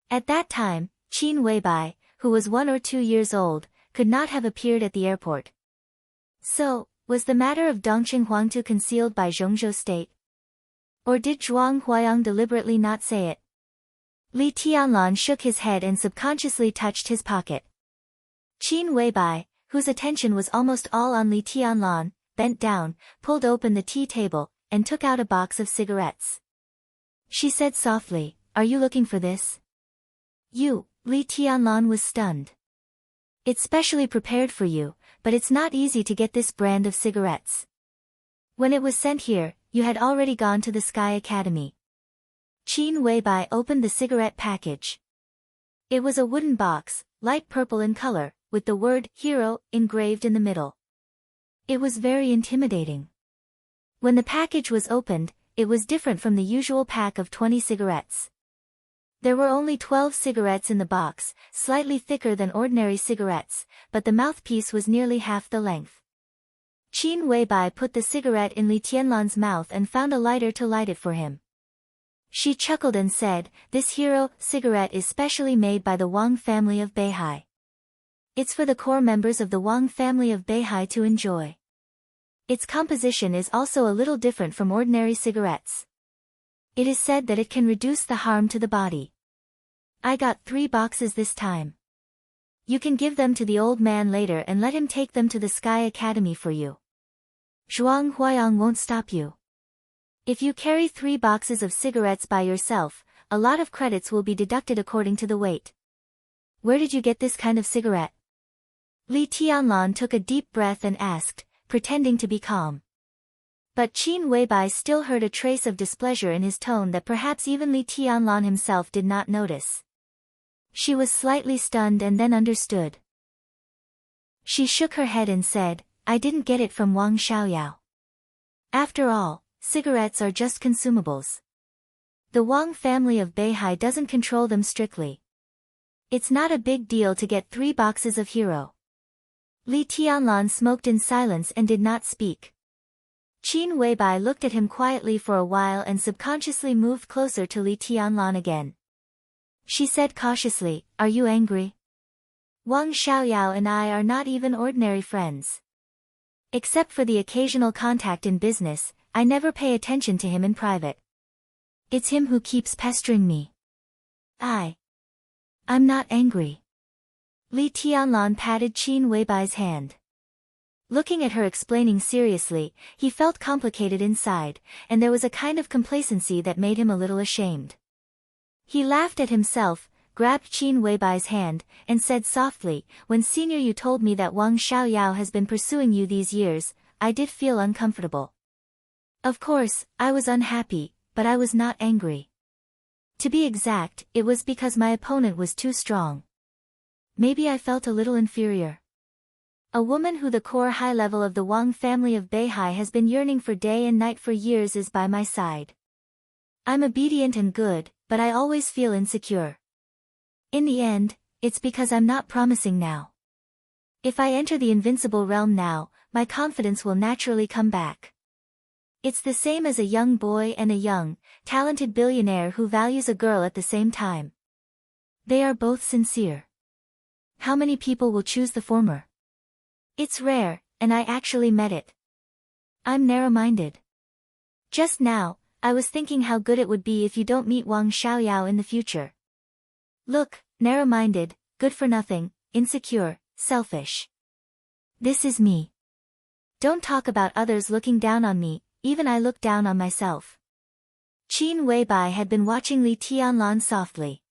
At that time, Qin Weibai, who was 1 or 2 years old, could not have appeared at the airport. So, was the matter of Dongqing Huangtu concealed by Zhongzhou state? Or did Zhuang Huayang deliberately not say it? Li Tianlan shook his head and subconsciously touched his pocket. Qin Weibai, whose attention was almost all on Li Tianlan, bent down, pulled open the tea table, and took out a box of cigarettes. She said softly, "Are you looking for this?" "You," Li Tianlan was stunned. "It's specially prepared for you, but it's not easy to get this brand of cigarettes. When it was sent here, you had already gone to the Sky Academy." Qin Weibai opened the cigarette package. It was a wooden box, light purple in color, with the word "Hero" engraved in the middle. It was very intimidating. When the package was opened, it was different from the usual pack of 20 cigarettes. There were only 12 cigarettes in the box, slightly thicker than ordinary cigarettes, but the mouthpiece was nearly half the length. Qin Weibai put the cigarette in Li Tianlan's mouth and found a lighter to light it for him. She chuckled and said, "This Hero cigarette is specially made by the Wang family of Beihai. It's for the core members of the Wang family of Beihai to enjoy. Its composition is also a little different from ordinary cigarettes. It is said that it can reduce the harm to the body. I got 3 boxes this time. You can give them to the old man later and let him take them to the Sky Academy for you. Zhuang Huayang won't stop you. If you carry 3 boxes of cigarettes by yourself, a lot of credits will be deducted according to the weight. Where did you get this kind of cigarette?" Li Tianlan took a deep breath and asked, pretending to be calm. But Qin Weibai still heard a trace of displeasure in his tone that perhaps even Li Tianlan himself did not notice. She was slightly stunned and then understood. She shook her head and said, "I didn't get it from Wang Xiaoyao. After all, cigarettes are just consumables. The Wang family of Beihai doesn't control them strictly. It's not a big deal to get 3 boxes of Hero." Li Tianlan smoked in silence and did not speak. Qin Weibai looked at him quietly for a while and subconsciously moved closer to Li Tianlan again. She said cautiously, "Are you angry?" Wang Xiaoyao and I are not even ordinary friends. Except for the occasional contact in business, I never pay attention to him in private. It's him who keeps pestering me. I'm not angry. Li Tianlan patted Qin Weibai's hand. Looking at her explaining seriously, he felt complicated inside, and there was a kind of complacency that made him a little ashamed. He laughed at himself, grabbed Qin Weibai's hand, and said softly, "When senior you told me that Wang Xiaoyao has been pursuing you these years, I did feel uncomfortable. Of course, I was unhappy, but I was not angry. To be exact, it was because my opponent was too strong. Maybe I felt a little inferior. A woman who the core high level of the Wang family of Beihai has been yearning for day and night for years is by my side. I'm obedient and good, but I always feel insecure. In the end, it's because I'm not promising now. If I enter the invincible realm now, my confidence will naturally come back. It's the same as a young boy and a young, talented billionaire who values a girl at the same time. They are both sincere. How many people will choose the former? It's rare, and I actually met it. I'm narrow-minded. Just now, I was thinking how good it would be if you don't meet Wang Xiaoyao in the future. Look, narrow-minded, good for nothing, insecure, selfish. This is me. Don't talk about others looking down on me, even I look down on myself." Qin Weibai had been watching Li Tianlan softly.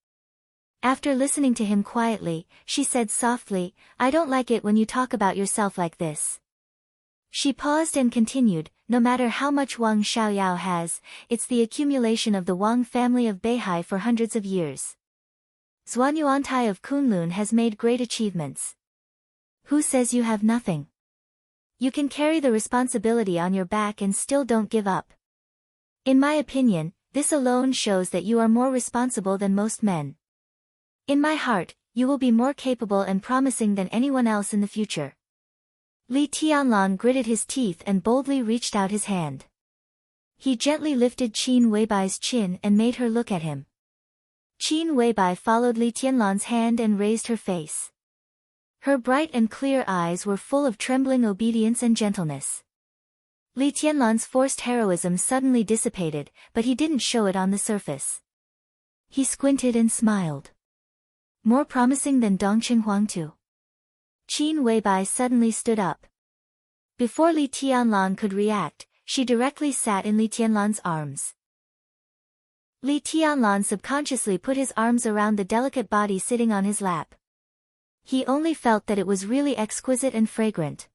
After listening to him quietly, she said softly, "I don't like it when you talk about yourself like this." She paused and continued, "No matter how much Wang Xiaoyao has, it's the accumulation of the Wang family of Beihai for hundreds of years. Zhuanyuantai of Kunlun has made great achievements. Who says you have nothing? You can carry the responsibility on your back and still don't give up. In my opinion, this alone shows that you are more responsible than most men. In my heart, you will be more capable and promising than anyone else in the future." Li Tianlan gritted his teeth and boldly reached out his hand. He gently lifted Qin Weibai's chin and made her look at him. Qin Weibai followed Li Tianlan's hand and raised her face. Her bright and clear eyes were full of trembling obedience and gentleness. Li Tianlan's forced heroism suddenly dissipated, but he didn't show it on the surface. He squinted and smiled. "More promising than Dongqing Huangtu." Qin Weibai suddenly stood up. Before Li Tianlan could react, she directly sat in Li Tianlan's arms. Li Tianlan subconsciously put his arms around the delicate body sitting on his lap. He only felt that it was really exquisite and fragrant.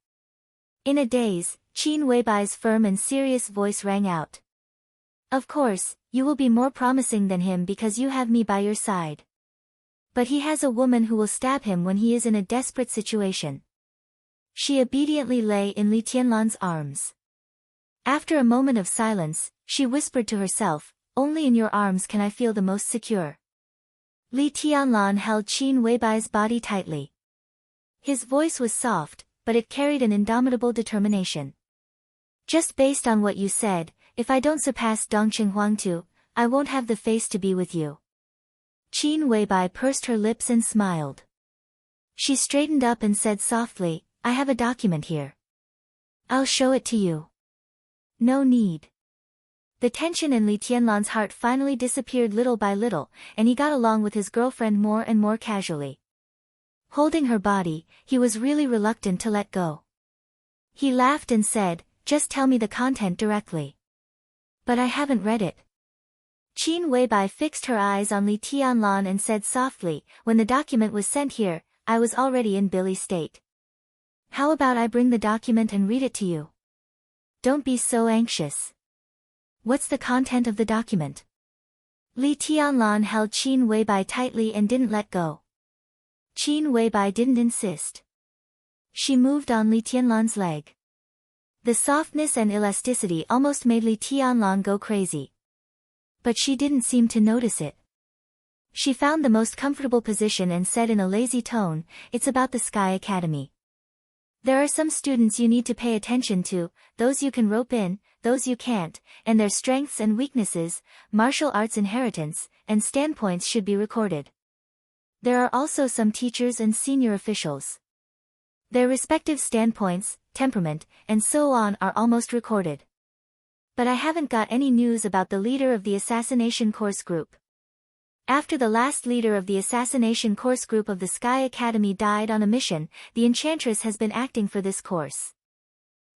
In a daze, Qin Weibai's firm and serious voice rang out. "Of course, you will be more promising than him because you have me by your side. But he has a woman who will stab him when he is in a desperate situation." She obediently lay in Li Tianlan's arms. After a moment of silence, she whispered to herself, "Only in your arms can I feel the most secure." Li Tianlan held Qin Weibai's body tightly. His voice was soft, but it carried an indomitable determination. "Just based on what you said, if I don't surpass Dongqing Huangtu, I won't have the face to be with you." Qin Weibai pursed her lips and smiled. She straightened up and said softly, "I have a document here. I'll show it to you." "No need." The tension in Li Tianlan's heart finally disappeared little by little, and he got along with his girlfriend more and more casually. Holding her body, he was really reluctant to let go. He laughed and said, "Just tell me the content directly." "But I haven't read it." Qin Weibai fixed her eyes on Li Tianlan and said softly, "When the document was sent here, I was already in Billy state. How about I bring the document and read it to you? Don't be so anxious." "What's the content of the document?" Li Tianlan held Qin Weibai tightly and didn't let go. Qin Weibai didn't insist. She moved on Li Tianlan's leg. The softness and elasticity almost made Li Tianlan go crazy. But she didn't seem to notice it. She found the most comfortable position and said in a lazy tone, "It's about the Sky Academy. There are some students you need to pay attention to, those you can rope in, those you can't, and their strengths and weaknesses, martial arts inheritance, and standpoints should be recorded. There are also some teachers and senior officials. Their respective standpoints, temperament, and so on are almost recorded. But I haven't got any news about the leader of the assassination course group. After the last leader of the assassination course group of the Sky Academy died on a mission, the Enchantress has been acting for this course.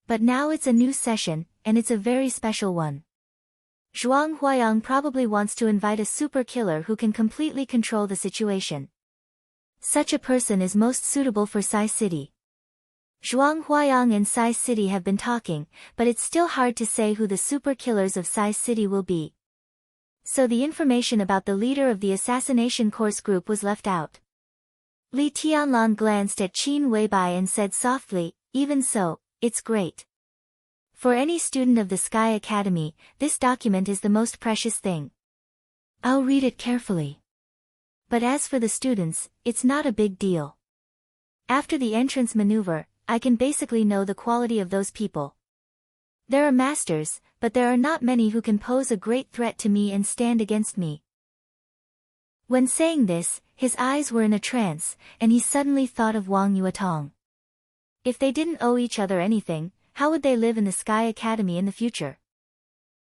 But now it's a new session, and it's a very special one. Zhuang Huayang probably wants to invite a super killer who can completely control the situation. Such a person is most suitable for Sai City. Zhuang Huayang and Sai City have been talking, but it's still hard to say who the super killers of Sai City will be. So the information about the leader of the assassination course group was left out. Li Tianlan glanced at Qin Weibai and said softly, "Even so, it's great. For any student of the Sky Academy, this document is the most precious thing. I'll read it carefully. But as for the students, it's not a big deal. After the entrance maneuver, I can basically know the quality of those people. There are masters, but there are not many who can pose a great threat to me and stand against me." When saying this, his eyes were in a trance, and he suddenly thought of Wang Yuetong. If they didn't owe each other anything, how would they live in the Sky Academy in the future?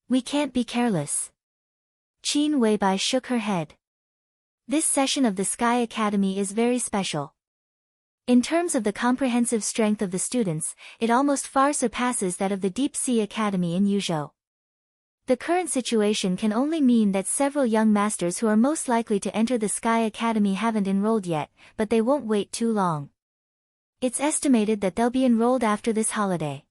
We can't be careless. Qin Weibai shook her head. This session of the Sky Academy is very special. In terms of the comprehensive strength of the students, it almost far surpasses that of the Deep Sea Academy in Yuzhou. The current situation can only mean that several young masters who are most likely to enter the Sky Academy haven't enrolled yet, but they won't wait too long. It's estimated that they'll be enrolled after this holiday.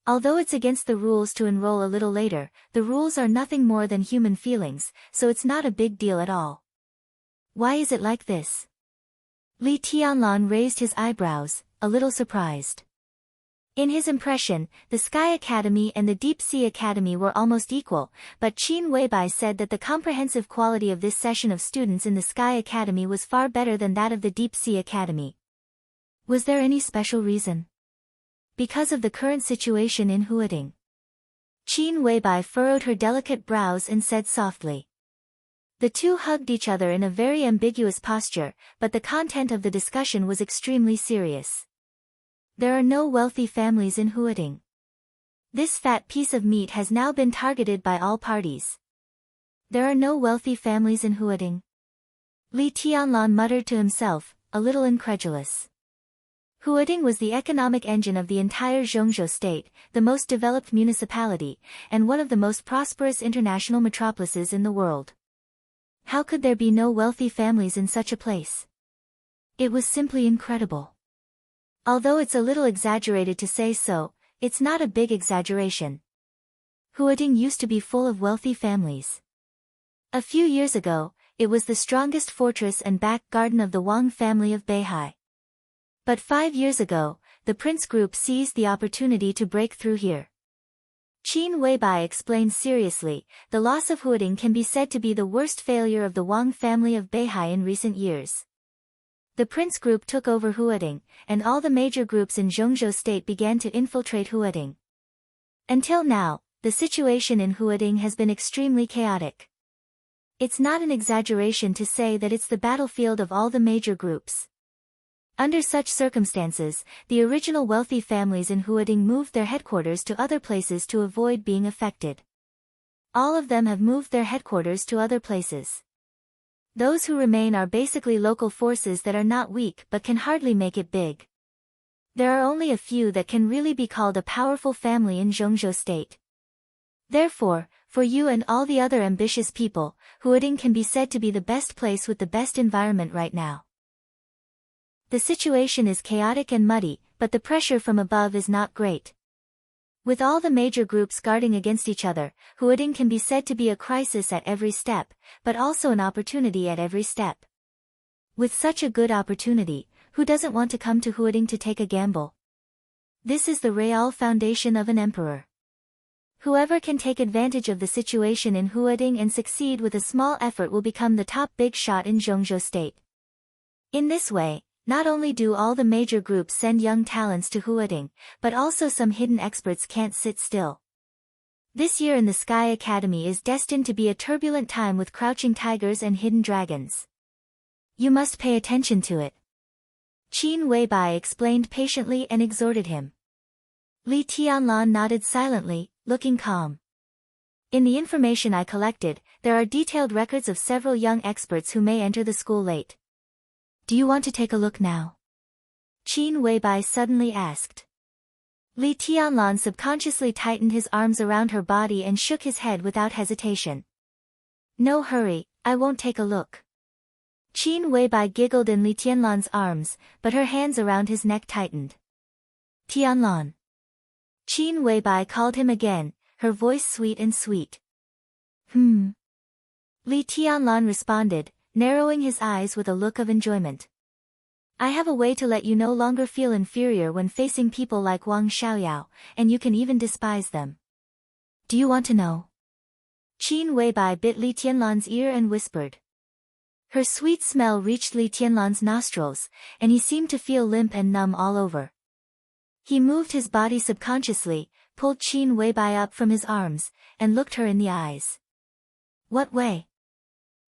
Although it's against the rules to enroll a little later, the rules are nothing more than human feelings, so it's not a big deal at all. Why is it like this? Li Tianlan raised his eyebrows, a little surprised. In his impression, the Sky Academy and the Deep Sea Academy were almost equal, but Qin Weibai said that the comprehensive quality of this session of students in the Sky Academy was far better than that of the Deep Sea Academy. Was there any special reason? Because of the current situation in Huading. Qin Weibai furrowed her delicate brows and said softly. The two hugged each other in a very ambiguous posture, but the content of the discussion was extremely serious. There are no wealthy families in Huading. This fat piece of meat has now been targeted by all parties. There are no wealthy families in Huading. Li Tianlan muttered to himself, a little incredulous. Huading was the economic engine of the entire Zhongzhou state, the most developed municipality, and one of the most prosperous international metropolises in the world. How could there be no wealthy families in such a place? It was simply incredible. Although it's a little exaggerated to say so, it's not a big exaggeration. Huading used to be full of wealthy families. A few years ago, it was the strongest fortress and back garden of the Wang family of Beihai. But 5 years ago, the Prince Group seized the opportunity to break through here. Qin Weibai explained seriously, the loss of Huading can be said to be the worst failure of the Wang family of Beihai in recent years. The Prince Group took over Huading, and all the major groups in Zhongzhou state began to infiltrate Huading. Until now, the situation in Huading has been extremely chaotic. It's not an exaggeration to say that it's the battlefield of all the major groups. Under such circumstances, the original wealthy families in Huading moved their headquarters to other places to avoid being affected. All of them have moved their headquarters to other places. Those who remain are basically local forces that are not weak but can hardly make it big. There are only a few that can really be called a powerful family in Zhongzhou state. Therefore, for you and all the other ambitious people, Huading can be said to be the best place with the best environment right now. The situation is chaotic and muddy, but the pressure from above is not great. With all the major groups guarding against each other, Huading can be said to be a crisis at every step, but also an opportunity at every step. With such a good opportunity, who doesn't want to come to Huading to take a gamble? This is the real foundation of an emperor. Whoever can take advantage of the situation in Huading and succeed with a small effort will become the top big shot in Zhongzhou state. In this way, not only do all the major groups send young talents to Huading, but also some hidden experts can't sit still. This year in the Sky Academy is destined to be a turbulent time with crouching tigers and hidden dragons. You must pay attention to it. Qin Weibai explained patiently and exhorted him. Li Tianlan nodded silently, looking calm. In the information I collected, there are detailed records of several young experts who may enter the school late. Do you want to take a look now? Qin Weibai suddenly asked. Li Tianlan subconsciously tightened his arms around her body and shook his head without hesitation. No hurry, I won't take a look. Qin Weibai giggled in Li Tianlan's arms, but her hands around his neck tightened. Tianlan. Qin Weibai called him again, her voice sweet and sweet. Li Tianlan responded, narrowing his eyes with a look of enjoyment. I have a way to let you no longer feel inferior when facing people like Wang Xiaoyao, and you can even despise them. Do you want to know? Qin Weibai bit Li Tianlan's ear and whispered. Her sweet smell reached Li Tianlan's nostrils, and he seemed to feel limp and numb all over. He moved his body subconsciously, pulled Qin Weibai up from his arms, and looked her in the eyes. What way?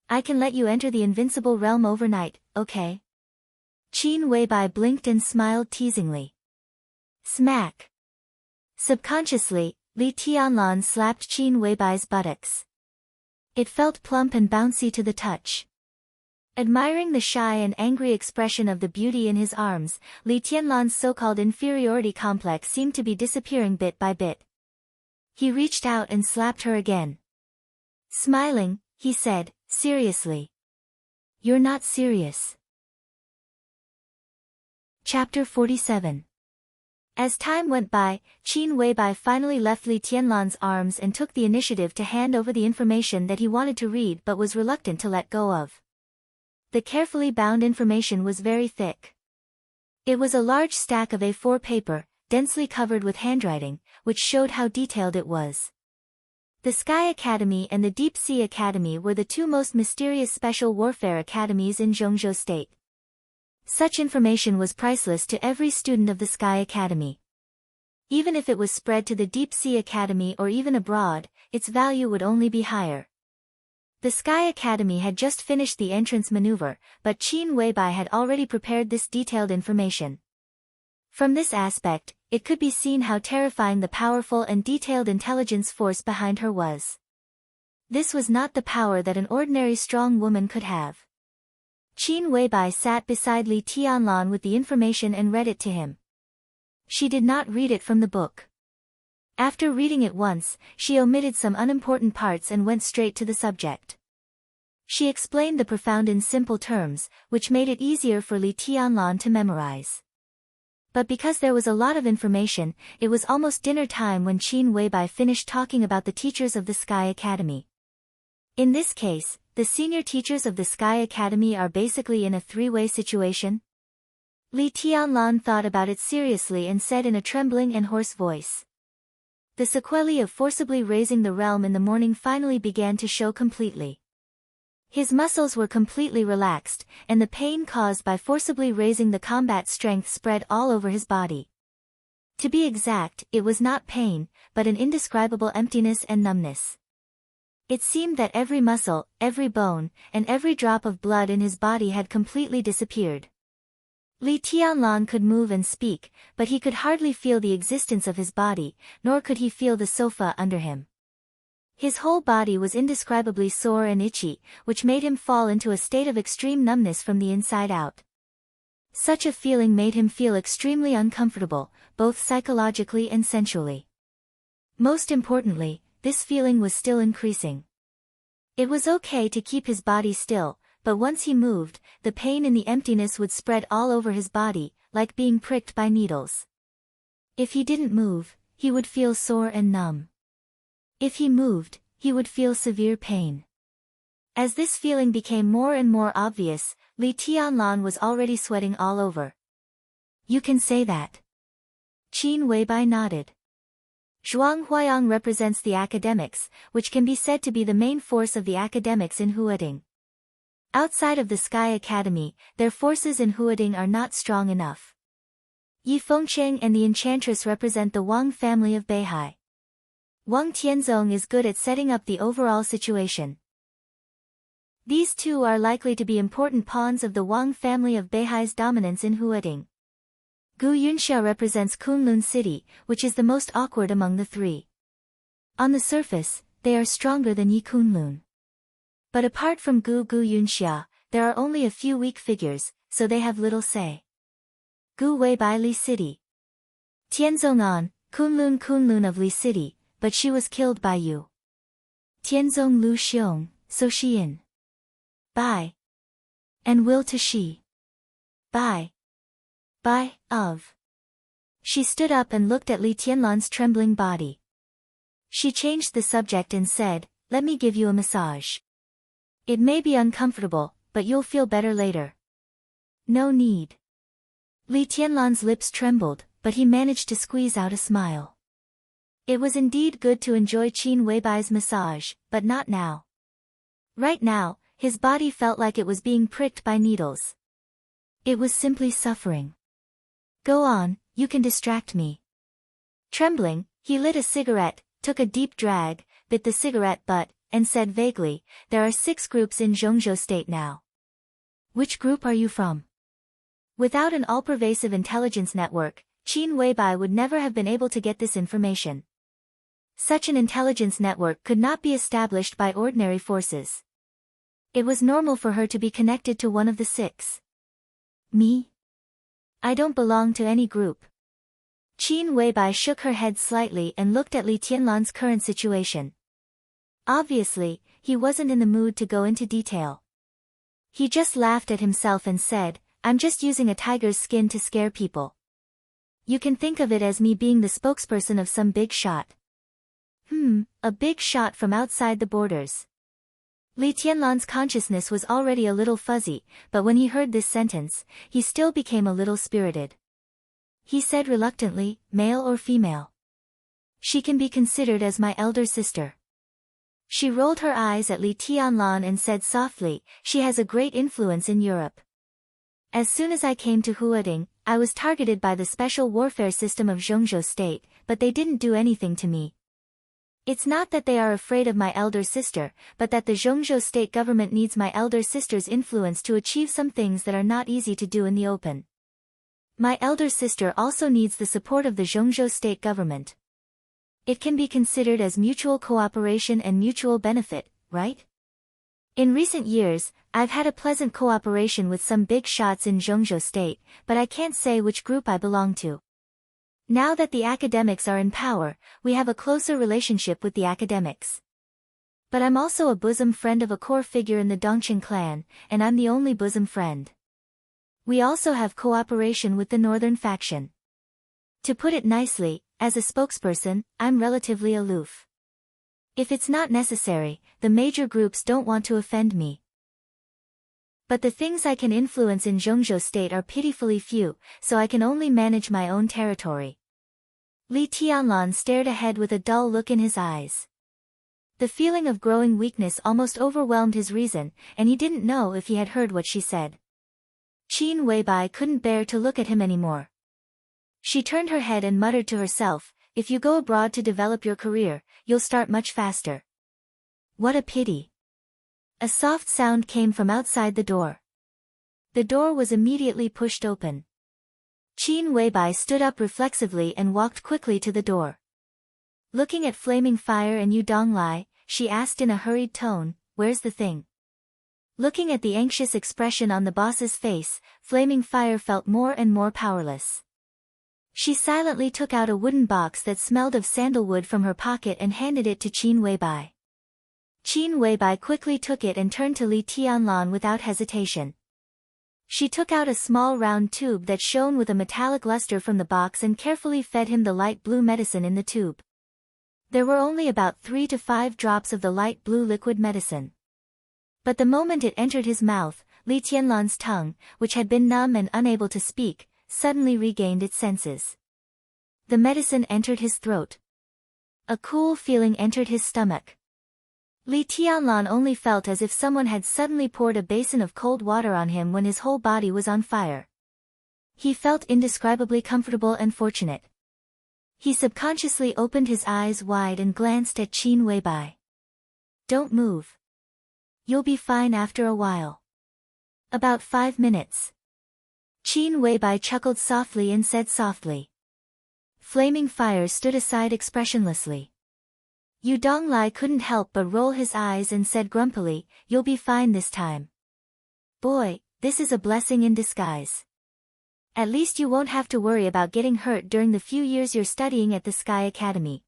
I can let you enter the invincible realm overnight, okay? Qin Weibai blinked and smiled teasingly. Smack. Subconsciously, Li Tianlan slapped Qin Weibai's buttocks. It felt plump and bouncy to the touch. Admiring the shy and angry expression of the beauty in his arms, Li Tianlan's so-called inferiority complex seemed to be disappearing bit by bit. He reached out and slapped her again. Smiling, he said, seriously. You're not serious. Chapter 47. As time went by, Qin Weibai finally left Li Tianlan's arms and took the initiative to hand over the information that he wanted to read but was reluctant to let go of. The carefully bound information was very thick. It was a large stack of A4 paper, densely covered with handwriting, which showed how detailed it was. The Sky Academy and the Deep Sea Academy were the two most mysterious special warfare academies in Zhongzhou State. Such information was priceless to every student of the Sky Academy. Even if it was spread to the Deep Sea Academy or even abroad, its value would only be higher. The Sky Academy had just finished the entrance maneuver, but Qin Weibai had already prepared this detailed information. From this aspect, it could be seen how terrifying the powerful and detailed intelligence force behind her was. This was not the power that an ordinary strong woman could have. Qin Weibai sat beside Li Tianlan with the information and read it to him. She did not read it from the book. After reading it once, she omitted some unimportant parts and went straight to the subject. She explained the profound in simple terms, which made it easier for Li Tianlan to memorize. But because there was a lot of information, it was almost dinner time when Qin Weibai finished talking about the teachers of the Sky Academy. In this case, the senior teachers of the Sky Academy are basically in a three-way situation. Li Tianlan thought about it seriously and said in a trembling and hoarse voice. The sequelae of forcibly raising the realm in the morning finally began to show completely. His muscles were completely relaxed, and the pain caused by forcibly raising the combat strength spread all over his body. To be exact, it was not pain, but an indescribable emptiness and numbness. It seemed that every muscle, every bone, and every drop of blood in his body had completely disappeared. Li Tianlan could move and speak, but he could hardly feel the existence of his body, nor could he feel the sofa under him. His whole body was indescribably sore and itchy, which made him fall into a state of extreme numbness from the inside out. Such a feeling made him feel extremely uncomfortable, both psychologically and sensually. Most importantly, this feeling was still increasing. It was okay to keep his body still, but once he moved, the pain and the emptiness would spread all over his body, like being pricked by needles. If he didn't move, he would feel sore and numb. If he moved, he would feel severe pain. As this feeling became more and more obvious, Li Tianlan was already sweating all over. You can say that. Qin Weibai nodded. Zhuang Huayang represents the academics, which can be said to be the main force of the academics in Huading. Outside of the Sky Academy, their forces in Huading are not strong enough. Yi Fengcheng and the Enchantress represent the Wang family of Beihai. Wang Tianzong is good at setting up the overall situation. These two are likely to be important pawns of the Wang family of Beihai's dominance in Huading. Gu Yunxia represents Kunlun City, which is the most awkward among the three. On the surface, they are stronger than Yi Kunlun. But apart from Gu Yunxia, there are only a few weak figures, so they have little say. Gu Weibai Li City. Tianzong An, Kunlun of Li City, but she was killed by Yu. Tianzong Lu Xiong, so she in. Bai. And will to she. Bai. Of. She stood up and looked at Li Tianlan's trembling body. She changed the subject and said, "Let me give you a massage. It may be uncomfortable, but you'll feel better later." "No need." Li Tianlan's lips trembled, but he managed to squeeze out a smile. It was indeed good to enjoy Qin Weibai's massage, but not now. Right now, his body felt like it was being pricked by needles. It was simply suffering. "Go on, you can distract me." Trembling, he lit a cigarette, took a deep drag, bit the cigarette butt, and said vaguely, "There are 6 groups in Zhongzhou State now." "Which group are you from?" Without an all-pervasive intelligence network, Qin Weibai would never have been able to get this information. Such an intelligence network could not be established by ordinary forces. It was normal for her to be connected to one of the 6. "Me? I don't belong to any group." Qin Weibai shook her head slightly and looked at Li Tianlan's current situation. Obviously, he wasn't in the mood to go into detail. He just laughed at himself and said, "I'm just using a tiger's skin to scare people. You can think of it as me being the spokesperson of some big shot." A big shot from outside the borders. Li Tianlan's consciousness was already a little fuzzy, but when he heard this sentence, he still became a little spirited. He said reluctantly, "Male or female?" "She can be considered as my elder sister." She rolled her eyes at Li Tianlan and said softly, "She has a great influence in Europe. As soon as I came to Huading, I was targeted by the special warfare system of Zhongzhou State, but they didn't do anything to me. It's not that they are afraid of my elder sister, but that the Zhongzhou State government needs my elder sister's influence to achieve some things that are not easy to do in the open. My elder sister also needs the support of the Zhongzhou State government. It can be considered as mutual cooperation and mutual benefit, right? In recent years, I've had a pleasant cooperation with some big shots in Zhongzhou State, but I can't say which group I belong to. Now that the academics are in power, we have a closer relationship with the academics. But I'm also a bosom friend of a core figure in the Dongqing clan, and I'm the only bosom friend. We also have cooperation with the northern faction. To put it nicely, as a spokesperson, I'm relatively aloof. If it's not necessary, the major groups don't want to offend me. But the things I can influence in Zhongzhou State are pitifully few, so I can only manage my own territory." Li Tianlan stared ahead with a dull look in his eyes. The feeling of growing weakness almost overwhelmed his reason, and he didn't know if he had heard what she said. Qin Weibai couldn't bear to look at him anymore. She turned her head and muttered to herself, "If you go abroad to develop your career, you'll start much faster." What a pity. A soft sound came from outside the door. The door was immediately pushed open. Qin Weibai stood up reflexively and walked quickly to the door. Looking at flaming fire and Yu Donglai, she asked in a hurried tone, "Where's the thing?" Looking at the anxious expression on the boss's face, flaming fire felt more and more powerless. She silently took out a wooden box that smelled of sandalwood from her pocket and handed it to Qin Weibai. Qin Weibai quickly took it and turned to Li Tianlan without hesitation. She took out a small round tube that shone with a metallic luster from the box and carefully fed him the light blue medicine in the tube. There were only about 3 to 5 drops of the light blue liquid medicine. But the moment it entered his mouth, Li Tianlan's tongue, which had been numb and unable to speak, suddenly regained its senses. The medicine entered his throat. A cool feeling entered his stomach. Li Tianlan only felt as if someone had suddenly poured a basin of cold water on him when his whole body was on fire. He felt indescribably comfortable and fortunate. He subconsciously opened his eyes wide and glanced at Qin Weibai. Don't move. You'll be fine after a while. About 5 minutes. Qin Weibai chuckled softly and said softly. Flaming Fire stood aside expressionlessly. Yu Donglai couldn't help but roll his eyes and said grumpily, You'll be fine this time. Boy, this is a blessing in disguise. At least you won't have to worry about getting hurt during the few years you're studying at the Sky Academy.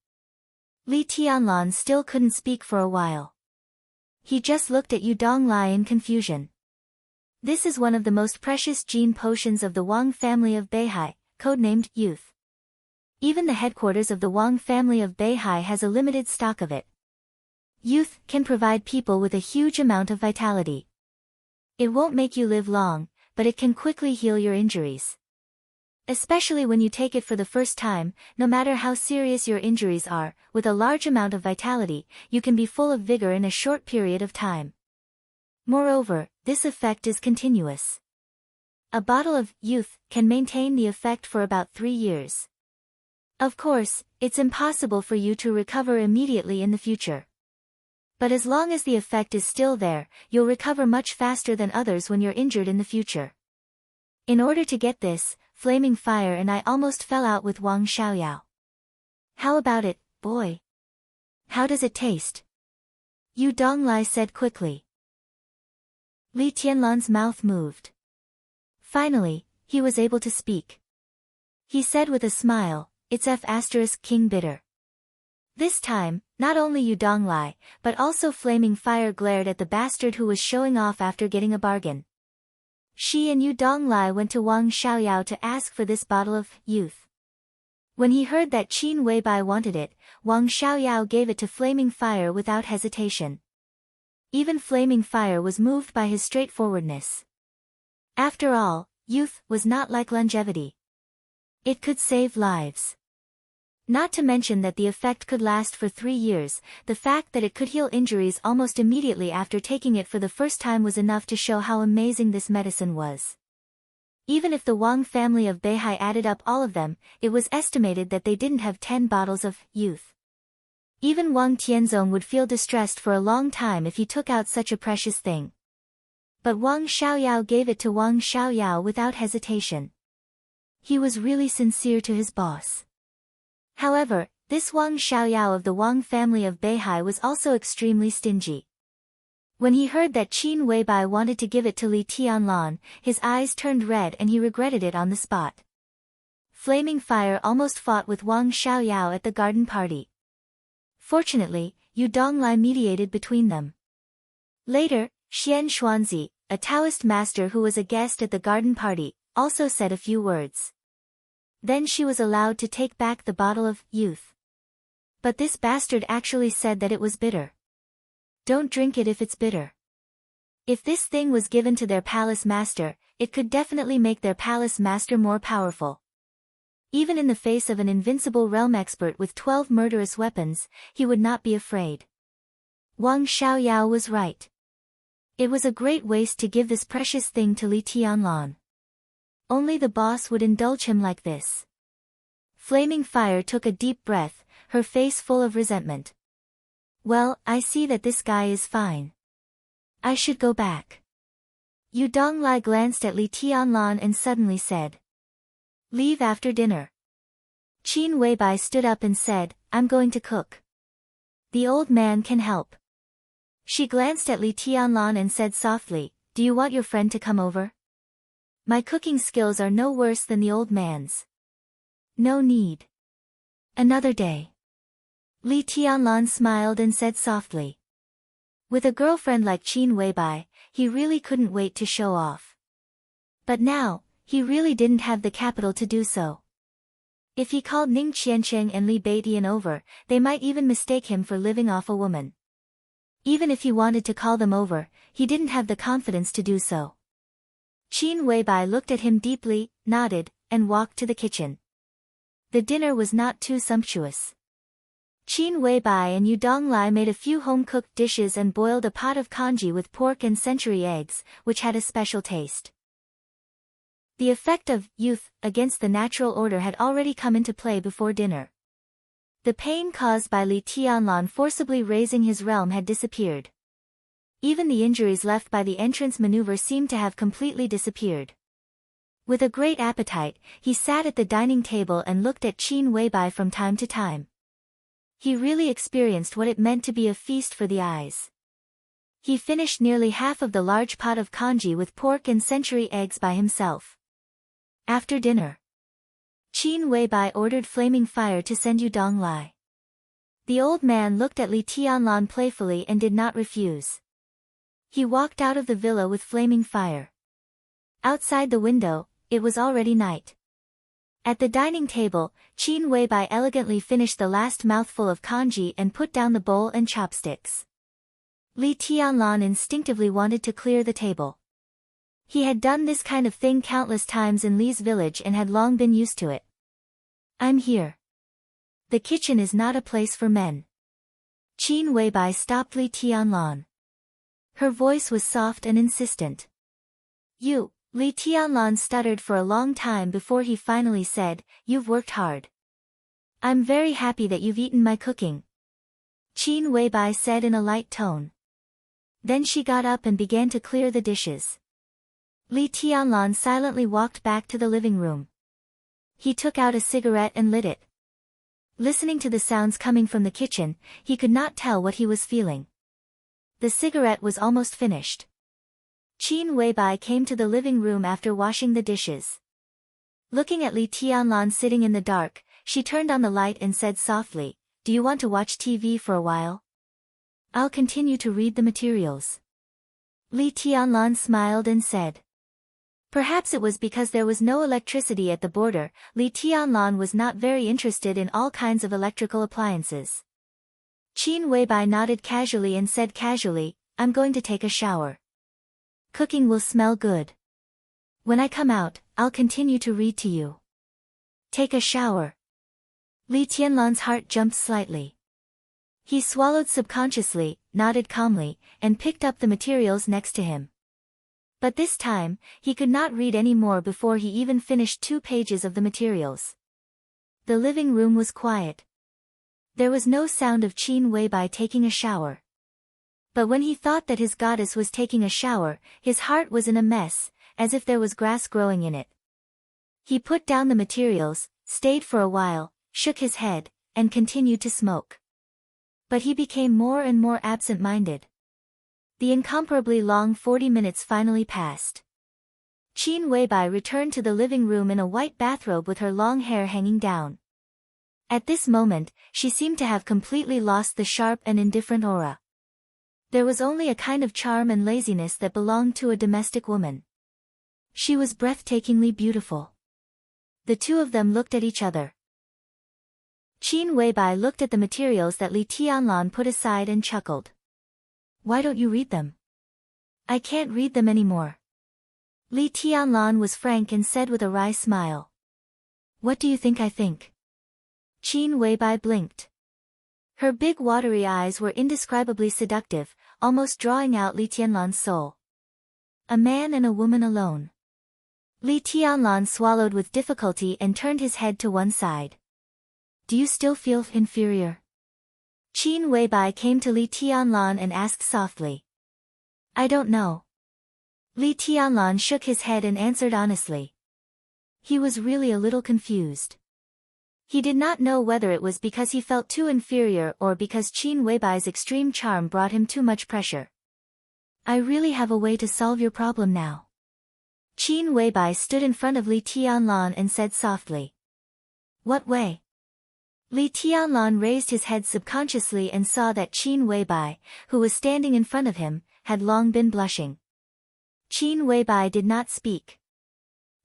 Li Tianlan still couldn't speak for a while. He just looked at Yu Donglai in confusion. This is one of the most precious gene potions of the Wang family of Beihai, codenamed Youth. Even the headquarters of the Wang family of Beihai has a limited stock of it. Youth can provide people with a huge amount of vitality. It won't make you live long, but it can quickly heal your injuries. Especially when you take it for the first time, no matter how serious your injuries are, with a large amount of vitality, you can be full of vigor in a short period of time. Moreover, this effect is continuous. A bottle of Youth can maintain the effect for about 3 years. Of course, it's impossible for you to recover immediately in the future. But as long as the effect is still there, you'll recover much faster than others when you're injured in the future. In order to get this, Flaming Fire and I almost fell out with Wang Xiaoyao. How about it, boy? How does it taste? Yu Donglai said quickly. Li Tianlan's mouth moved. Finally, he was able to speak. He said with a smile, It's F*King bitter. This time, not only Yu Donglai, but also Flaming Fire glared at the bastard who was showing off after getting a bargain. She and Yu Donglai went to Wang Xiaoyao to ask for this bottle of Youth. When he heard that Qin Weibai wanted it, Wang Xiaoyao gave it to Flaming Fire without hesitation. Even Flaming Fire was moved by his straightforwardness. After all, Youth was not like longevity. It could save lives. Not to mention that the effect could last for 3 years, the fact that it could heal injuries almost immediately after taking it for the first time was enough to show how amazing this medicine was. Even if the Wang family of Beihai added up all of them, it was estimated that they didn't have 10 bottles of Youth. Even Wang Tianzong would feel distressed for a long time if he took out such a precious thing. But Wang Xiaoyao gave it to Wang Xiaoyao without hesitation. He was really sincere to his boss. However, this Wang Xiaoyao of the Wang family of Beihai was also extremely stingy. When he heard that Qin Weibai wanted to give it to Li Tianlan, his eyes turned red and he regretted it on the spot. Flaming Fire almost fought with Wang Xiaoyao at the garden party. Fortunately, Yu Donglai mediated between them. Later, Xian Xuanzi, a Taoist master who was a guest at the garden party, also said a few words. Then she was allowed to take back the bottle of Youth. But this bastard actually said that it was bitter. Don't drink it if it's bitter. If this thing was given to their palace master, it could definitely make their palace master more powerful. Even in the face of an invincible realm expert with 12 murderous weapons, he would not be afraid. Wang Xiaoyao was right. It was a great waste to give this precious thing to Li Tianlan. Only the boss would indulge him like this. Flaming Fire took a deep breath, her face full of resentment. Well, I see that this guy is fine. I should go back. Yu Donglai glanced at Li Tianlan and suddenly said. Leave after dinner. Qin Weibai stood up and said, I'm going to cook. The old man can help. She glanced at Li Tianlan and said softly, Do you want your friend to come over? My cooking skills are no worse than the old man's. No need. Another day. Li Tianlan smiled and said softly. With a girlfriend like Qin Weibai, he really couldn't wait to show off. But now, he really didn't have the capital to do so. If he called Ning Qiancheng and Li Beidian over, they might even mistake him for living off a woman. Even if he wanted to call them over, he didn't have the confidence to do so. Qin Weibai looked at him deeply, nodded, and walked to the kitchen. The dinner was not too sumptuous. Qin Weibai and Yu Donglai made a few home-cooked dishes and boiled a pot of congee with pork and century eggs, which had a special taste. The effect of Youth against the natural order had already come into play before dinner. The pain caused by Li Tianlan forcibly raising his realm had disappeared. Even the injuries left by the entrance maneuver seemed to have completely disappeared. With a great appetite, he sat at the dining table and looked at Qin Weibai from time to time. He really experienced what it meant to be a feast for the eyes. He finished nearly half of the large pot of congee with pork and century eggs by himself. After dinner, Qin Weibai ordered flaming fire to send Dong Lai. The old man looked at Li Tianlan playfully and did not refuse. He walked out of the villa with flaming fire. Outside the window, it was already night. At the dining table, Qin Weibai elegantly finished the last mouthful of congee and put down the bowl and chopsticks. Li Tianlan instinctively wanted to clear the table. He had done this kind of thing countless times in Li's village and had long been used to it. I'm here. The kitchen is not a place for men. Qin Weibai stopped Li Tianlan. Her voice was soft and insistent. You, Li Tianlan stuttered for a long time before he finally said, you've worked hard. I'm very happy that you've eaten my cooking. Qin Weibai said in a light tone. Then she got up and began to clear the dishes. Li Tianlan silently walked back to the living room. He took out a cigarette and lit it. Listening to the sounds coming from the kitchen, he could not tell what he was feeling. The cigarette was almost finished. Qin Weibai came to the living room after washing the dishes. Looking at Li Tianlan sitting in the dark, she turned on the light and said softly, do you want to watch TV for a while? I'll continue to read the materials. Li Tianlan smiled and said. Perhaps it was because there was no electricity at the border, Li Tianlan was not very interested in all kinds of electrical appliances. Qin Weibai nodded casually and said casually, I'm going to take a shower. Cooking will smell good. When I come out, I'll continue to read to you. Take a shower. Li Tianlan's heart jumped slightly. He swallowed subconsciously, nodded calmly, and picked up the materials next to him. But this time, he could not read any more before he even finished 2 pages of the materials. The living room was quiet. There was no sound of Qin Weibai taking a shower. But when he thought that his goddess was taking a shower, his heart was in a mess, as if there was grass growing in it. He put down the materials, stayed for a while, shook his head, and continued to smoke. But he became more and more absent-minded. The incomparably long 40 minutes finally passed. Qin Weibai returned to the living room in a white bathrobe with her long hair hanging down. At this moment, she seemed to have completely lost the sharp and indifferent aura. There was only a kind of charm and laziness that belonged to a domestic woman. She was breathtakingly beautiful. The two of them looked at each other. Qin Weibai looked at the materials that Li Tianlan put aside and chuckled. Why don't you read them? I can't read them anymore. Li Tianlan was frank and said with a wry smile. What do you think I think? Qin Weibai blinked. Her big watery eyes were indescribably seductive, almost drawing out Li Tianlan's soul. A man and a woman alone. Li Tianlan swallowed with difficulty and turned his head to one side. Do you still feel inferior? Qin Weibai came to Li Tianlan and asked softly. I don't know. Li Tianlan shook his head and answered honestly. He was really a little confused. He did not know whether it was because he felt too inferior or because Qin Weibai's extreme charm brought him too much pressure. I really have a way to solve your problem now. Qin Weibai stood in front of Li Tianlan and said softly. What way? Li Tianlan raised his head subconsciously and saw that Qin Weibai, who was standing in front of him, had long been blushing. Qin Weibai did not speak.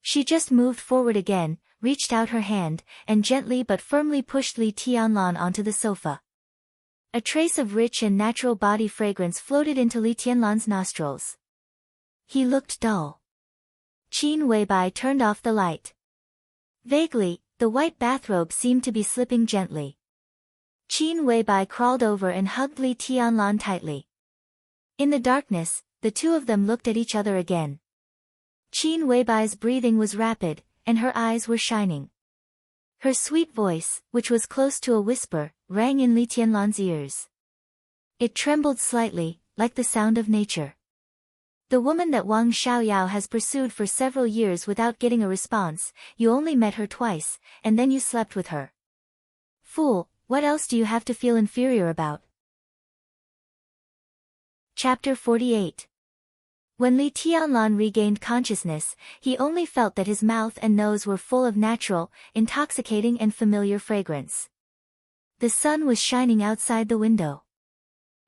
She just moved forward again, reached out her hand, and gently but firmly pushed Li Tianlan onto the sofa. A trace of rich and natural body fragrance floated into Li Tianlan's nostrils. He looked dull. Qin Weibai turned off the light. Vaguely, the white bathrobe seemed to be slipping gently. Qin Weibai crawled over and hugged Li Tianlan tightly. In the darkness, the two of them looked at each other again. Qin Weibai's breathing was rapid, and her eyes were shining. Her sweet voice, which was close to a whisper, rang in Li Tianlan's ears. It trembled slightly, like the sound of nature. The woman that Wang Xiaoyao has pursued for several years without getting a response, you only met her twice, and then you slept with her. Fool, what else do you have to feel inferior about? Chapter 48. When Li Tianlan regained consciousness, he only felt that his mouth and nose were full of natural, intoxicating and familiar fragrance. The sun was shining outside the window.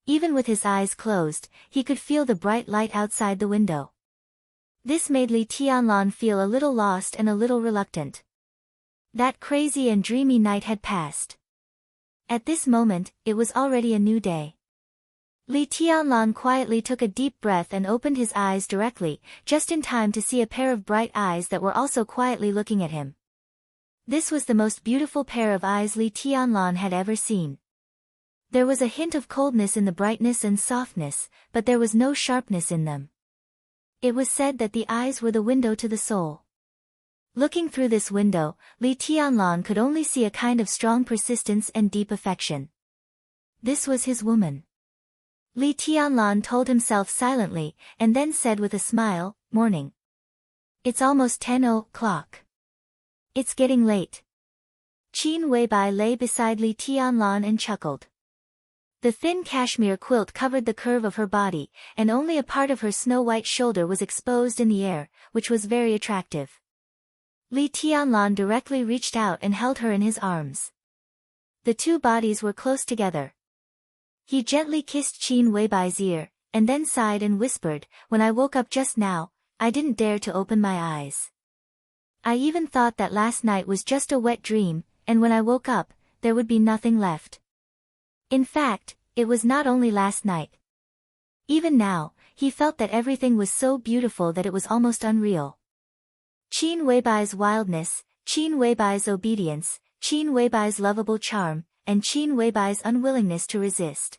Even with his eyes closed, he could feel the bright light outside the window. This made Li Tianlan feel a little lost and a little reluctant. That crazy and dreamy night had passed. At this moment, it was already a new day. Li Tianlan quietly took a deep breath and opened his eyes directly, just in time to see a pair of bright eyes that were also quietly looking at him. This was the most beautiful pair of eyes Li Tianlan had ever seen. There was a hint of coldness in the brightness and softness, but there was no sharpness in them. It was said that the eyes were the window to the soul. Looking through this window, Li Tianlan could only see a kind of strong persistence and deep affection. This was his woman. Li Tianlan told himself silently, and then said with a smile, "Morning. It's almost 10 o'clock. It's getting late." Qin Weibai lay beside Li Tianlan and chuckled. The thin cashmere quilt covered the curve of her body, and only a part of her snow-white shoulder was exposed in the air, which was very attractive. Li Tianlan directly reached out and held her in his arms. The two bodies were close together. He gently kissed Qin Weibai's ear, and then sighed and whispered, "When I woke up just now, I didn't dare to open my eyes. I even thought that last night was just a wet dream, and when I woke up, there would be nothing left. In fact, it was not only last night. Even now, he felt that everything was so beautiful that it was almost unreal." Qin Weibai's wildness, Qin Weibai's obedience, Qin Weibai's lovable charm, and Qin Weibai's unwillingness to resist.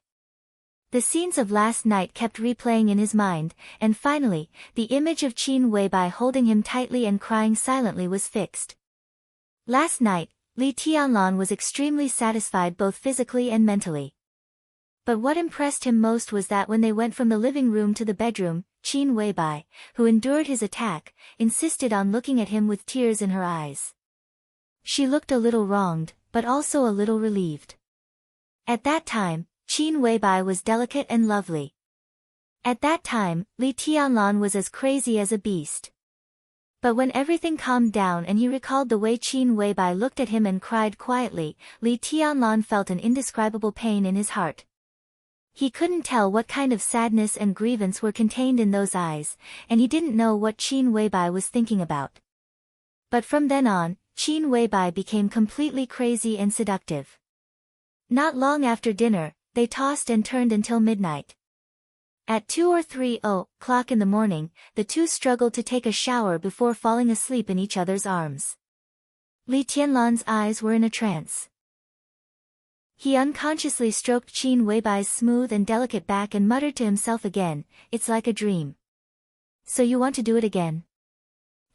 The scenes of last night kept replaying in his mind, and finally, the image of Qin Weibai holding him tightly and crying silently was fixed. Last night, Li Tianlan was extremely satisfied both physically and mentally. But what impressed him most was that when they went from the living room to the bedroom, Qin Weibai, who endured his attack, insisted on looking at him with tears in her eyes. She looked a little wronged, but also a little relieved. At that time, Qin Weibai was delicate and lovely. At that time, Li Tianlan was as crazy as a beast. But when everything calmed down and he recalled the way Qin Weibai looked at him and cried quietly, Li Tianlan felt an indescribable pain in his heart. He couldn't tell what kind of sadness and grievance were contained in those eyes, and he didn't know what Qin Weibai was thinking about. But from then on, Qin Weibai became completely crazy and seductive. Not long after dinner, they tossed and turned until midnight. At 2 or 3 o'clock in the morning, the two struggled to take a shower before falling asleep in each other's arms. Li Tianlan's eyes were in a trance. He unconsciously stroked Qin Weibai's smooth and delicate back and muttered to himself again, "It's like a dream. So you want to do it again?"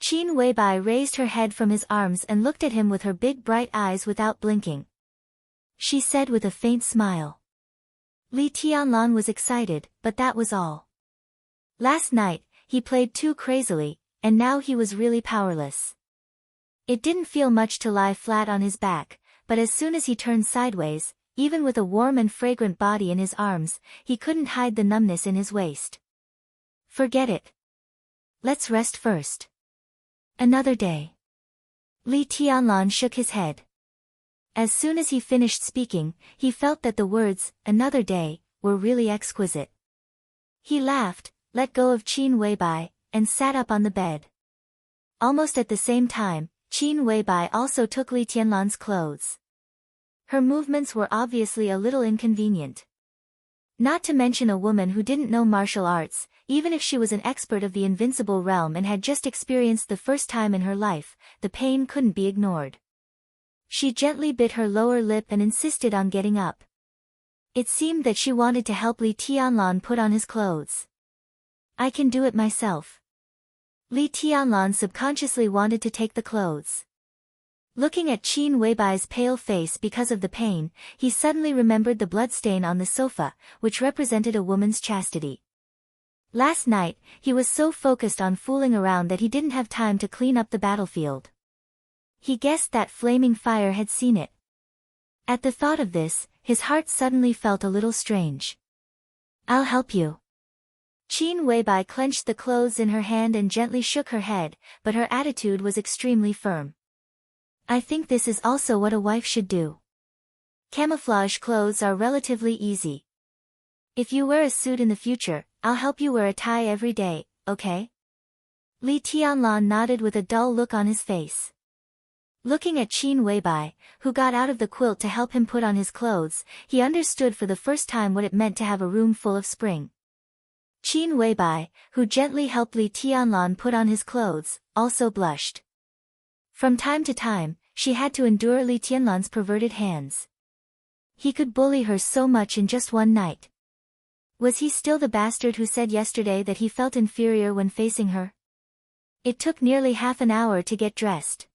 Qin Weibai raised her head from his arms and looked at him with her big bright eyes without blinking. She said with a faint smile. Li Tianlan was excited, but that was all. Last night, he played too crazily, and now he was really powerless. It didn't feel much to lie flat on his back, but as soon as he turned sideways, even with a warm and fragrant body in his arms, he couldn't hide the numbness in his waist. "Forget it. Let's rest first. Another day." Li Tianlan shook his head. As soon as he finished speaking, he felt that the words, "another day," were really exquisite. He laughed, let go of Qin Weibai, and sat up on the bed. Almost at the same time, Qin Weibai also took Li Tianlan's clothes. Her movements were obviously a little inconvenient. Not to mention a woman who didn't know martial arts, even if she was an expert of the invincible realm and had just experienced the first time in her life, the pain couldn't be ignored. She gently bit her lower lip and insisted on getting up. It seemed that she wanted to help Li Tianlan put on his clothes. "I can do it myself." Li Tianlan subconsciously wanted to take the clothes. Looking at Qin Weibai's pale face because of the pain, he suddenly remembered the bloodstain on the sofa, which represented a woman's chastity. Last night, he was so focused on fooling around that he didn't have time to clean up the battlefield. He guessed that flaming fire had seen it. At the thought of this, his heart suddenly felt a little strange. "I'll help you." Qin Weibai clenched the clothes in her hand and gently shook her head, but her attitude was extremely firm. "I think this is also what a wife should do. Camouflage clothes are relatively easy. If you wear a suit in the future, I'll help you wear a tie every day, okay?" Li Tianlan nodded with a dull look on his face. Looking at Qin Weibai, who got out of the quilt to help him put on his clothes, he understood for the first time what it meant to have a room full of spring. Qin Weibai, who gently helped Li Tianlan put on his clothes, also blushed. From time to time, she had to endure Li Tianlan's perverted hands. He could bully her so much in just one night. Was he still the bastard who said yesterday that he felt inferior when facing her? It took nearly half an hour to get dressed.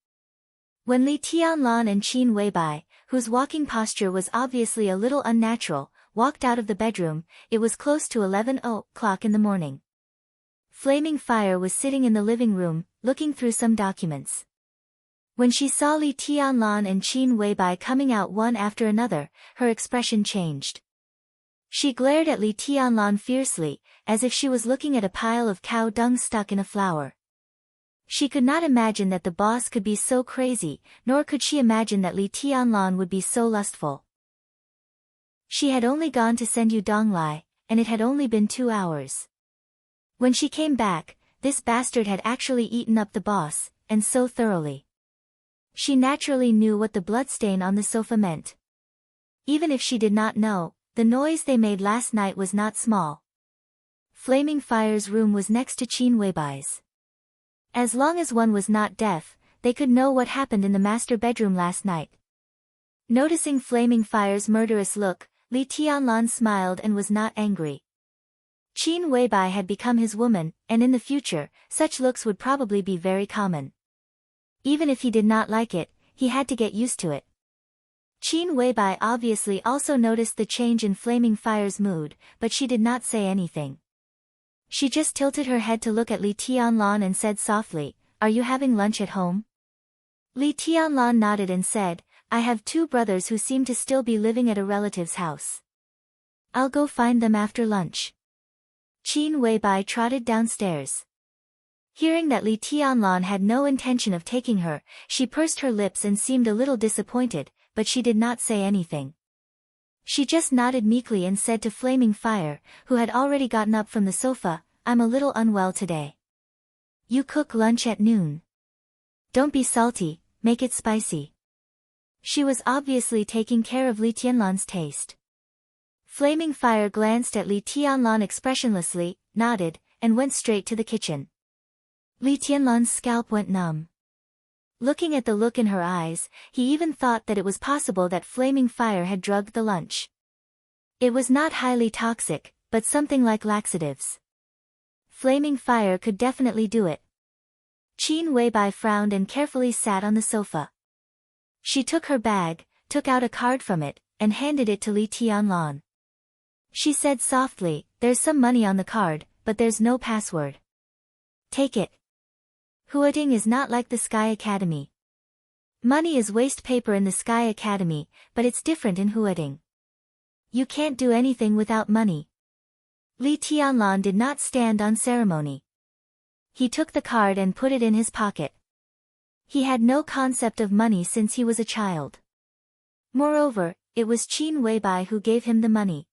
When Li Tianlan and Qin Weibai, whose walking posture was obviously a little unnatural, walked out of the bedroom, it was close to 11 o'clock in the morning. Flaming Fire was sitting in the living room, looking through some documents. When she saw Li Tianlan and Qin Weibai coming out one after another, her expression changed. She glared at Li Tianlan fiercely, as if she was looking at a pile of cow dung stuck in a flower. She could not imagine that the boss could be so crazy, nor could she imagine that Li Tianlan would be so lustful. She had only gone to send you Donglai, and it had only been 2 hours. When she came back, this bastard had actually eaten up the boss, and so thoroughly. She naturally knew what the bloodstain on the sofa meant. Even if she did not know, the noise they made last night was not small. Flaming Fire's room was next to Qin Weibai's. As long as one was not deaf, they could know what happened in the master bedroom last night. Noticing Flaming Fire's murderous look, Li Tianlan smiled and was not angry. Qin Weibai had become his woman, and in the future, such looks would probably be very common. Even if he did not like it, he had to get used to it. Qin Weibai obviously also noticed the change in Flaming Fire's mood, but she did not say anything. She just tilted her head to look at Li Tianlan and said softly, "Are you having lunch at home?" Li Tianlan nodded and said, "I have 2 brothers who seem to still be living at a relative's house. I'll go find them after lunch." Qin Weibai trotted downstairs. Hearing that Li Tianlan had no intention of taking her, she pursed her lips and seemed a little disappointed, but she did not say anything. She just nodded meekly and said to Flaming Fire, who had already gotten up from the sofa, "I'm a little unwell today. You cook lunch at noon. Don't be salty, make it spicy." She was obviously taking care of Li Tianlan's taste. Flaming Fire glanced at Li Tianlan expressionlessly, nodded, and went straight to the kitchen. Li Tianlan's scalp went numb. Looking at the look in her eyes, he even thought that it was possible that Flaming Fire had drugged the lunch. It was not highly toxic, but something like laxatives. Flaming Fire could definitely do it. Qin Weibai frowned and carefully sat on the sofa. She took her bag, took out a card from it, and handed it to Li Tianlan. She said softly, "There's some money on the card, but there's no password. Take it. Huading is not like the Sky Academy. Money is waste paper in the Sky Academy, but it's different in Huading. You can't do anything without money." Li Tianlan did not stand on ceremony. He took the card and put it in his pocket. He had no concept of money since he was a child. Moreover, it was Qin Weibai who gave him the money.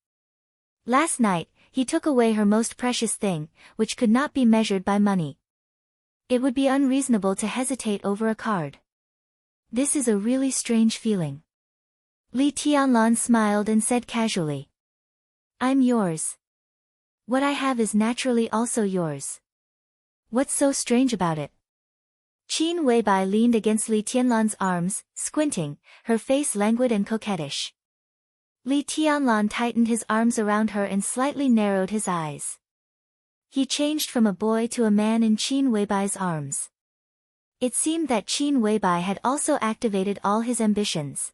Last night, he took away her most precious thing, which could not be measured by money. It would be unreasonable to hesitate over a card. This is a really strange feeling. Li Tianlan smiled and said casually, "I'm yours. What I have is naturally also yours. What's so strange about it?" Qin Weibai leaned against Li Tianlan's arms, squinting, her face languid and coquettish. Li Tianlan tightened his arms around her and slightly narrowed his eyes. He changed from a boy to a man in Qin Weibai's arms. It seemed that Qin Weibai had also activated all his ambitions.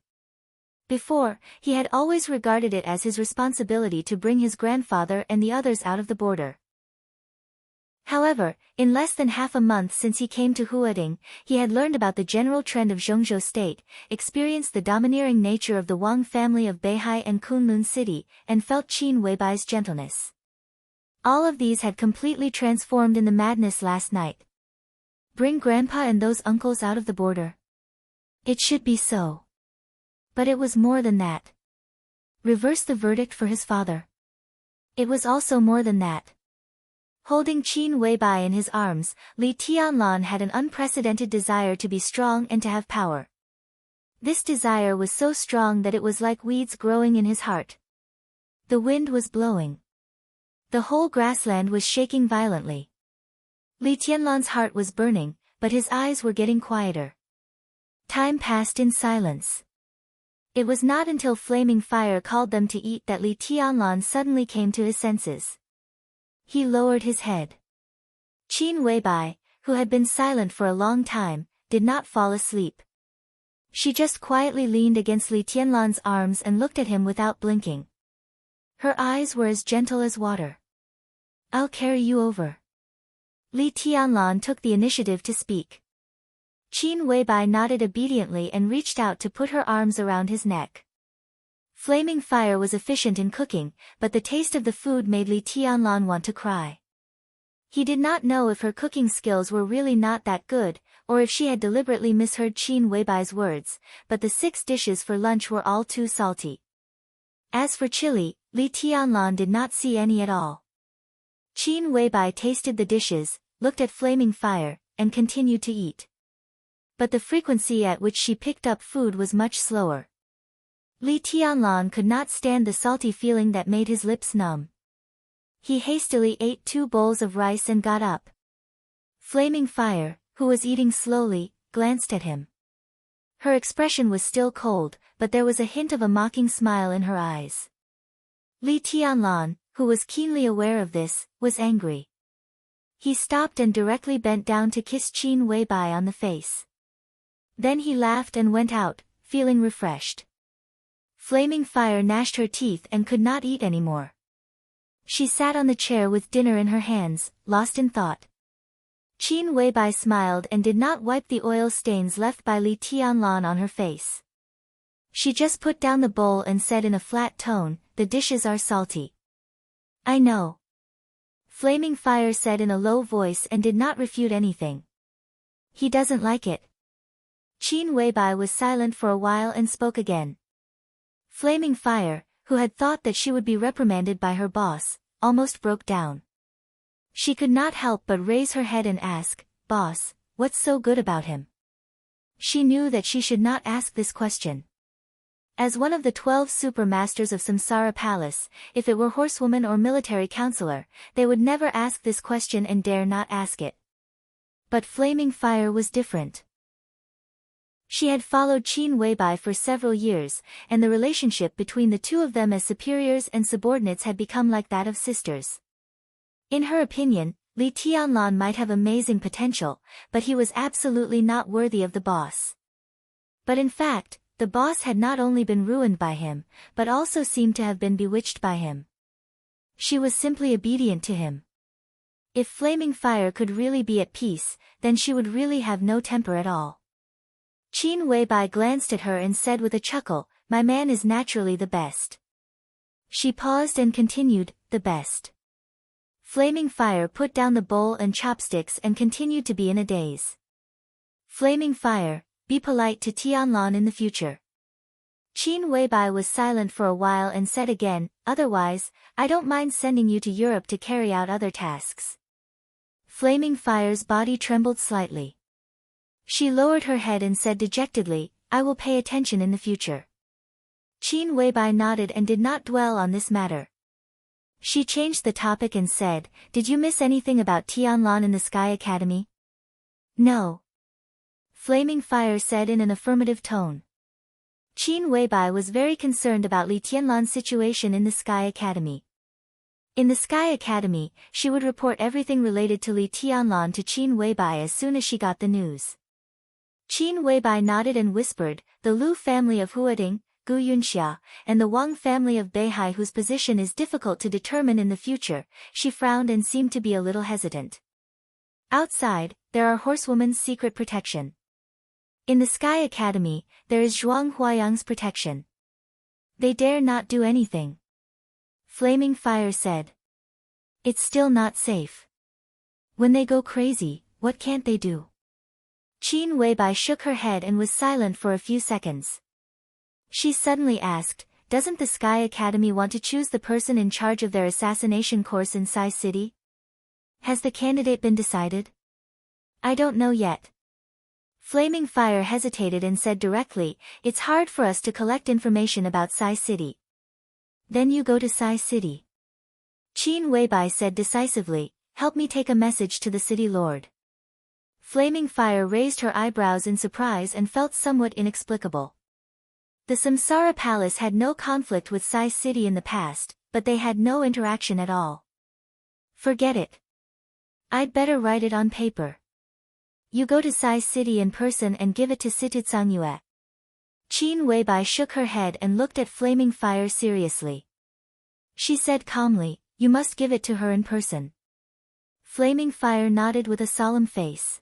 Before, he had always regarded it as his responsibility to bring his grandfather and the others out of the border. However, in less than half a month since he came to Huading, he had learned about the general trend of Zhongzhou state, experienced the domineering nature of the Wang family of Beihai and Kunlun city, and felt Qin Weibai's gentleness. All of these had completely transformed in the madness last night. Bring grandpa and those uncles out of the border. It should be so. But it was more than that. Reverse the verdict for his father. It was also more than that. Holding Qin Weibai in his arms, Li Tianlan had an unprecedented desire to be strong and to have power. This desire was so strong that it was like weeds growing in his heart. The wind was blowing. The whole grassland was shaking violently. Li Tianlan's heart was burning, but his eyes were getting quieter. Time passed in silence. It was not until flaming fire called them to eat that Li Tianlan suddenly came to his senses. He lowered his head. Qin Weibai, who had been silent for a long time, did not fall asleep. She just quietly leaned against Li Tianlan's arms and looked at him without blinking. Her eyes were as gentle as water. I'll carry you over. Li Tianlan took the initiative to speak. Qin Weibai nodded obediently and reached out to put her arms around his neck. Flaming fire was efficient in cooking, but the taste of the food made Li Tianlan want to cry. He did not know if her cooking skills were really not that good, or if she had deliberately misheard Qin Weibai's words, but the 6 dishes for lunch were all too salty. As for chili, Li Tianlan did not see any at all. Qin Weibai tasted the dishes, looked at flaming fire, and continued to eat. But the frequency at which she picked up food was much slower. Li Tianlan could not stand the salty feeling that made his lips numb. He hastily ate 2 bowls of rice and got up. Flaming Fire, who was eating slowly, glanced at him. Her expression was still cold, but there was a hint of a mocking smile in her eyes. Li Tianlan, who was keenly aware of this, was angry. He stopped and directly bent down to kiss Qin Weibai on the face. Then he laughed and went out, feeling refreshed. Flaming Fire gnashed her teeth and could not eat anymore. She sat on the chair with dinner in her hands, lost in thought. Qin Weibai smiled and did not wipe the oil stains left by Li Tianlan on her face. She just put down the bowl and said in a flat tone, "The dishes are salty." "I know." Flaming Fire said in a low voice and did not refute anything. "He doesn't like it." Qin Weibai was silent for a while and spoke again. Flaming Fire, who had thought that she would be reprimanded by her boss, almost broke down. She could not help but raise her head and ask, "Boss, what's so good about him?" She knew that she should not ask this question. As one of the 12 super masters of Samsara Palace, if it were horsewoman or military counselor, they would never ask this question and dare not ask it. But Flaming Fire was different. She had followed Qin Weibai for several years, and the relationship between the two of them as superiors and subordinates had become like that of sisters. In her opinion, Li Tianlan might have amazing potential, but he was absolutely not worthy of the boss. But in fact, the boss had not only been ruined by him, but also seemed to have been bewitched by him. She was simply obedient to him. If Flaming Fire could really be at peace, then she would really have no temper at all. Qin Weibai glanced at her and said with a chuckle, "My man is naturally the best." She paused and continued, "The best." Flaming Fire put down the bowl and chopsticks and continued to be in a daze. Flaming Fire, be polite to Tianlan in the future. Qin Weibai was silent for a while and said again, "Otherwise, I don't mind sending you to Europe to carry out other tasks." Flaming Fire's body trembled slightly. She lowered her head and said dejectedly, "I will pay attention in the future." Qin Weibai nodded and did not dwell on this matter. She changed the topic and said, "Did you miss anything about Tianlan in the Sky Academy?" "No." Flaming Fire said in an affirmative tone. Qin Weibai was very concerned about Li Tianlan's situation in the Sky Academy. In the Sky Academy, she would report everything related to Li Tianlan to Qin Weibai as soon as she got the news. Qin Weibai nodded and whispered, the Lu family of Huading, Gu Yunxia, and the Wang family of Beihai whose position is difficult to determine in the future. She frowned and seemed to be a little hesitant. Outside, there are horsewomen's secret protection. In the Sky Academy, there is Zhuang Huayang's protection. They dare not do anything. Flaming Fire said. It's still not safe. When they go crazy, what can't they do? Qin Weibai shook her head and was silent for a few seconds. She suddenly asked, doesn't the Sky Academy want to choose the person in charge of their assassination course in Sai City? Has the candidate been decided? I don't know yet. Flaming Fire hesitated and said directly, it's hard for us to collect information about Sai City. Then you go to Sai City. Qin Weibai said decisively, help me take a message to the city lord. Flaming Fire raised her eyebrows in surprise and felt somewhat inexplicable. The Samsara Palace had no conflict with Sai City in the past, but they had no interaction at all. Forget it. I'd better write it on paper. You go to Sai City in person and give it to Situtsangyue. Qin Weibai shook her head and looked at Flaming Fire seriously. She said calmly, you must give it to her in person. Flaming Fire nodded with a solemn face.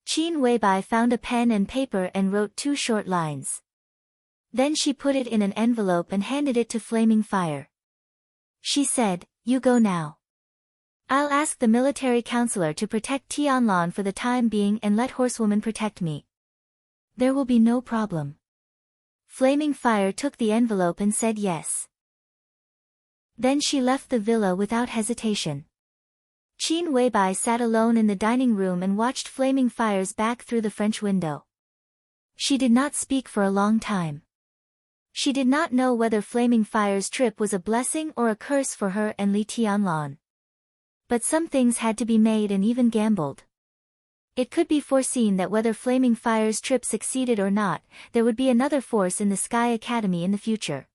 Qin Weibai found a pen and paper and wrote 2 short lines. Then she put it in an envelope and handed it to Flaming Fire. She said, you go now. I'll ask the military counselor to protect Tianlan for the time being and let Horsewoman protect me. There will be no problem. Flaming Fire took the envelope and said yes. Then she left the villa without hesitation. Qin Weibai sat alone in the dining room and watched Flaming Fire's back through the French window. She did not speak for a long time. She did not know whether Flaming Fire's trip was a blessing or a curse for her and Li Tianlan. But some things had to be made and even gambled. It could be foreseen that whether Flaming Fire's trip succeeded or not, there would be another force in the Sky Academy in the future.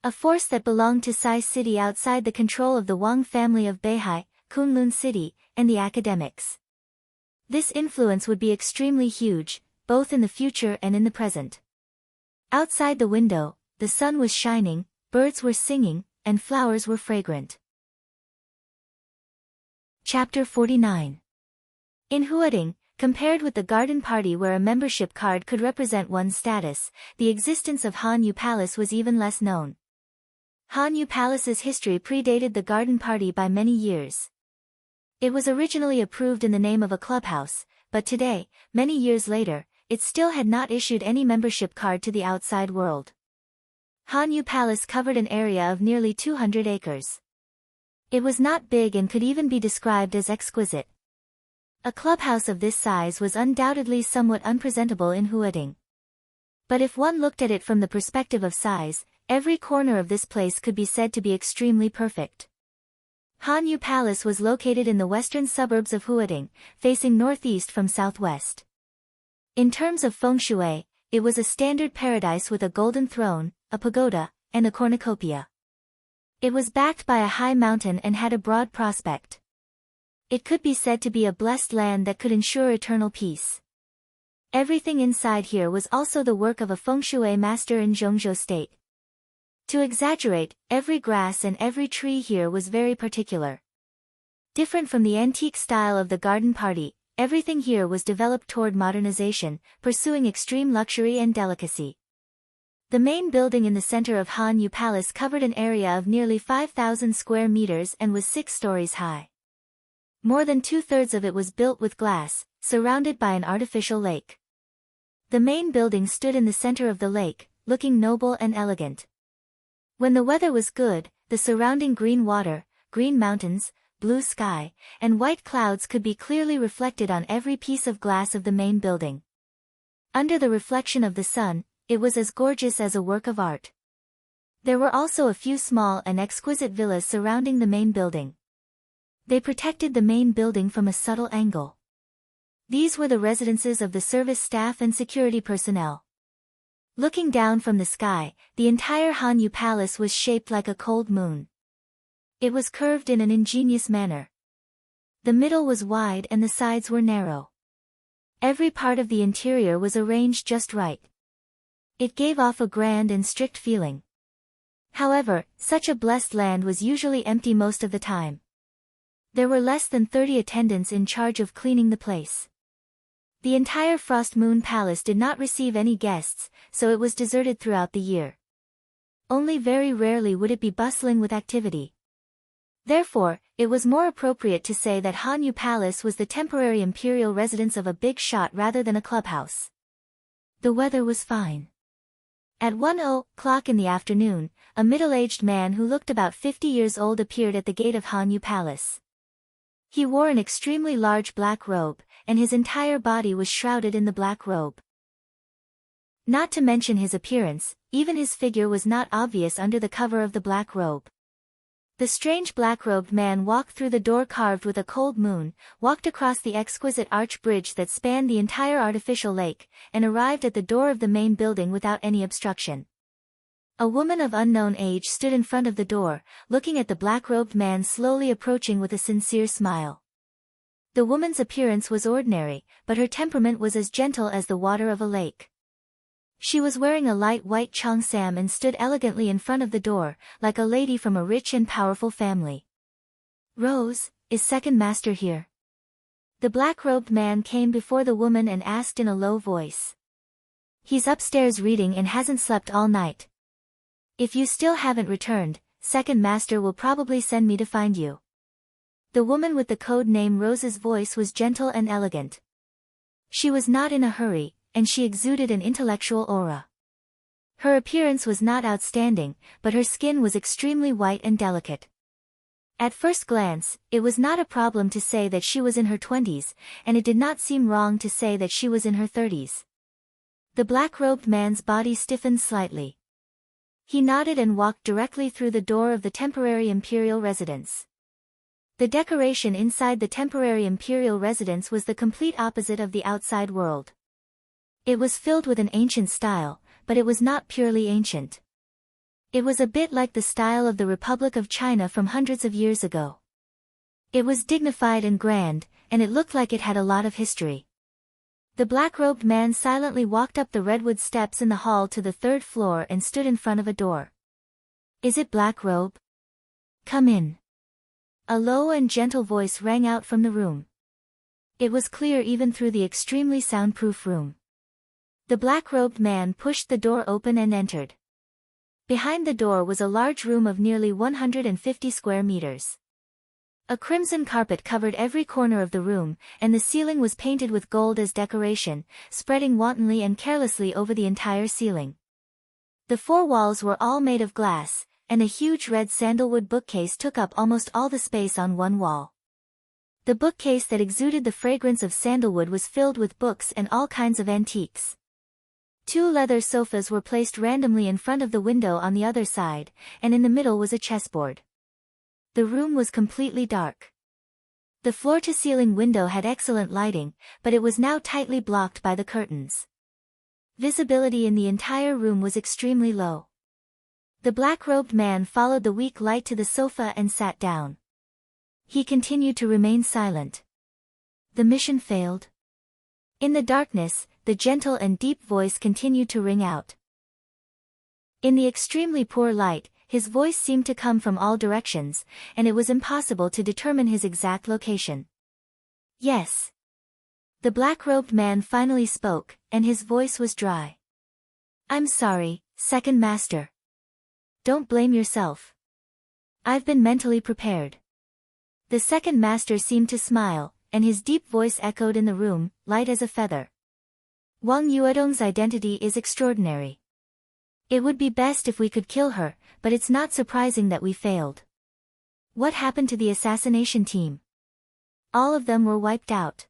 A force that belonged to Sai City outside the control of the Wang family of Beihai, Kunlun City, and the academics. This influence would be extremely huge, both in the future and in the present. Outside the window, the sun was shining, birds were singing, and flowers were fragrant. Chapter 49. In Huading, compared with the garden party where a membership card could represent one's status, the existence of Hanyu Palace was even less known. Hanyu Palace's history predated the garden party by many years. It was originally approved in the name of a clubhouse, but today, many years later, it still had not issued any membership card to the outside world. Hanyu Palace covered an area of nearly 200 acres. It was not big and could even be described as exquisite. A clubhouse of this size was undoubtedly somewhat unpresentable in Huading. But if one looked at it from the perspective of size, every corner of this place could be said to be extremely perfect. Hanyu Palace was located in the western suburbs of Huading, facing northeast from southwest. In terms of feng shui, it was a standard paradise with a golden throne, a pagoda, and a cornucopia. It was backed by a high mountain and had a broad prospect. It could be said to be a blessed land that could ensure eternal peace. Everything inside here was also the work of a feng shui master in Zhongzhou State. To exaggerate, every grass and every tree here was very particular. Different from the antique style of the garden party, everything here was developed toward modernization, pursuing extreme luxury and delicacy. The main building in the center of Hanyu Palace covered an area of nearly 5,000 square meters and was 6 stories high. More than 2/3 of it was built with glass, surrounded by an artificial lake. The main building stood in the center of the lake, looking noble and elegant. When the weather was good, the surrounding green water, green mountains, blue sky, and white clouds could be clearly reflected on every piece of glass of the main building. Under the reflection of the sun, it was as gorgeous as a work of art. There were also a few small and exquisite villas surrounding the main building. They protected the main building from a subtle angle. These were the residences of the service staff and security personnel. Looking down from the sky, the entire Hanyu Palace was shaped like a cold moon. It was curved in an ingenious manner. The middle was wide and the sides were narrow. Every part of the interior was arranged just right. It gave off a grand and strict feeling. However, such a blessed land was usually empty most of the time. There were less than 30 attendants in charge of cleaning the place. The entire Frost Moon Palace did not receive any guests, so it was deserted throughout the year. Only very rarely would it be bustling with activity. Therefore, it was more appropriate to say that Hanyu Palace was the temporary imperial residence of a big shot rather than a clubhouse. The weather was fine. At 1:00 in the afternoon, a middle-aged man who looked about 50 years old appeared at the gate of Hanyu Palace. He wore an extremely large black robe, and his entire body was shrouded in the black robe. Not to mention his appearance, even his figure was not obvious under the cover of the black robe. The strange black-robed man walked through the door carved with a cold moon, walked across the exquisite arch bridge that spanned the entire artificial lake, and arrived at the door of the main building without any obstruction. A woman of unknown age stood in front of the door, looking at the black-robed man slowly approaching with a sincere smile. The woman's appearance was ordinary, but her temperament was as gentle as the water of a lake. She was wearing a light white cheongsam and stood elegantly in front of the door, like a lady from a rich and powerful family. "Rose, is second master here?" The black-robed man came before the woman and asked in a low voice. "He's upstairs reading and hasn't slept all night. If you still haven't returned, second master will probably send me to find you." The woman with the code name Rose's voice was gentle and elegant. She was not in a hurry, and she exuded an intellectual aura. Her appearance was not outstanding, but her skin was extremely white and delicate. At first glance, it was not a problem to say that she was in her 20s, and it did not seem wrong to say that she was in her 30s. The black-robed man's body stiffened slightly. He nodded and walked directly through the door of the temporary imperial residence. The decoration inside the temporary imperial residence was the complete opposite of the outside world. It was filled with an ancient style, but it was not purely ancient. It was a bit like the style of the Republic of China from hundreds of years ago. It was dignified and grand, and it looked like it had a lot of history. The black-robed man silently walked up the redwood steps in the hall to the third floor and stood in front of a door. "Is it Black Robe? Come in." A low and gentle voice rang out from the room. It was clear even through the extremely soundproof room. The black-robed man pushed the door open and entered. Behind the door was a large room of nearly 150 square meters. A crimson carpet covered every corner of the room, and the ceiling was painted with gold as decoration, spreading wantonly and carelessly over the entire ceiling. The four walls were all made of glass, and a huge red sandalwood bookcase took up almost all the space on one wall. The bookcase that exuded the fragrance of sandalwood was filled with books and all kinds of antiques. Two leather sofas were placed randomly in front of the window on the other side, and in the middle was a chessboard. The room was completely dark. The floor-to-ceiling window had excellent lighting, but it was now tightly blocked by the curtains. Visibility in the entire room was extremely low. The black-robed man followed the weak light to the sofa and sat down. He continued to remain silent. The mission failed. In the darkness, the gentle and deep voice continued to ring out. In the extremely poor light, his voice seemed to come from all directions, and it was impossible to determine his exact location. "Yes." The black-robed man finally spoke, and his voice was dry. "I'm sorry, second master. Don't blame yourself. I've been mentally prepared." The second master seemed to smile, and his deep voice echoed in the room, light as a feather. "Wang Yuedong's identity is extraordinary. It would be best if we could kill her, but it's not surprising that we failed. What happened to the assassination team?" "All of them were wiped out."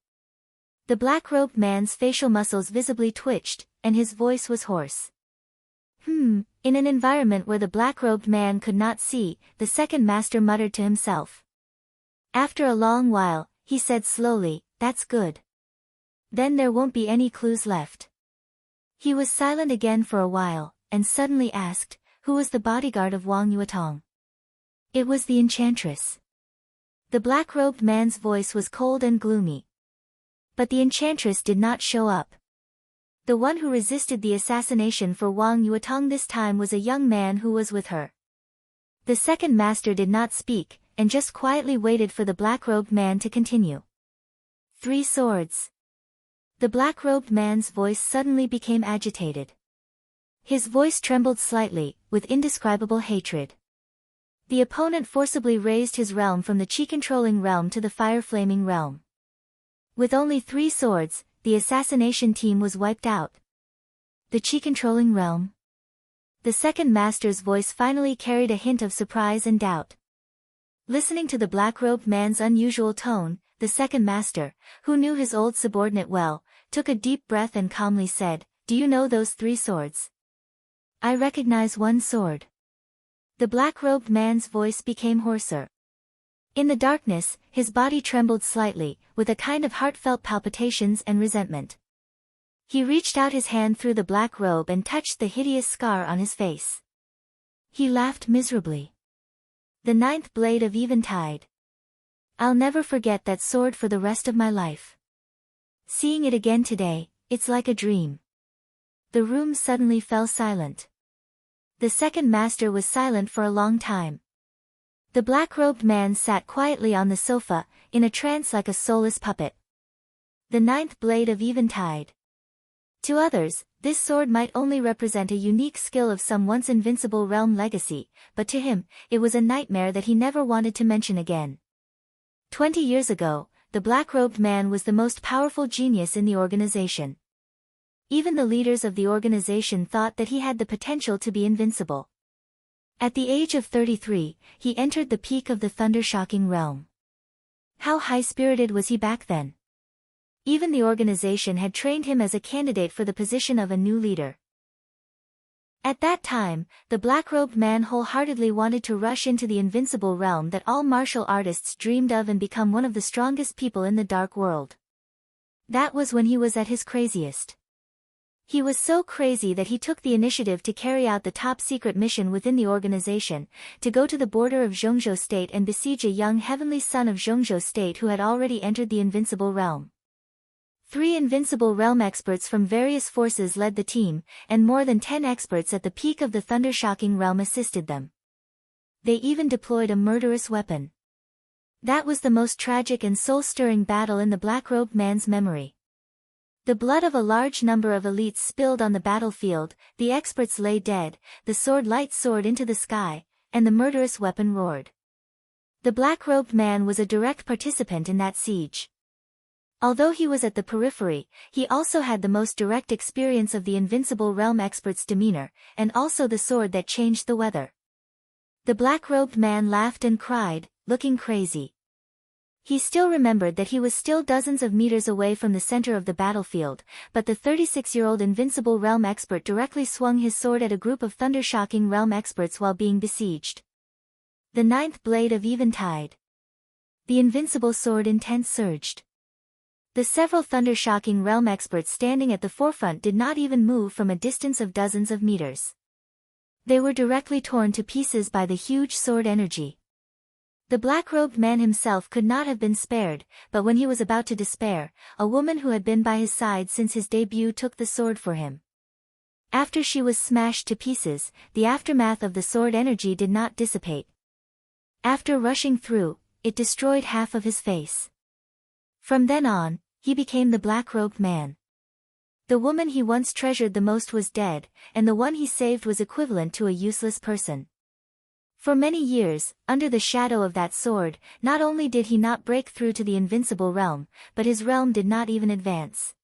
The black-robed man's facial muscles visibly twitched, and his voice was hoarse. In an environment where the black-robed man could not see, the second master muttered to himself. After a long while, he said slowly, "That's good. Then there won't be any clues left." He was silent again for a while, and suddenly asked, "Who was the bodyguard of Wang Yuetong?" "It was the enchantress." The black-robed man's voice was cold and gloomy. But the enchantress did not show up. The one who resisted the assassination for Wang Yuetong this time was a young man who was with her. The second master did not speak, and just quietly waited for the black-robed man to continue. 3 swords. The black-robed man's voice suddenly became agitated. His voice trembled slightly, with indescribable hatred. The opponent forcibly raised his realm from the chi-controlling realm to the fire-flaming realm. With only 3 swords, the assassination team was wiped out. The chi-controlling realm? The second master's voice finally carried a hint of surprise and doubt. Listening to the black-robed man's unusual tone, the second master, who knew his old subordinate well, took a deep breath and calmly said, "Do you know those 3 swords?" "I recognize 1 sword." The black-robed man's voice became hoarser. In the darkness, his body trembled slightly, with a kind of heartfelt palpitations and resentment. He reached out his hand through the black robe and touched the hideous scar on his face. He laughed miserably. "The 9th blade of eventide. I'll never forget that sword for the rest of my life. Seeing it again today, it's like a dream." The room suddenly fell silent. The second master was silent for a long time. The black-robed man sat quietly on the sofa, in a trance like a soulless puppet. The 9th blade of eventide. To others, this sword might only represent a unique skill of some once invincible realm legacy, but to him, it was a nightmare that he never wanted to mention again. 20 years ago, the black-robed man was the most powerful genius in the organization. Even the leaders of the organization thought that he had the potential to be invincible. At the age of 33, he entered the peak of the thunder-shocking realm. How high-spirited was he back then? Even the organization had trained him as a candidate for the position of a new leader. At that time, the black-robed man wholeheartedly wanted to rush into the invincible realm that all martial artists dreamed of and become one of the strongest people in the dark world. That was when he was at his craziest. He was so crazy that he took the initiative to carry out the top-secret mission within the organization, to go to the border of Zhongzhou State and besiege a young heavenly son of Zhongzhou State who had already entered the invincible realm. 3 invincible realm experts from various forces led the team, and more than 10 experts at the peak of the thunder-shocking realm assisted them. They even deployed a murderous weapon. That was the most tragic and soul-stirring battle in the black-robed man's memory. The blood of a large number of elites spilled on the battlefield, the experts lay dead, the sword-light soared into the sky, and the murderous weapon roared. The black-robed man was a direct participant in that siege. Although he was at the periphery, he also had the most direct experience of the invincible realm expert's demeanor, and also the sword that changed the weather. The black-robed man laughed and cried, looking crazy. He still remembered that he was still dozens of meters away from the center of the battlefield, but the 36-year-old invincible realm expert directly swung his sword at a group of thunder-shocking realm experts while being besieged. The 9th blade of eventide. The invincible sword intent surged. The several thunder-shocking realm experts standing at the forefront did not even move from a distance of dozens of meters. They were directly torn to pieces by the huge sword energy. The black-robed man himself could not have been spared, but when he was about to despair, a woman who had been by his side since his debut took the sword for him. After she was smashed to pieces, the aftermath of the sword energy did not dissipate. After rushing through, it destroyed half of his face. From then on, he became the black-robed man. The woman he once treasured the most was dead, and the one he saved was equivalent to a useless person. For many years, under the shadow of that sword, not only did he not break through to the invincible realm, but his realm did not even advance.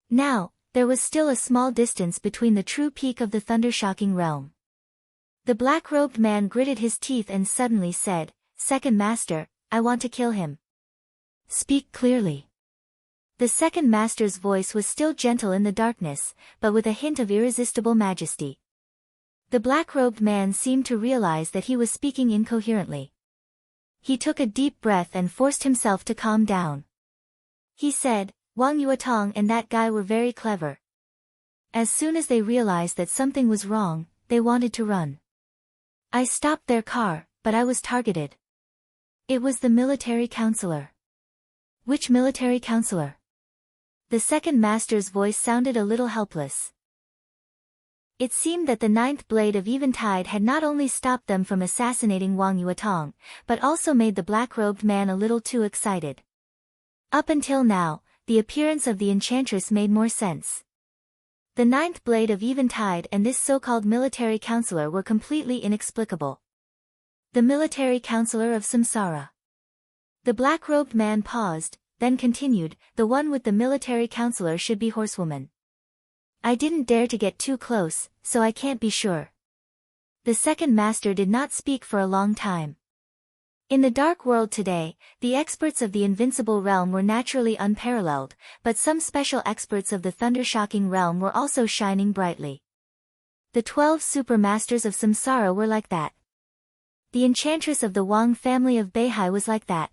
Now, there was still a small distance between the true peak of the thunder-shocking realm. The black-robed man gritted his teeth and suddenly said, "Second Master, I want to kill him." "Speak clearly." The second master's voice was still gentle in the darkness, but with a hint of irresistible majesty. The black-robed man seemed to realize that he was speaking incoherently. He took a deep breath and forced himself to calm down. He said, "Wang Yuetong and that guy were very clever. As soon as they realized that something was wrong, they wanted to run. I stopped their car, but I was targeted. It was the military counselor." "Which military counselor?" The second master's voice sounded a little helpless. It seemed that the ninth blade of eventide had not only stopped them from assassinating Wang Yuetong, but also made the black-robed man a little too excited. Up until now, the appearance of the enchantress made more sense. The ninth blade of eventide and this so-called military counselor were completely inexplicable. The military counselor of Samsara. The black-robed man paused, then continued, the one with the military counselor should be Horsewoman. I didn't dare to get too close, so I can't be sure. The second master did not speak for a long time. In the dark world today, the experts of the invincible realm were naturally unparalleled, but some special experts of the thundershocking realm were also shining brightly. The 12 super masters of Samsara were like that. The enchantress of the Wang family of Beihai was like that.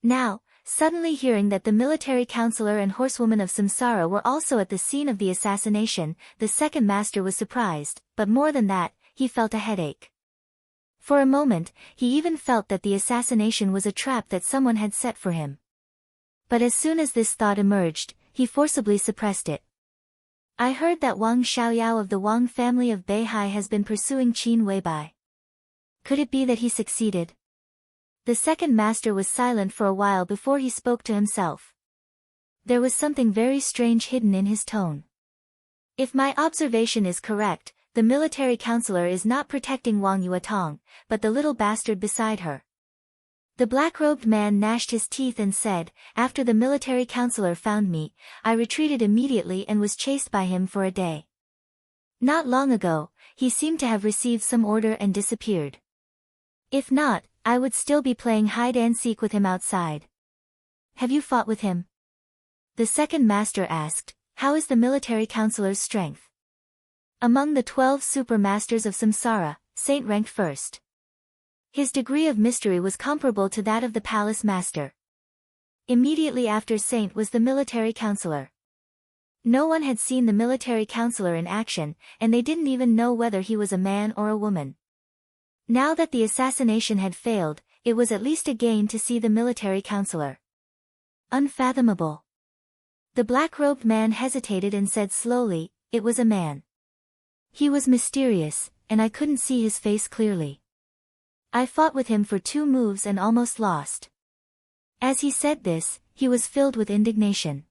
Now, suddenly hearing that the military counselor and horsewoman of Samsara were also at the scene of the assassination, the second master was surprised, but more than that, he felt a headache. For a moment, he even felt that the assassination was a trap that someone had set for him. But as soon as this thought emerged, he forcibly suppressed it. I heard that Wang Xiaoyao of the Wang family of Beihai has been pursuing Qin Weibai. Could it be that he succeeded? The second master was silent for a while before he spoke to himself. There was something very strange hidden in his tone. If my observation is correct, the military counselor is not protecting Wang Yuetong, but the little bastard beside her. The black-robed man gnashed his teeth and said, after the military counselor found me, I retreated immediately and was chased by him for a day. Not long ago, he seemed to have received some order and disappeared. If not, I would still be playing hide-and-seek with him outside. Have you fought with him? The second master asked, how is the military counselor's strength? Among the 12 super masters of Samsara, Saint ranked first. His degree of mystery was comparable to that of the palace master. Immediately after Saint was the military counselor. No one had seen the military counselor in action, and they didn't even know whether he was a man or a woman. Now that the assassination had failed, it was at least a gain to see the military counselor. Unfathomable. The black-robed man hesitated and said slowly, it was a man. He was mysterious, and I couldn't see his face clearly. I fought with him for 2 moves and almost lost. As he said this, he was filled with indignation.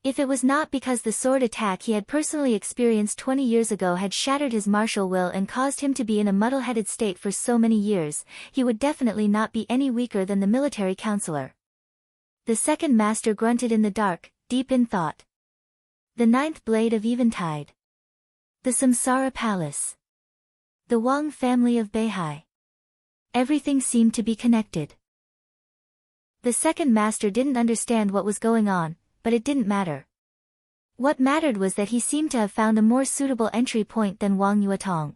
If it was not because the sword attack he had personally experienced 20 years ago had shattered his martial will and caused him to be in a muddle-headed state for so many years, he would definitely not be any weaker than the military counselor. The second master grunted in the dark, deep in thought. The ninth blade of eventide. The Samsara Palace. The Wang family of Beihai. Everything seemed to be connected. The second master didn't understand what was going on, but it didn't matter. What mattered was that he seemed to have found a more suitable entry point than Wang Yuetong.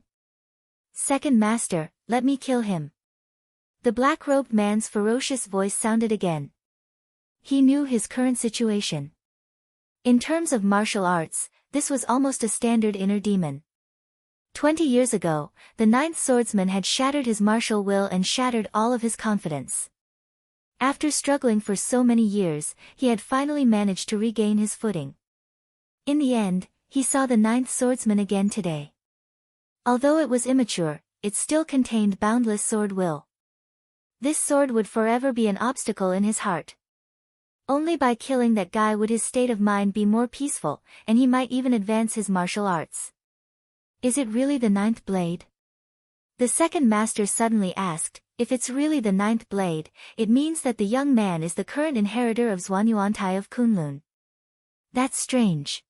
Second master, let me kill him. The black-robed man's ferocious voice sounded again. He knew his current situation. In terms of martial arts, this was almost a standard inner demon. 20 years ago, the ninth swordsman had shattered his martial will and shattered all of his confidence. After struggling for so many years, he had finally managed to regain his footing. In the end, he saw the ninth swordsman again today. Although it was immature, it still contained boundless sword will. This sword would forever be an obstacle in his heart. Only by killing that guy would his state of mind be more peaceful, and he might even advance his martial arts. Is it really the ninth blade? The second master suddenly asked. If it's really the ninth blade, it means that the young man is the current inheritor of Zhuanyuantai of Kunlun. That's strange.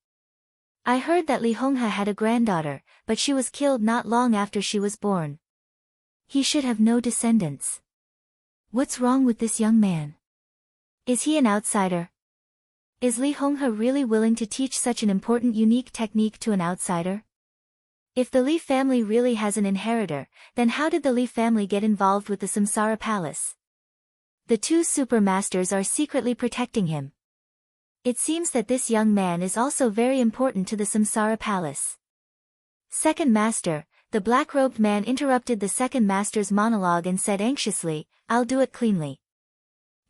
I heard that Li Honghe had a granddaughter, but she was killed not long after she was born. He should have no descendants. What's wrong with this young man? Is he an outsider? Is Li Honghe really willing to teach such an important unique technique to an outsider? If the Li family really has an inheritor, then how did the Li family get involved with the Samsara Palace? The 2 super masters are secretly protecting him. It seems that this young man is also very important to the Samsara Palace. Second master, the black-robed man interrupted the second master's monologue and said anxiously, I'll do it cleanly.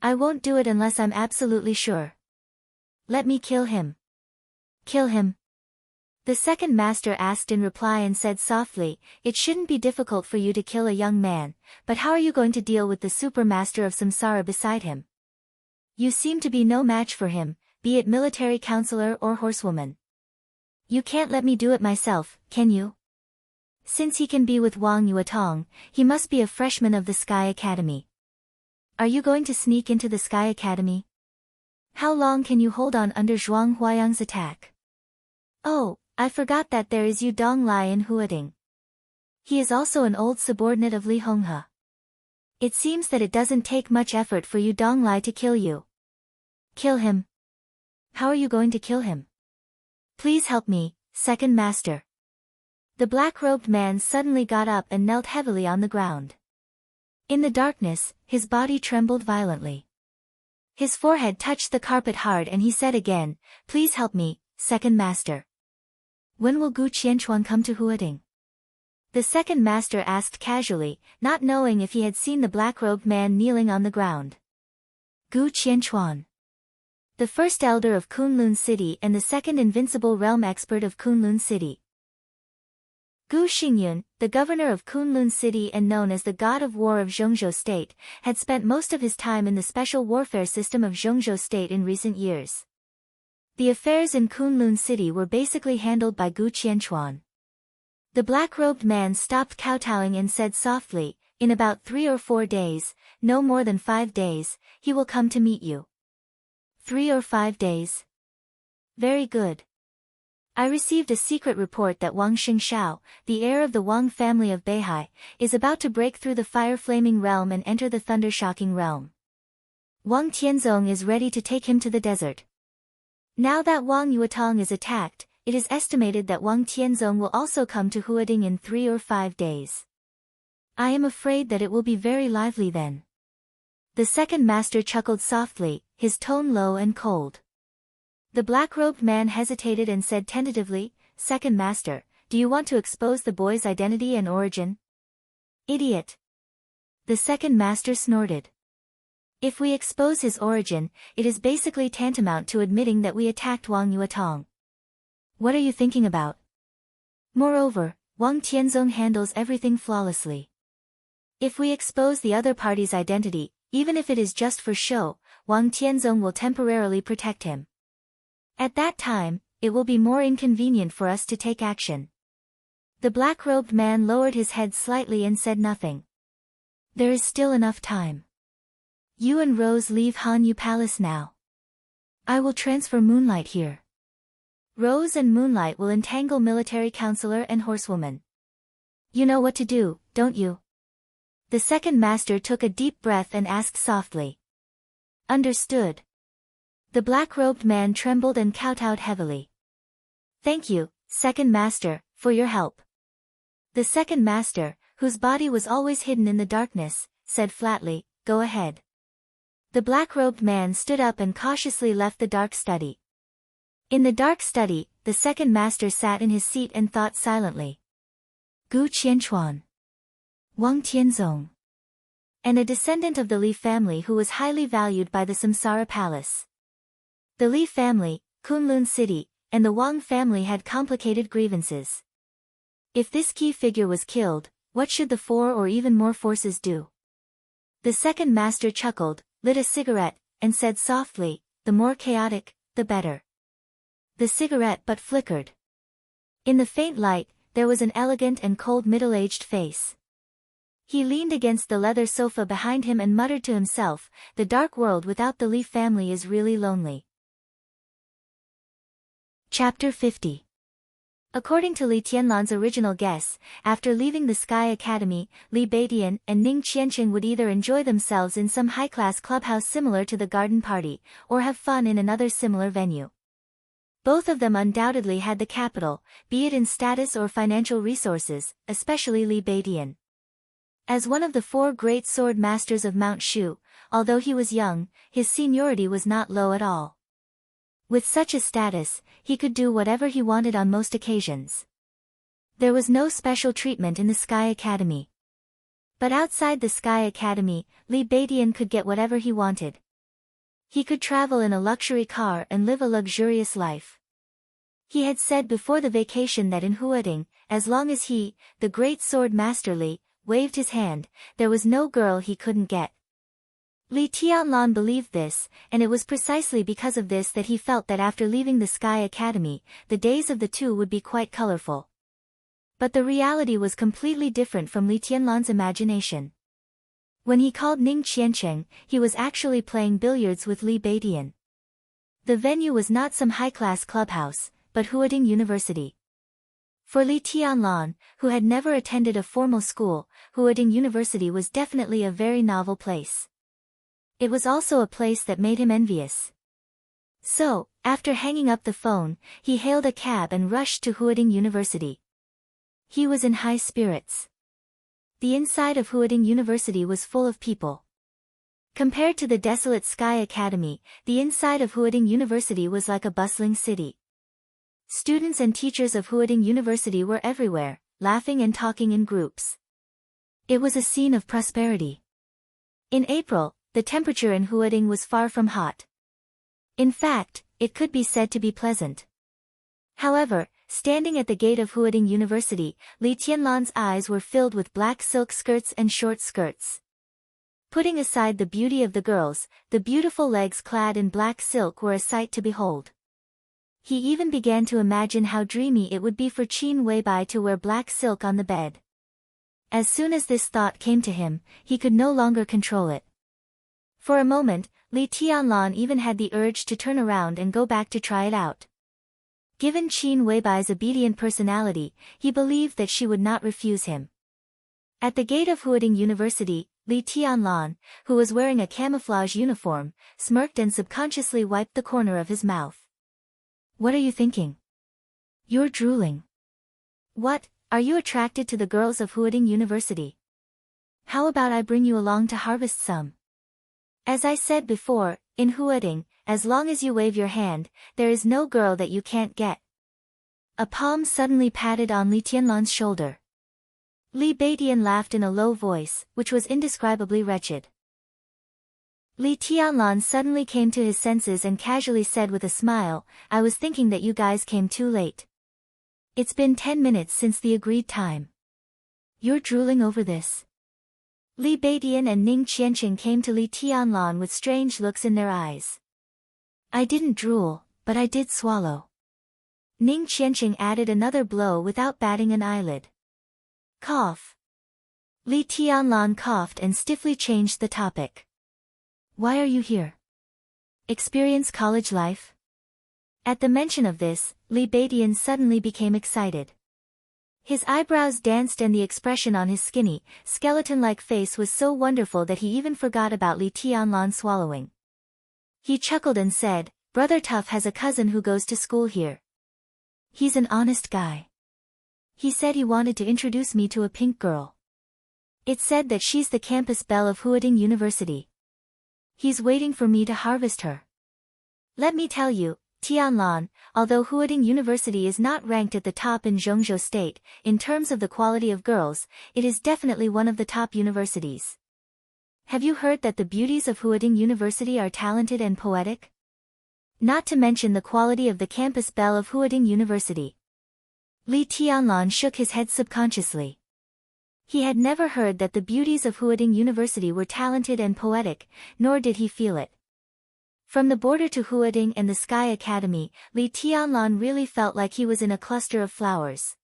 I won't do it unless I'm absolutely sure. Let me kill him. Kill him? The second master asked in reply and said softly, it shouldn't be difficult for you to kill a young man, but how are you going to deal with the supermaster of samsara beside him? You seem to be no match for him, be it military counselor or horsewoman. You can't let me do it myself, can you? Since he can be with Wang Yuatong, he must be a freshman of the Sky Academy. Are you going to sneak into the Sky Academy? How long can you hold on under Zhuang Huayang's attack? Oh, I forgot that there is Yu Donglai in Huading. He is also an old subordinate of Li Honghe. It seems that it doesn't take much effort for Yu Donglai to kill you. Kill him? How are you going to kill him? Please help me, second master. The black-robed man suddenly got up and knelt heavily on the ground. In the darkness, his body trembled violently. His forehead touched the carpet hard and he said again, please help me, second master. When will Gu Qianchuan come to Huading? The second master asked casually, not knowing if he had seen the black-robed man kneeling on the ground. Gu Qianchuan. The first elder of Kunlun City and the second invincible realm expert of Kunlun City. Gu Xingyun, the governor of Kunlun City and known as the god of war of Zhongzhou State, had spent most of his time in the special warfare system of Zhongzhou State in recent years. The affairs in Kunlun City were basically handled by Gu Qianchuan. The black-robed man stopped kowtowing and said softly, in about 3 or 4 days, no more than 5 days, he will come to meet you. 3 or 5 days? Very good. I received a secret report that Wang Xingshao, the heir of the Wang family of Beihai, is about to break through the fire-flaming realm and enter the thunder-shocking realm. Wang Tianzong is ready to take him to the desert. Now that Wang Yuatong is attacked, it is estimated that Wang Tianzong will also come to Huading in 3 or 5 days. I am afraid that it will be very lively then. The second master chuckled softly, his tone low and cold. The black-robed man hesitated and said tentatively, second master, do you want to expose the boy's identity and origin? Idiot. The second master snorted. If we expose his origin, it is basically tantamount to admitting that we attacked Wang Yuatong. What are you thinking about? Moreover, Wang Tianzong handles everything flawlessly. If we expose the other party's identity, even if it is just for show, Wang Tianzong will temporarily protect him. At that time, it will be more inconvenient for us to take action. The black-robed man lowered his head slightly and said nothing. There is still enough time. You and Rose leave Hanyu Palace now. I will transfer Moonlight here. Rose and Moonlight will entangle military counselor and horsewoman. You know what to do, don't you? The second master took a deep breath and asked softly. Understood. The black-robed man trembled and kowtowed heavily. Thank you, second master, for your help. The second master, whose body was always hidden in the darkness, said flatly, go ahead. The black-robed man stood up and cautiously left the dark study. In the dark study, the second master sat in his seat and thought silently. Gu Qianchuan. Wang Tianzong. And a descendant of the Li family who was highly valued by the Samsara Palace. The Li family, Kunlun City, and the Wang family had complicated grievances. If this key figure was killed, what should the 4 or even more forces do? The second master chuckled, lit a cigarette, and said softly, the more chaotic, the better. The cigarette but flickered. In the faint light, there was an elegant and cold middle-aged face. He leaned against the leather sofa behind him and muttered to himself, the dark world without the Li family is really lonely. Chapter 50. According to Li Tianlan's original guess, after leaving the Sky Academy, Li Beidian and Ning Qianqing would either enjoy themselves in some high-class clubhouse similar to the garden party, or have fun in another similar venue. Both of them undoubtedly had the capital, be it in status or financial resources, especially Li Beidian. As one of the 4 great sword masters of Mount Shu, although he was young, his seniority was not low at all. With such a status, he could do whatever he wanted on most occasions. There was no special treatment in the Sky Academy. But outside the Sky Academy, Li Beidian could get whatever he wanted. He could travel in a luxury car and live a luxurious life. He had said before the vacation that in Huading, as long as he, the great sword master Li, waved his hand, there was no girl he couldn't get. Li Tianlan believed this, and it was precisely because of this that he felt that after leaving the Sky Academy, the days of the two would be quite colorful. But the reality was completely different from Li Tianlan's imagination. When he called Ning Qiancheng, he was actually playing billiards with Li Beidian. The venue was not some high-class clubhouse, but Huading University. For Li Tianlan, who had never attended a formal school, Huading University was definitely a very novel place. It was also a place that made him envious. So, after hanging up the phone, he hailed a cab and rushed to Huading University. He was in high spirits. The inside of Huading University was full of people. Compared to the desolate Sky Academy, the inside of Huading University was like a bustling city. Students and teachers of Huading University were everywhere, laughing and talking in groups. It was a scene of prosperity. In April, the temperature in Huading was far from hot. In fact, it could be said to be pleasant. However, standing at the gate of Huading University, Li Tianlan's eyes were filled with black silk skirts and short skirts. Putting aside the beauty of the girls, the beautiful legs clad in black silk were a sight to behold. He even began to imagine how dreamy it would be for Qin Weibai to wear black silk on the bed. As soon as this thought came to him, he could no longer control it. For a moment, Li Tianlan even had the urge to turn around and go back to try it out. Given Qin Weibai's obedient personality, he believed that she would not refuse him. At the gate of Huading University, Li Tianlan, who was wearing a camouflage uniform, smirked and subconsciously wiped the corner of his mouth. "What are you thinking? You're drooling. What, are you attracted to the girls of Huading University? How about I bring you along to harvest some? As I said before, in Huading, as long as you wave your hand, there is no girl that you can't get." A palm suddenly patted on Li Tianlan's shoulder. Li Beidian laughed in a low voice, which was indescribably wretched. Li Tianlan suddenly came to his senses and casually said with a smile, "I was thinking that you guys came too late. It's been 10 minutes since the agreed time. You're drooling over this?" Li Beidian and Ning Qiancheng came to Li Tianlan with strange looks in their eyes. "I didn't drool, but I did swallow." Ning Qiancheng added another blow without batting an eyelid. Cough. Li Tianlan coughed and stiffly changed the topic. "Why are you here? Experience college life?" At the mention of this, Li Beidian suddenly became excited. His eyebrows danced and the expression on his skinny, skeleton-like face was so wonderful that he even forgot about Li Tianlan swallowing. He chuckled and said, "Brother Tough has a cousin who goes to school here. He's an honest guy. He said he wanted to introduce me to a pink girl. It's said that she's the campus belle of Huading University. He's waiting for me to harvest her. Let me tell you, Tianlan, although Huading University is not ranked at the top in Zhengzhou State, in terms of the quality of girls, it is definitely one of the top universities. Have you heard that the beauties of Huading University are talented and poetic? Not to mention the quality of the campus belle of Huading University." Li Tianlan shook his head subconsciously. He had never heard that the beauties of Huading University were talented and poetic, nor did he feel it. From the border to Huading and the Sky Academy, Li Tianlan really felt like he was in a cluster of flowers.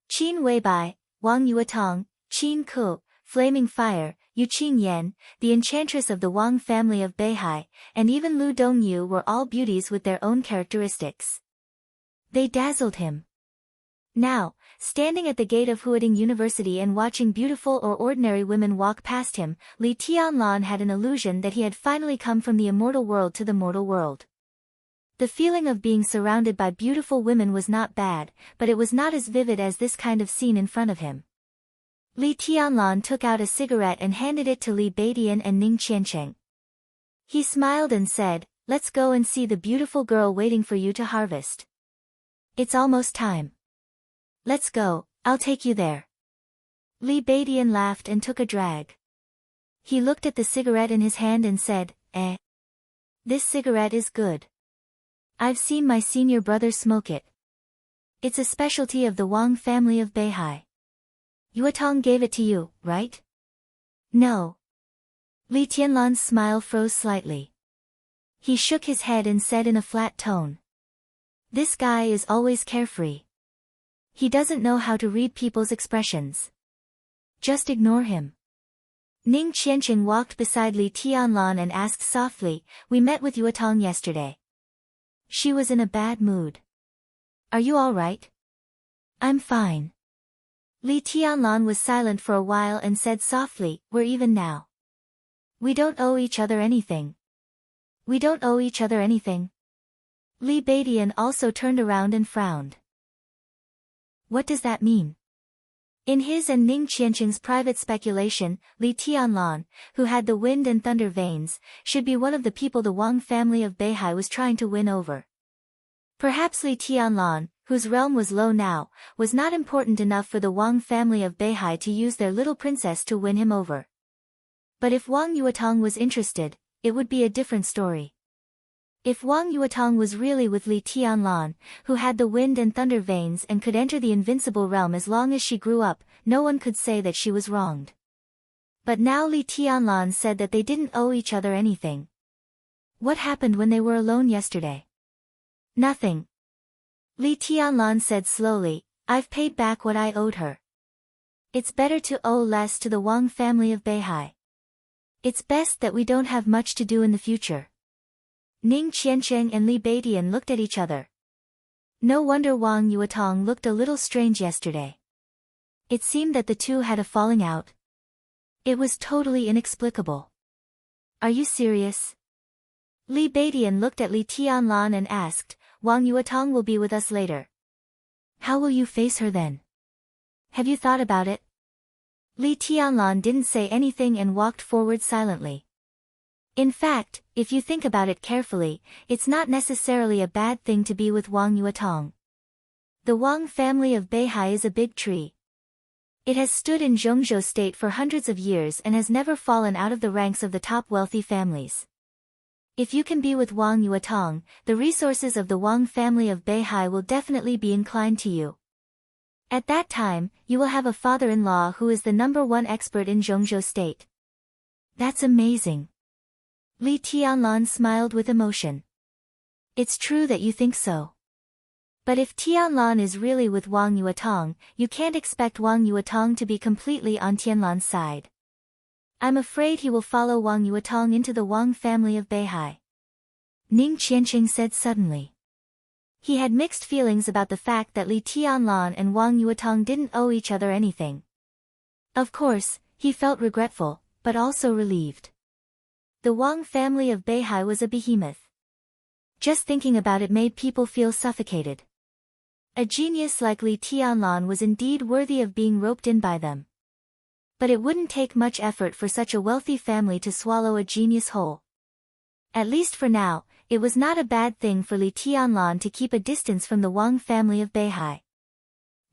Qin Weibai, Wang Yuetong, Qin Ku, Flaming Fire, Yu Qingyan, the enchantress of the Wang family of Beihai, and even Lu Dongyu were all beauties with their own characteristics. They dazzled him. Now, standing at the gate of Huading University and watching beautiful or ordinary women walk past him, Li Tianlan had an illusion that he had finally come from the immortal world to the mortal world. The feeling of being surrounded by beautiful women was not bad, but it was not as vivid as this kind of scene in front of him. Li Tianlan took out a cigarette and handed it to Li Beidian and Ning Qiancheng. He smiled and said, "Let's go and see the beautiful girl waiting for you to harvest. It's almost time. Let's go, I'll take you there." Li Beidian laughed and took a drag. He looked at the cigarette in his hand and said, "Eh? This cigarette is good. I've seen my senior brother smoke it. It's a specialty of the Wang family of Beihai. Yuetong gave it to you, right? No. Li Tianlan's smile froze slightly. He shook his head and said in a flat tone. This guy is always carefree. He doesn't know how to read people's expressions. Just ignore him. Ning Qianqing walked beside Li Tianlan and asked softly, we met with Yuetong yesterday. She was in a bad mood. Are you all right? I'm fine. Li Tianlan was silent for a while and said softly, we're even now. We don't owe each other anything. We don't owe each other anything. Li Beidian also turned around and frowned. What does that mean? In his and Ning Qianqing's private speculation, Li Tianlan, who had the wind and thunder veins, should be one of the people the Wang family of Beihai was trying to win over. Perhaps Li Tianlan, whose realm was low now, was not important enough for the Wang family of Beihai to use their little princess to win him over. But if Wang Yuetong was interested, it would be a different story. If Wang Yuetong was really with Li Tianlan, who had the wind and thunder veins and could enter the invincible realm as long as she grew up, no one could say that she was wronged. But now Li Tianlan said that they didn't owe each other anything. What happened when they were alone yesterday? Nothing. Li Tianlan said slowly, I've paid back what I owed her. It's better to owe less to the Wang family of Beihai. It's best that we don't have much to do in the future. Ning Qianqing and Li Beidian looked at each other. No wonder Wang Yuetong looked a little strange yesterday. It seemed that the two had a falling out. It was totally inexplicable. Are you serious? Li Beidian looked at Li Tianlan and asked, Wang Yuetong will be with us later. How will you face her then? Have you thought about it? Li Tianlan didn't say anything and walked forward silently. In fact, if you think about it carefully, it's not necessarily a bad thing to be with Wang Yuetong. The Wang family of Beihai is a big tree. It has stood in Zhongzhou state for hundreds of years and has never fallen out of the ranks of the top wealthy families. If you can be with Wang Yuetong, the resources of the Wang family of Beihai will definitely be inclined to you. At that time, you will have a father-in-law who is the #1 expert in Zhongzhou state. That's amazing. Li Tianlan smiled with emotion. It's true that you think so. But if Tianlan is really with Wang Yuetong, you can't expect Wang Yuetong to be completely on Tianlan's side. I'm afraid he will follow Wang Yuetong into the Wang family of Beihai. Ning Qianqing said suddenly. He had mixed feelings about the fact that Li Tianlan and Wang Yuetong didn't owe each other anything. Of course, he felt regretful, but also relieved. The Wang family of Beihai was a behemoth. Just thinking about it made people feel suffocated. A genius like Li Tianlan was indeed worthy of being roped in by them. But it wouldn't take much effort for such a wealthy family to swallow a genius whole. At least for now, it was not a bad thing for Li Tianlan to keep a distance from the Wang family of Beihai.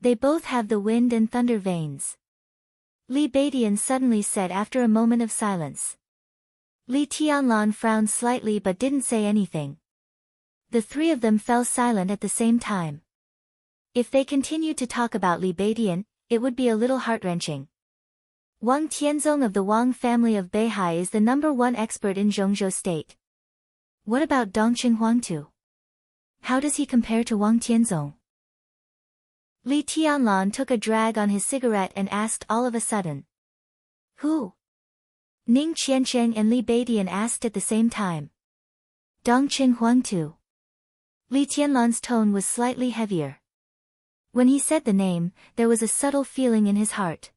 They both have the wind and thunder veins. Li Beidian suddenly said after a moment of silence. Li Tianlan frowned slightly but didn't say anything. The three of them fell silent at the same time. If they continued to talk about Li Beidian, it would be a little heart-wrenching. Wang Tianzong of the Wang family of Beihai is the #1 expert in Zhongzhou state. What about Dongqing Huangtu? How does he compare to Wang Tianzong? Li Tianlan took a drag on his cigarette and asked all of a sudden. Who? Ning Qianqing and Li Beidian asked at the same time. Dongqing Huangtu. Li Tianlan's tone was slightly heavier. When he said the name, there was a subtle feeling in his heart.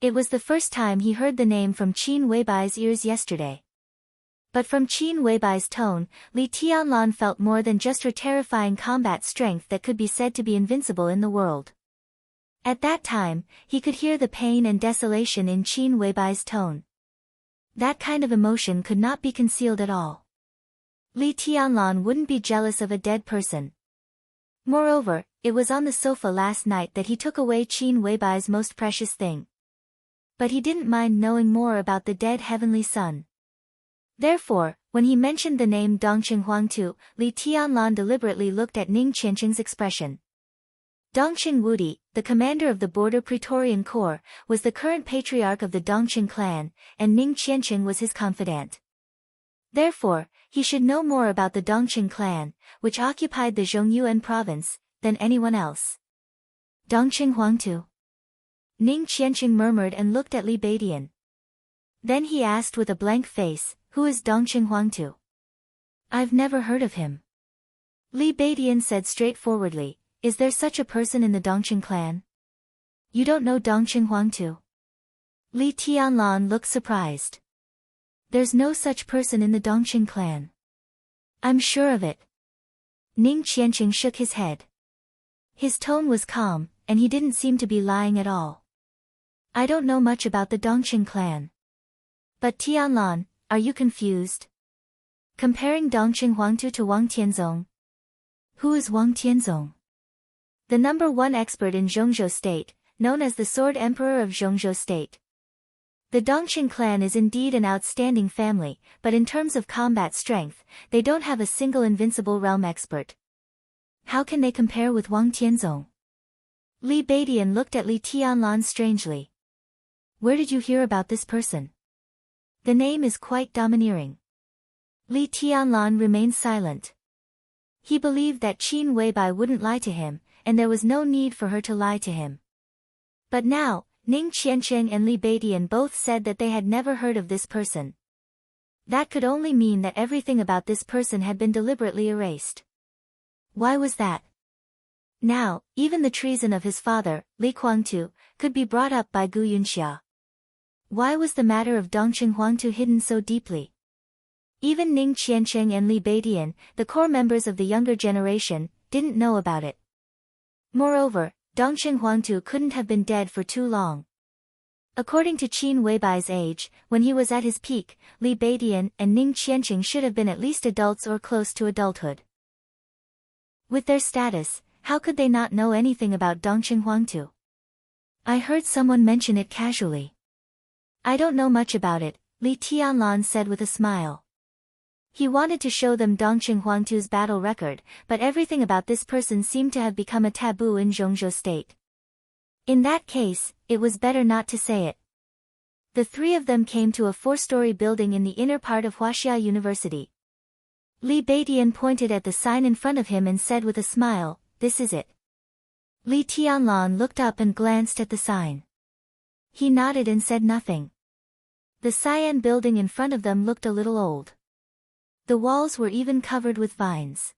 It was the first time he heard the name from Qin Weibai's ears yesterday. But from Qin Weibai's tone, Li Tianlan felt more than just her terrifying combat strength that could be said to be invincible in the world. At that time, he could hear the pain and desolation in Qin Weibai's tone. That kind of emotion could not be concealed at all. Li Tianlan wouldn't be jealous of a dead person. Moreover, it was on the sofa last night that he took away Qin Weibai's most precious thing. But he didn't mind knowing more about the dead heavenly son. Therefore, When he mentioned the name Dongqing Huangtu, Li Tianlan deliberately looked at Ning Qianqing's expression. Dongqing Wudi, the commander of the Border Praetorian Corps, was the current patriarch of the Dongqing clan, and Ning Qianqing was his confidant. Therefore, he should know more about the Dongqing clan, which occupied the Zhongyuan province, than anyone else. Dongqing Huangtu. Ning Qianqing murmured and looked at Li Beidian. Then he asked with a blank face, "Who is Dongqing Huangtu?" "I've never heard of him." Li Beidian said straightforwardly, "Is there such a person in the Dongqing clan? You don't know Dongqing Huangtu?" Li Tianlan looked surprised. "There's no such person in the Dongqing clan." "I'm sure of it." Ning Qianqing shook his head. His tone was calm, and he didn't seem to be lying at all. "I don't know much about the Dongqing clan." "But Tianlan, are you confused? Comparing Dongqing Huangtu to Wang Tianzong?" "Who is Wang Tianzong?" "The #1 expert in Zhongzhou State, known as the Sword Emperor of Zhongzhou State." The Dongqing clan is indeed an outstanding family, but in terms of combat strength, they don't have a single invincible realm expert. How can they compare with Wang Tianzong? Li Beidian looked at Li Tianlan strangely. "Where did you hear about this person? The name is quite domineering." Li Tianlan remained silent. He believed that Qin Weibai wouldn't lie to him, and there was no need for her to lie to him. But now, Ning Qianqing and Li Beidian both said that they had never heard of this person. That could only mean that everything about this person had been deliberately erased. Why was that? Now, even the treason of his father, Li Kuangtu, could be brought up by Gu Yunxia. Why was the matter of Dongqing Huangtu hidden so deeply? Even Ning Qianqing and Li Beidian, the core members of the younger generation, didn't know about it. Moreover, Dongqing Huangtu couldn't have been dead for too long. According to Qin Weibai's age, when he was at his peak, Li Beidian and Ning Qianqing should have been at least adults or close to adulthood. With their status, how could they not know anything about Dongqing Huangtu? "I heard someone mention it casually." "I don't know much about it," Li Tianlan said with a smile. He wanted to show them Dongqing Huangtu's battle record, but everything about this person seemed to have become a taboo in Zhongzhou State. In that case, it was better not to say it. The three of them came to a 4-story building in the inner part of Huaxia University. Li Beidian pointed at the sign in front of him and said with a smile, "This is it." Li Tianlan looked up and glanced at the sign. He nodded and said nothing. The cyan building in front of them looked a little old. The walls were even covered with vines.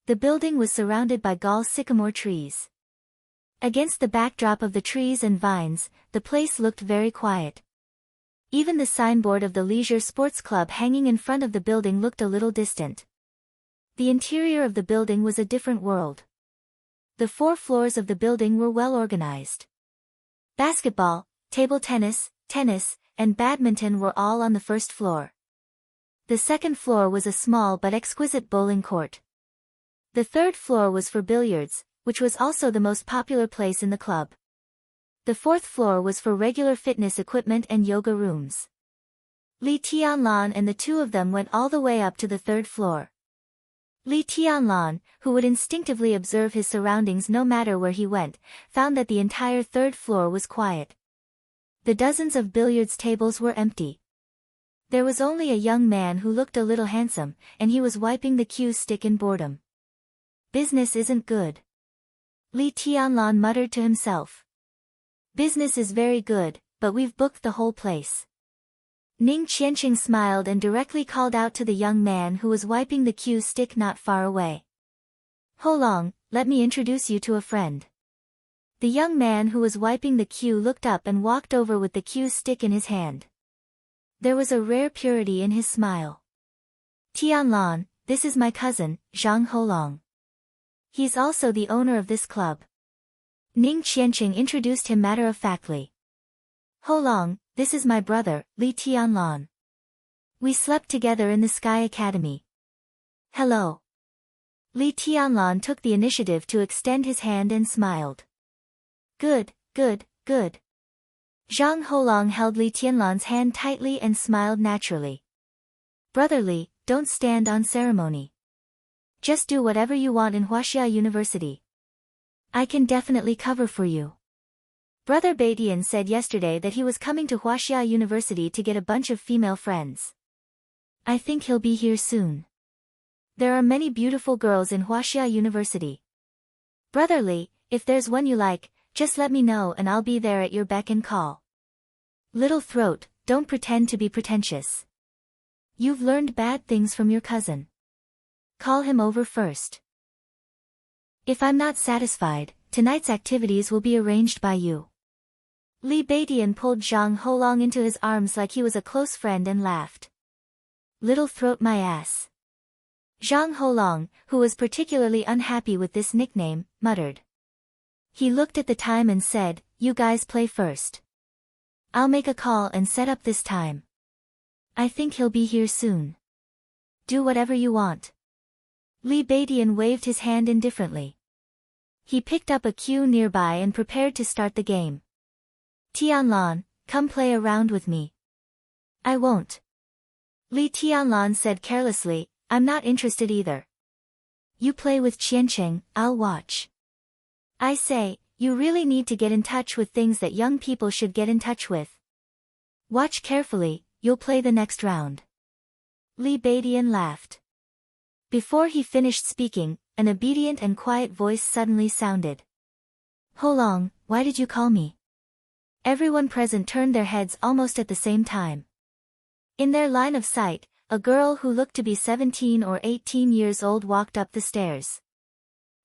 The building was surrounded by gall sycamore trees. Against the backdrop of the trees and vines, the place looked very quiet. Even the signboard of the Leisure Sports Club hanging in front of the building looked a little distant. The interior of the building was a different world. The 4 floors of the building were well organized. Basketball, table tennis, and badminton were all on the first floor. The second floor was a small but exquisite bowling court. The third floor was for billiards, which was also the most popular place in the club. The fourth floor was for regular fitness equipment and yoga rooms. Li Tianlan and the two of them went all the way up to the third floor. Li Tianlan, who would instinctively observe his surroundings no matter where he went, found that the entire third floor was quiet. The dozens of billiards tables were empty. There was only a young man who looked a little handsome, and he was wiping the cue stick in boredom. "Business isn't good." Li Tianlan muttered to himself. "Business is very good, but we've booked the whole place." Ning Qianqing smiled and directly called out to the young man who was wiping the cue stick not far away. "Ho Long, let me introduce you to a friend." The young man who was wiping the cue looked up and walked over with the cue stick in his hand. There was a rare purity in his smile. "Tianlan, this is my cousin, Zhang Holong. He's also the owner of this club." Ning Qianqing introduced him matter-of-factly. "Holong, this is my brother, Li Tianlan. We slept together in the Sky Academy." "Hello." Li Tianlan took the initiative to extend his hand and smiled. Good. Zhang Holong held Li Tianlan's hand tightly and smiled naturally. Brotherly, don't stand on ceremony. Just do whatever you want in Huaxia University. I can definitely cover for you. Brother Baidian said yesterday that he was coming to Huaxia University to get a bunch of female friends. I think he'll be here soon. There are many beautiful girls in Huaxia University. Brotherly, if there's one you like, just let me know and I'll be there at your beck and call. Little throat, don't pretend to be pretentious. You've learned bad things from your cousin. Call him over first. If I'm not satisfied, tonight's activities will be arranged by you. Li Baidian pulled Zhang Holong into his arms like he was a close friend and laughed. Little throat my ass. Zhang Holong, who was particularly unhappy with this nickname, muttered. He looked at the time and said, you guys play first. I'll make a call and set up this time. I think he'll be here soon. Do whatever you want. Li Baidian waved his hand indifferently. He picked up a cue nearby and prepared to start the game. Tianlan, come play a round with me. I won't. Li Tianlan said carelessly, I'm not interested either. You play with Qiancheng, I'll watch. I say, you really need to get in touch with things that young people should get in touch with. Watch carefully, you'll play the next round. Li Baidian laughed. Before he finished speaking, an obedient and quiet voice suddenly sounded. Holong, why did you call me? Everyone present turned their heads almost at the same time. In their line of sight, a girl who looked to be 17 or 18 years old walked up the stairs.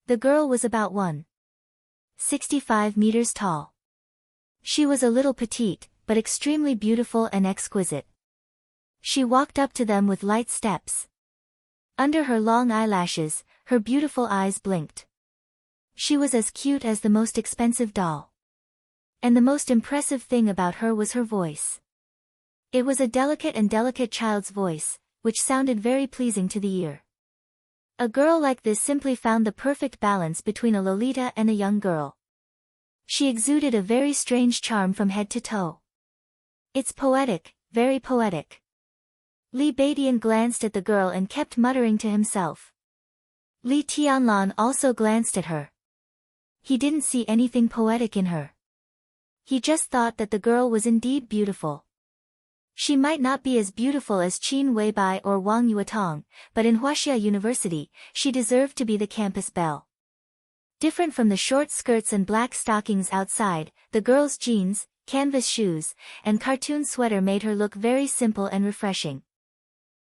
The girl was about 1.65 meters tall. She was a little petite, but extremely beautiful and exquisite. She walked up to them with light steps. Under her long eyelashes, her beautiful eyes blinked. She was as cute as the most expensive doll. And the most impressive thing about her was her voice. It was a delicate child's voice, which sounded very pleasing to the ear. A girl like this simply found the perfect balance between a Lolita and a young girl. She exuded a very strange charm from head to toe. It's poetic, very poetic. Li Baidian glanced at the girl and kept muttering to himself. Li Tianlan also glanced at her. He didn't see anything poetic in her. He just thought that the girl was indeed beautiful. She might not be as beautiful as Qin Weibai or Wang Yuetong, but in Huaxia University, she deserved to be the campus belle. Different from the short skirts and black stockings outside, the girl's jeans, canvas shoes, and cartoon sweater made her look very simple and refreshing.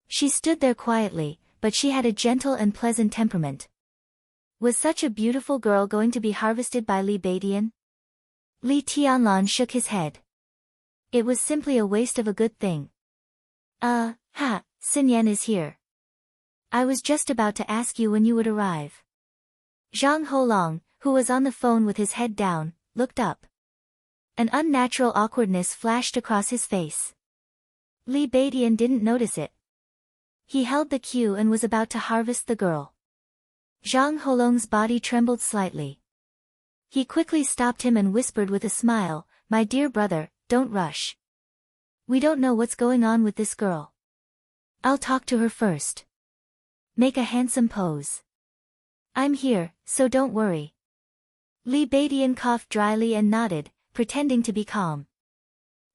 She stood there quietly, but she had a gentle and pleasant temperament. Was such a beautiful girl going to be harvested by Li Baidian? Li Tianlan shook his head. It was simply a waste of a good thing. Xinyan is here. I was just about to ask you when you would arrive. Zhang Holong, who was on the phone with his head down, looked up. An unnatural awkwardness flashed across his face. Li Baidian didn't notice it. He held the cue and was about to harvest the girl. Zhang Holong's body trembled slightly. He quickly stopped him and whispered with a smile, my dear brother, don't rush. We don't know what's going on with this girl. I'll talk to her first. Make a handsome pose. I'm here, so don't worry. Li Baidian coughed dryly and nodded, pretending to be calm.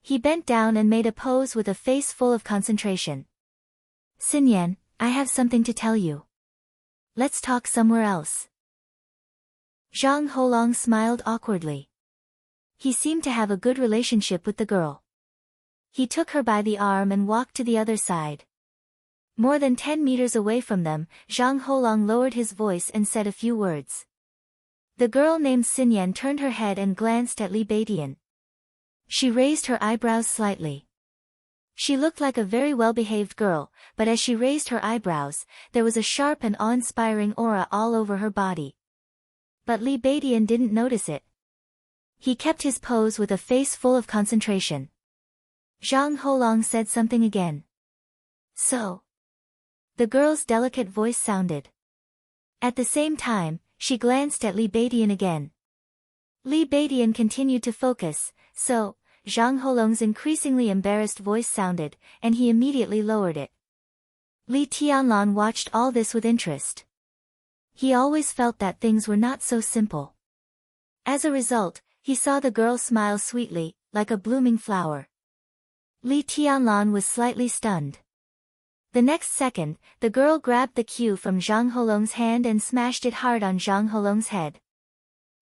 He bent down and made a pose with a face full of concentration. Xinyan, I have something to tell you. Let's talk somewhere else. Zhang Holong smiled awkwardly. He seemed to have a good relationship with the girl. He took her by the arm and walked to the other side. More than 10 meters away from them, Zhang Holong lowered his voice and said a few words. The girl named Xinyan turned her head and glanced at Li Baidian. She raised her eyebrows slightly. She looked like a very well-behaved girl, but as she raised her eyebrows, there was a sharp and awe-inspiring aura all over her body. But Li Baidian didn't notice it. He kept his pose with a face full of concentration. Zhang Holong said something again. So? The girl's delicate voice sounded. At the same time, she glanced at Li Baidian again. Li Baidian continued to focus, so, Zhang Holong's increasingly embarrassed voice sounded, and he immediately lowered it. Li Tianlan watched all this with interest. He always felt that things were not so simple. As a result, he saw the girl smile sweetly, like a blooming flower. Li Tianlan was slightly stunned. The next second, the girl grabbed the cue from Zhang Holong's hand and smashed it hard on Zhang Holong's head.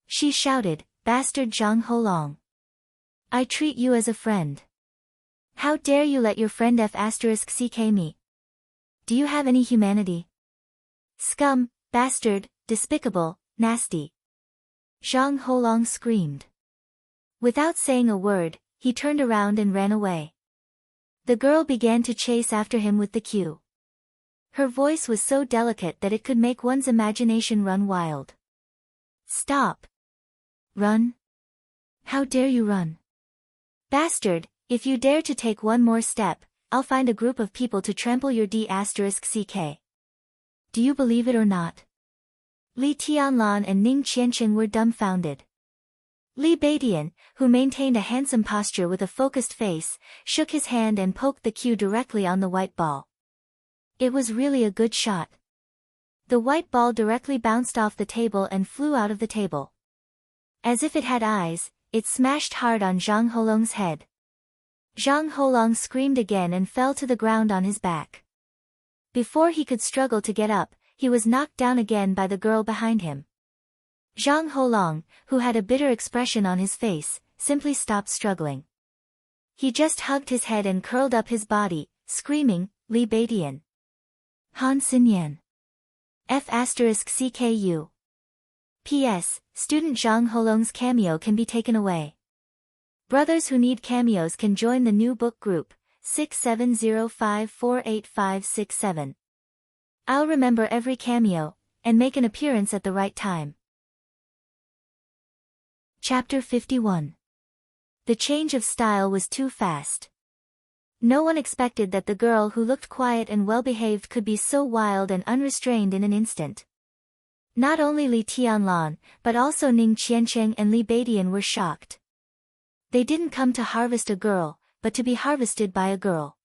She shouted, "Bastard Zhang Holong! I treat you as a friend. How dare you let your friend f*ck me? Do you have any humanity? Scum, bastard, despicable, nasty!" Zhang Holong screamed. Without saying a word, he turned around and ran away. The girl began to chase after him with the cue. Her voice was so delicate that it could make one's imagination run wild. "Stop! Run! How dare you run? Bastard, if you dare to take one more step, I'll find a group of people to trample your d*ck. Do you believe it or not?" Li Tianlan and Ning Qianqing were dumbfounded. Li Beidian, who maintained a handsome posture with a focused face, shook his hand and poked the cue directly on the white ball. It was really a good shot. The white ball directly bounced off the table and flew out of the table. As if it had eyes, it smashed hard on Zhang Holong's head. Zhang Holong screamed again and fell to the ground on his back. Before he could struggle to get up, he was knocked down again by the girl behind him. Zhang Holong, who had a bitter expression on his face, simply stopped struggling. He just hugged his head and curled up his body, screaming, "Li Beidian! Han Xinyan! f***cku! P.S. Student Zhang Holong's cameo can be taken away. Brothers who need cameos can join the new book group, 6705485567. I'll remember every cameo, and make an appearance at the right time." Chapter 51. The change of style was too fast. No one expected that the girl who looked quiet and well-behaved could be so wild and unrestrained in an instant. Not only Li Tianlan, but also Ning Qianqing and Li Beidian were shocked. They didn't come to harvest a girl, but to be harvested by a girl.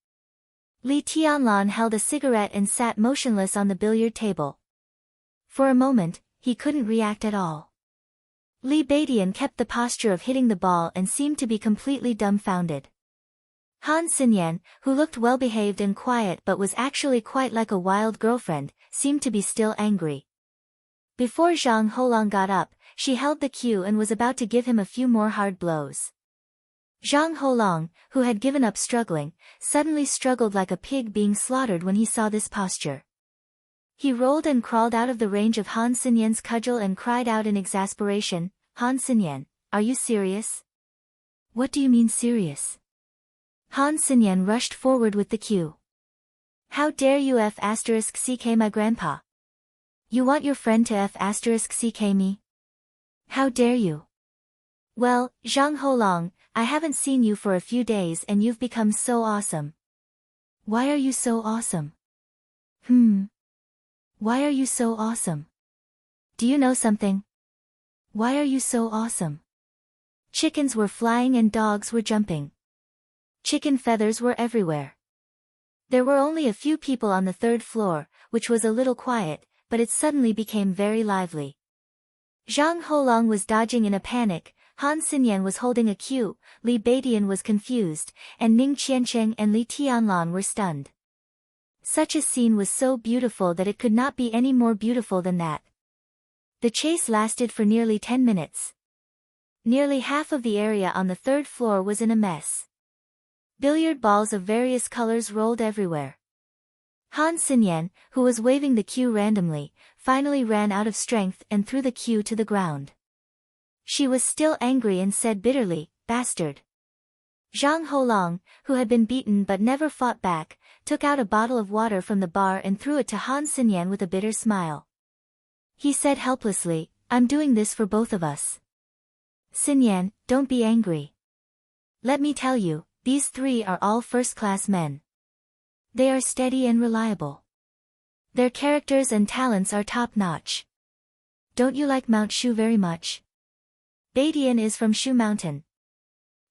Li Tianlan held a cigarette and sat motionless on the billiard table. For a moment, he couldn't react at all. Li Beidian kept the posture of hitting the ball and seemed to be completely dumbfounded. Han Xinyan, who looked well-behaved and quiet but was actually quite like a wild girlfriend, seemed to be still angry. Before Zhang Holong got up, she held the cue and was about to give him a few more hard blows. Zhang Holong, who had given up struggling, suddenly struggled like a pig being slaughtered when he saw this posture. He rolled and crawled out of the range of Han Xinyan's cudgel and cried out in exasperation, "Han Xinyan, are you serious?" "What do you mean serious?" Han Xinyan rushed forward with the cue. "How dare you f***ck my grandpa? You want your friend to f***ck me? How dare you? Well, Zhang Holong, I haven't seen you for a few days and you've become so awesome." "Why are you so awesome?" Why are you so awesome? Do you know something? Why are you so awesome?" Chickens were flying and dogs were jumping. Chicken feathers were everywhere. There were only a few people on the third floor, which was a little quiet, but it suddenly became very lively. Zhang Holong was dodging in a panic, Han Xinyan was holding a cue, Li Beidian was confused, and Ning Qianqing and Li Tianlan were stunned. Such a scene was so beautiful that it could not be any more beautiful than that. The chase lasted for nearly 10 minutes. Nearly half of the area on the third floor was in a mess. Billiard balls of various colors rolled everywhere. Han Xinyan, who was waving the cue randomly, finally ran out of strength and threw the cue to the ground. She was still angry and said bitterly, "Bastard." Zhang Holong, who had been beaten but never fought back, took out a bottle of water from the bar and threw it to Han Xinyan with a bitter smile. He said helplessly, "I'm doing this for both of us. Xinyan, don't be angry. Let me tell you, these three are all first-class men. They are steady and reliable. Their characters and talents are top-notch. Don't you like Mount Shu very much? Beidian is from Shu Mountain.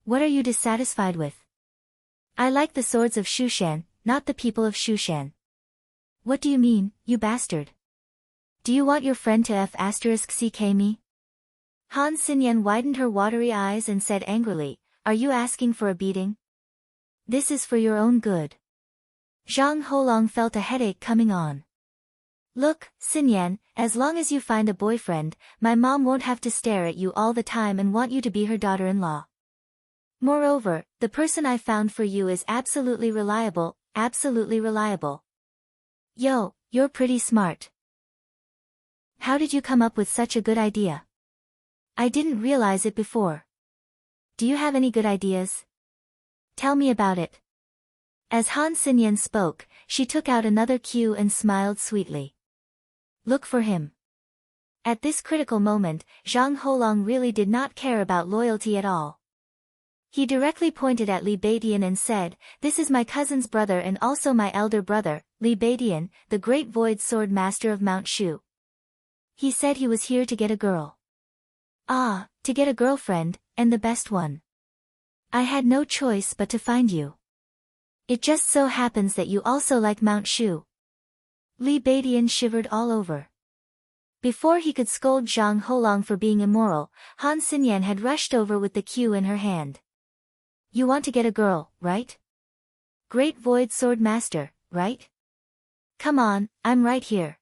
What are you dissatisfied with? I like the swords of Shushan, not the people of Shushan. What do you mean, you bastard? Do you want your friend to f*ck me? Han Xinyan widened her watery eyes and said angrily, are you asking for a beating? This is for your own good. Zhang Holong felt a headache coming on. Look, Xinyan, as long as you find a boyfriend, my mom won't have to stare at you all the time and want you to be her daughter-in-law. Moreover, the person I found for you is absolutely reliable, absolutely reliable. Yo, you're pretty smart. How did you come up with such a good idea? I didn't realize it before. Do you have any good ideas? Tell me about it. As Han Xinyan spoke, she took out another cue and smiled sweetly. Look for him. At this critical moment, Zhang Holong really did not care about loyalty at all. He directly pointed at Li Beidian and said, this is my cousin's brother and also my elder brother, Li Beidian, the great void sword master of Mount Shu. He said he was here to get a girl. Ah, to get a girlfriend, and the best one. I had no choice but to find you. It just so happens that you also like Mount Shu. Li Beidian shivered all over. Before he could scold Zhang Holong for being immoral, Han Xinyan had rushed over with the cue in her hand. You want to get a girl, right? Great Void Sword Master, right? Come on, I'm right here.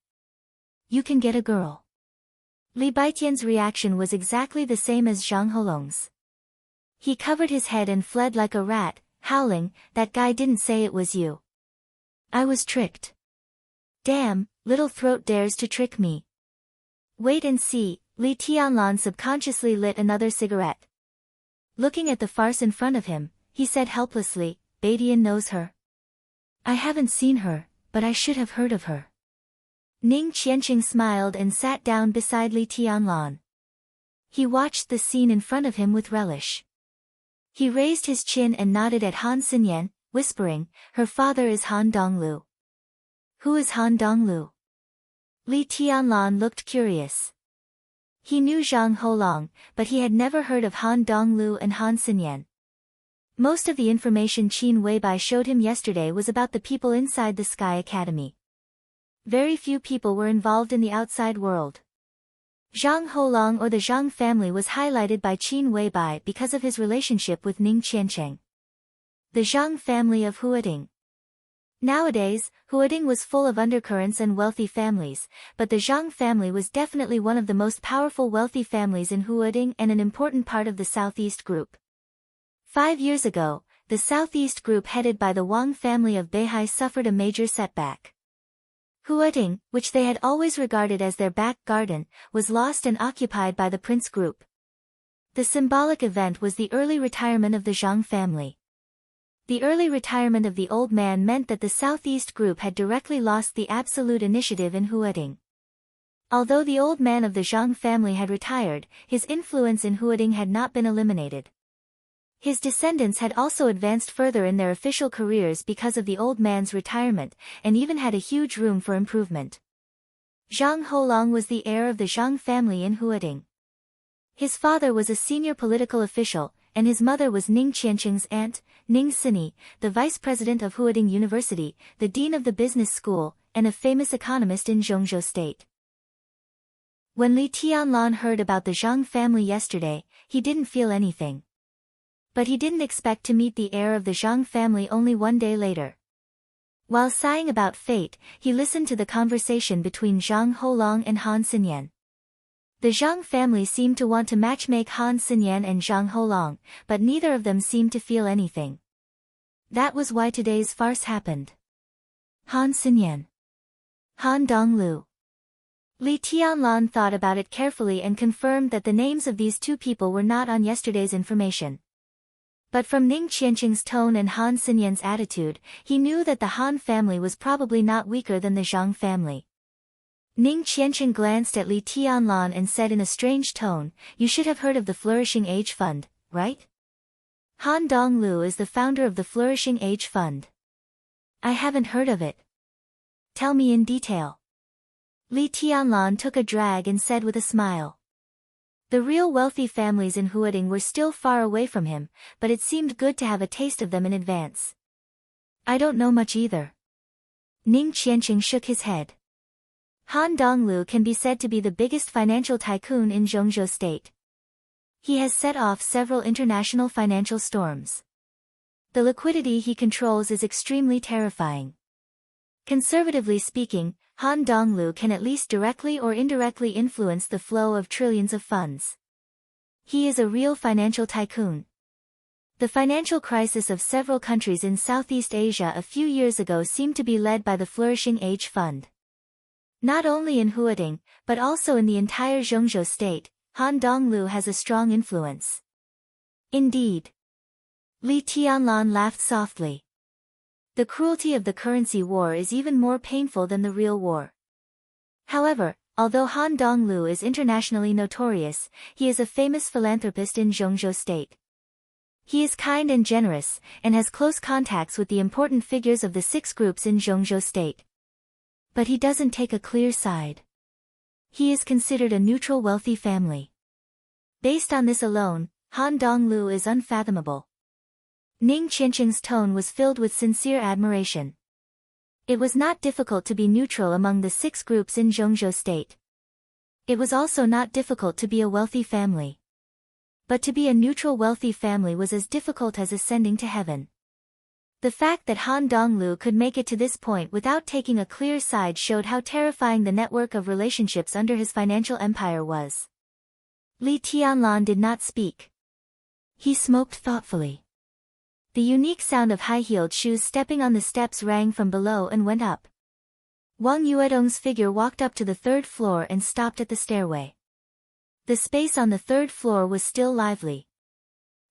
You can get a girl. Li Beidian's reaction was exactly the same as Zhang Holong's. He covered his head and fled like a rat, howling, that guy didn't say it was you. I was tricked. Damn, little throat dares to trick me. Wait and see, Li Tianlan subconsciously lit another cigarette. Looking at the farce in front of him, he said helplessly, Beidian knows her. I haven't seen her, but I should have heard of her. Ning Qianqing smiled and sat down beside Li Tianlan. He watched the scene in front of him with relish. He raised his chin and nodded at Han Xinyan, whispering, her father is Han Donglu. Who is Han Donglu? Li Tianlan looked curious. He knew Zhang Holong, but he had never heard of Han Donglu and Han Xinyan. Most of the information Qin Weibai showed him yesterday was about the people inside the Sky Academy. Very few people were involved in the outside world. Zhang Holong or the Zhang family was highlighted by Qin Weibai because of his relationship with Ning Qiancheng. The Zhang family of Huading. Nowadays, Huading was full of undercurrents and wealthy families, but the Zhang family was definitely one of the most powerful wealthy families in Huading and an important part of the Southeast Group. 5 years ago, the Southeast Group headed by the Wang family of Beihai suffered a major setback. Huading, which they had always regarded as their back garden, was lost and occupied by the Prince Group. The symbolic event was the early retirement of the Zhang family. The early retirement of the old man meant that the Southeast Group had directly lost the absolute initiative in Huading. Although the old man of the Zhang family had retired, his influence in Huading had not been eliminated. His descendants had also advanced further in their official careers because of the old man's retirement, and even had a huge room for improvement. Zhang Holong was the heir of the Zhang family in Huading. His father was a senior political official, and his mother was Ning Qiancheng's aunt, Ning Sini, the vice president of Huading University, the dean of the business school, and a famous economist in Zhongzhou State. When Li Tianlan heard about the Zhang family yesterday, he didn't feel anything. But he didn't expect to meet the heir of the Zhang family only one day later. While sighing about fate, he listened to the conversation between Zhang Holong and Han Xinyan. The Zhang family seemed to want to matchmake Han Xinyan and Zhang Holong, but neither of them seemed to feel anything. That was why today's farce happened. Han Xinyan. Han Donglu. Li Tianlan thought about it carefully and confirmed that the names of these two people were not on yesterday's information. But from Ning Qiancheng's tone and Han Xinyan's attitude, he knew that the Han family was probably not weaker than the Zhang family. Ning Qiancheng glanced at Li Tianlan and said in a strange tone, you should have heard of the Flourishing Age Fund, right? Han Donglu is the founder of the Flourishing Age Fund. I haven't heard of it. Tell me in detail. Li Tianlan took a drag and said with a smile. The real wealthy families in Huading were still far away from him, but it seemed good to have a taste of them in advance. I don't know much either. Ning Qianqing shook his head. Han Donglu can be said to be the biggest financial tycoon in Zhongzhou State. He has set off several international financial storms. The liquidity he controls is extremely terrifying. Conservatively speaking, Han Donglu can at least directly or indirectly influence the flow of trillions of funds. He is a real financial tycoon. The financial crisis of several countries in Southeast Asia a few years ago seemed to be led by the flourishing Age Fund. Not only in Huading, but also in the entire Zhongzhou state, Han Donglu has a strong influence. Indeed. Li Tianlan laughed softly. The cruelty of the currency war is even more painful than the real war. However, although Han Donglu is internationally notorious, he is a famous philanthropist in Zhongzhou state. He is kind and generous, and has close contacts with the important figures of the 6 groups in Zhongzhou state. But he doesn't take a clear side. He is considered a neutral wealthy family. Based on this alone, Han Donglu is unfathomable. Ning Qianqing's tone was filled with sincere admiration. It was not difficult to be neutral among the 6 groups in Zhongzhou state. It was also not difficult to be a wealthy family. But to be a neutral wealthy family was as difficult as ascending to heaven. The fact that Han Donglu could make it to this point without taking a clear side showed how terrifying the network of relationships under his financial empire was. Li Tianlan did not speak. He smoked thoughtfully. The unique sound of high-heeled shoes stepping on the steps rang from below and went up. Wang Yuedong's figure walked up to the 3rd floor and stopped at the stairway. The space on the 3rd floor was still lively.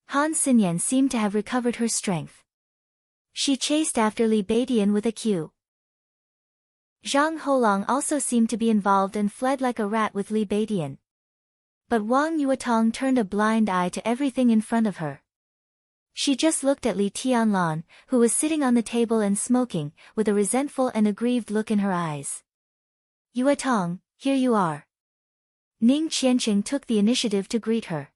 Han Xinyan seemed to have recovered her strength. She chased after Li Beidian with a cue. Zhang Holong also seemed to be involved and fled like a rat with Li Beidian. But Wang Yuetong turned a blind eye to everything in front of her. She just looked at Li Tianlan, who was sitting on the table and smoking, with a resentful and aggrieved look in her eyes. Yuetong, here you are. Ning Qianqing took the initiative to greet her.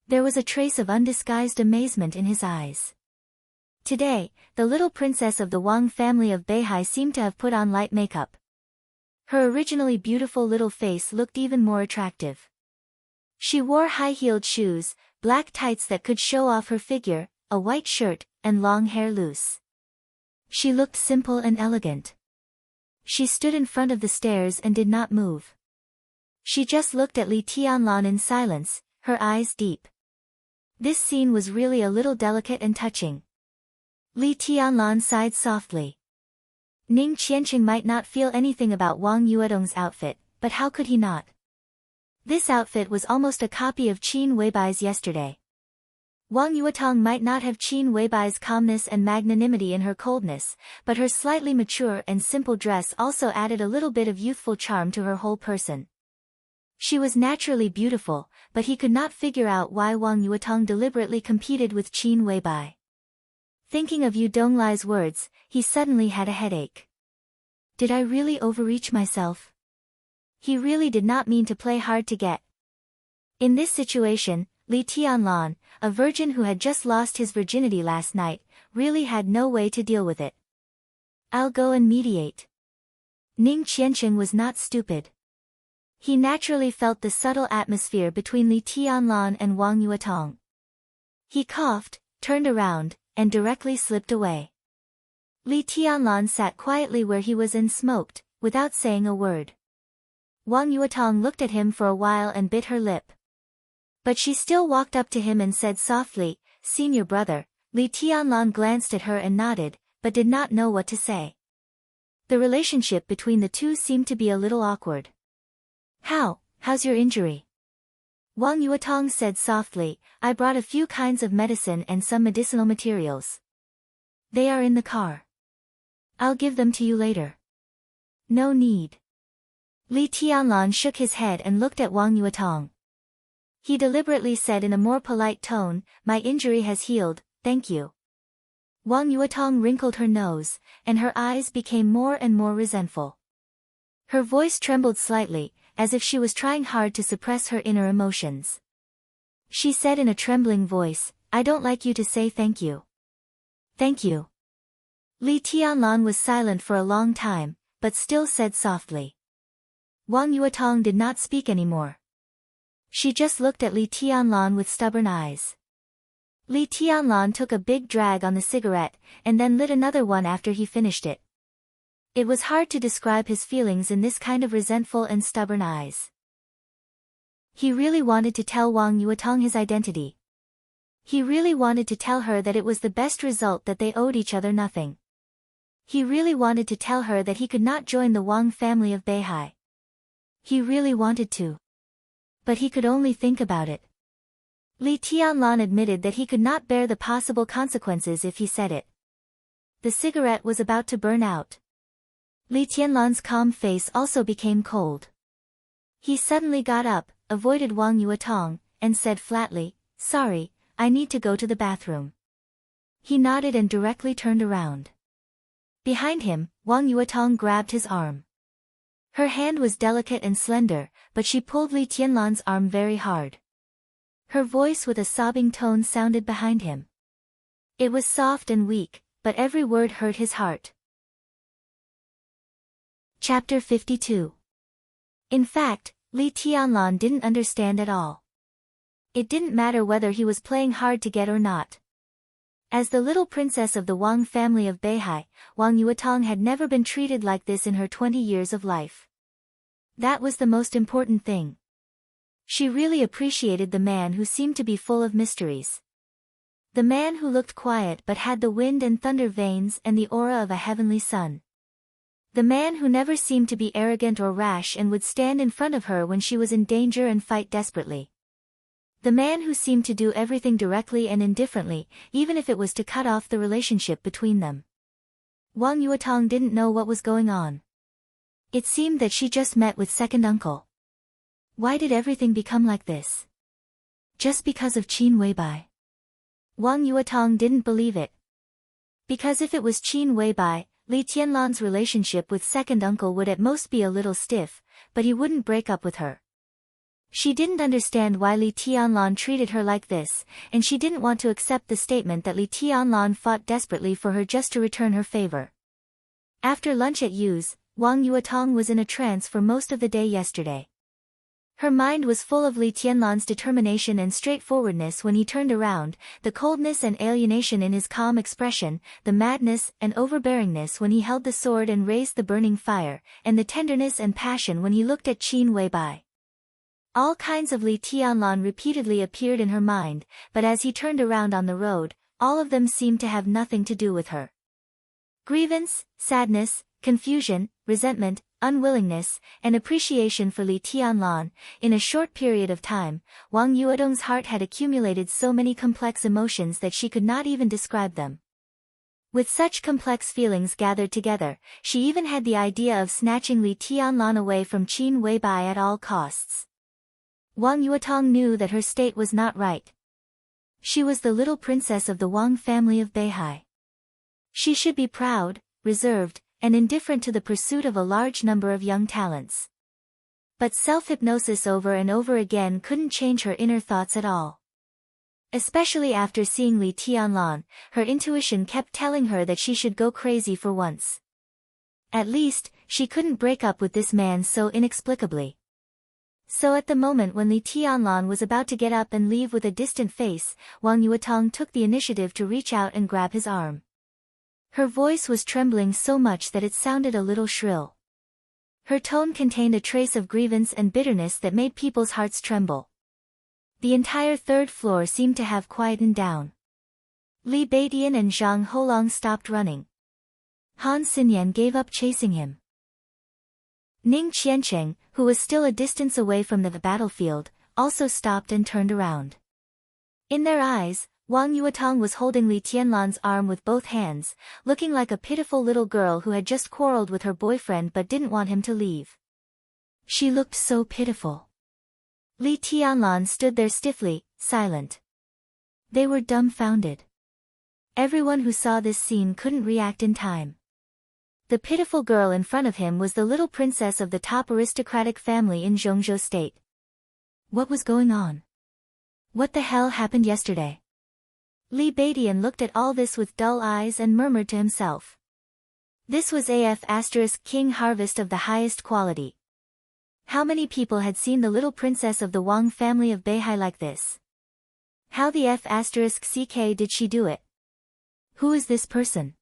There was a trace of undisguised amazement in his eyes. Today, the little princess of the Wang family of Beihai seemed to have put on light makeup. Her originally beautiful little face looked even more attractive. She wore high-heeled shoes, black tights that could show off her figure, a white shirt, and long hair loose. She looked simple and elegant. She stood in front of the stairs and did not move. She just looked at Li Tianlan in silence, her eyes deep. This scene was really a little delicate and touching. Li Tianlan sighed softly. Ning Qianqing might not feel anything about Wang Yuedong's outfit, but how could he not? This outfit was almost a copy of Qin Weibai's yesterday. Wang Yuetong might not have Qin Weibai's calmness and magnanimity in her coldness, but her slightly mature and simple dress also added a little bit of youthful charm to her whole person. She was naturally beautiful, but he could not figure out why Wang Yuetong deliberately competed with Qin Weibai. Thinking of Yu Donglai's words, he suddenly had a headache. Did I really overreach myself? He really did not mean to play hard to get. In this situation, Li Tianlan, a virgin who had just lost his virginity last night, really had no way to deal with it. I'll go and mediate. Ning Qianqing was not stupid. He naturally felt the subtle atmosphere between Li Tianlan and Wang Yuetong. He coughed, turned around, and directly slipped away. Li Tianlan sat quietly where he was and smoked, without saying a word. Wang Yuetong looked at him for a while and bit her lip. But she still walked up to him and said softly, "Senior brother." Li Tianlan glanced at her and nodded, but did not know what to say. The relationship between the two seemed to be a little awkward. How's your injury? Wang Yuetong said softly, I brought a few kinds of medicine and some medicinal materials. They are in the car. I'll give them to you later. No need. Li Tianlan shook his head and looked at Wang Yuetong. He deliberately said in a more polite tone, my injury has healed, thank you. Wang Yuetong wrinkled her nose, and her eyes became more and more resentful. Her voice trembled slightly, as if she was trying hard to suppress her inner emotions. She said in a trembling voice, I don't like you to say thank you. Thank you. Li Tianlan was silent for a long time, but still said softly. Wang Yuetong did not speak anymore. She just looked at Li Tianlan with stubborn eyes. Li Tianlan took a big drag on the cigarette, and then lit another one after he finished it. It was hard to describe his feelings in this kind of resentful and stubborn eyes. He really wanted to tell Wang Yuetong his identity. He really wanted to tell her that it was the best result, that they owed each other nothing. He really wanted to tell her that he could not join the Wang family of Beihai. He really wanted to. But he could only think about it. Li Tianlan admitted that he could not bear the possible consequences if he said it. The cigarette was about to burn out. Li Tianlan's calm face also became cold. He suddenly got up, avoided Wang Yuetong, and said flatly, "Sorry, I need to go to the bathroom." He nodded and directly turned around. Behind him, Wang Yuetong grabbed his arm. Her hand was delicate and slender, but she pulled Li Tianlan's arm very hard. Her voice with a sobbing tone sounded behind him. It was soft and weak, but every word hurt his heart. Chapter 52. In fact, Li Tianlan didn't understand at all. It didn't matter whether he was playing hard to get or not. As the little princess of the Wang family of Beihai, Wang Yuetong had never been treated like this in her 20 years of life. That was the most important thing. She really appreciated the man who seemed to be full of mysteries. The man who looked quiet but had the wind and thunder veins and the aura of a heavenly sun. The man who never seemed to be arrogant or rash and would stand in front of her when she was in danger and fight desperately. The man who seemed to do everything directly and indifferently, even if it was to cut off the relationship between them. Wang Yuetong didn't know what was going on. It seemed that she just met with second uncle. Why did everything become like this? Just because of Qin Weibai? Wang Yuetong didn't believe it. Because if it was Qin Weibai, Li Tianlan's relationship with second uncle would at most be a little stiff, but he wouldn't break up with her. She didn't understand why Li Tianlan treated her like this, and she didn't want to accept the statement that Li Tianlan fought desperately for her just to return her favor. After lunch at Yu's, Wang Yuetong was in a trance for most of the day yesterday. Her mind was full of Li Tianlan's determination and straightforwardness when he turned around, the coldness and alienation in his calm expression, the madness and overbearingness when he held the sword and raised the burning fire, and the tenderness and passion when he looked at Qin Weibai. All kinds of Li Tianlan repeatedly appeared in her mind, but as he turned around on the road, all of them seemed to have nothing to do with her. Grievance, sadness, confusion, resentment, unwillingness, and appreciation for Li Tianlan. In a short period of time, Wang Yuetong's heart had accumulated so many complex emotions that she could not even describe them. With such complex feelings gathered together, she even had the idea of snatching Li Tianlan away from Qin Weibai at all costs. Wang Yuetong knew that her state was not right. She was the little princess of the Wang family of Beihai. She should be proud, reserved, and indifferent to the pursuit of a large number of young talents. But self-hypnosis over and over again couldn't change her inner thoughts at all. Especially after seeing Li Tianlan, her intuition kept telling her that she should go crazy for once. At least, she couldn't break up with this man so inexplicably. So at the moment when Li Tianlan was about to get up and leave with a distant face, Wang Yuetong took the initiative to reach out and grab his arm. Her voice was trembling so much that it sounded a little shrill. Her tone contained a trace of grievance and bitterness that made people's hearts tremble. The entire third floor seemed to have quietened down. Li Beidian and Zhang Holong stopped running. Han Xinyan gave up chasing him. Ning Qiancheng, who was still a distance away from the battlefield, also stopped and turned around. In their eyes, Wang Yuetong was holding Li Tianlan's arm with both hands, looking like a pitiful little girl who had just quarreled with her boyfriend but didn't want him to leave. She looked so pitiful. Li Tianlan stood there stiffly, silent. They were dumbfounded. Everyone who saw this scene couldn't react in time. The pitiful girl in front of him was the little princess of the top aristocratic family in Zhongzhou state. What was going on? What the hell happened yesterday? Li Beidian looked at all this with dull eyes and murmured to himself. This was AF King harvest of the highest quality. How many people had seen the little princess of the Wang family of Beihai like this? How the F***ck did she do it? Who is this person?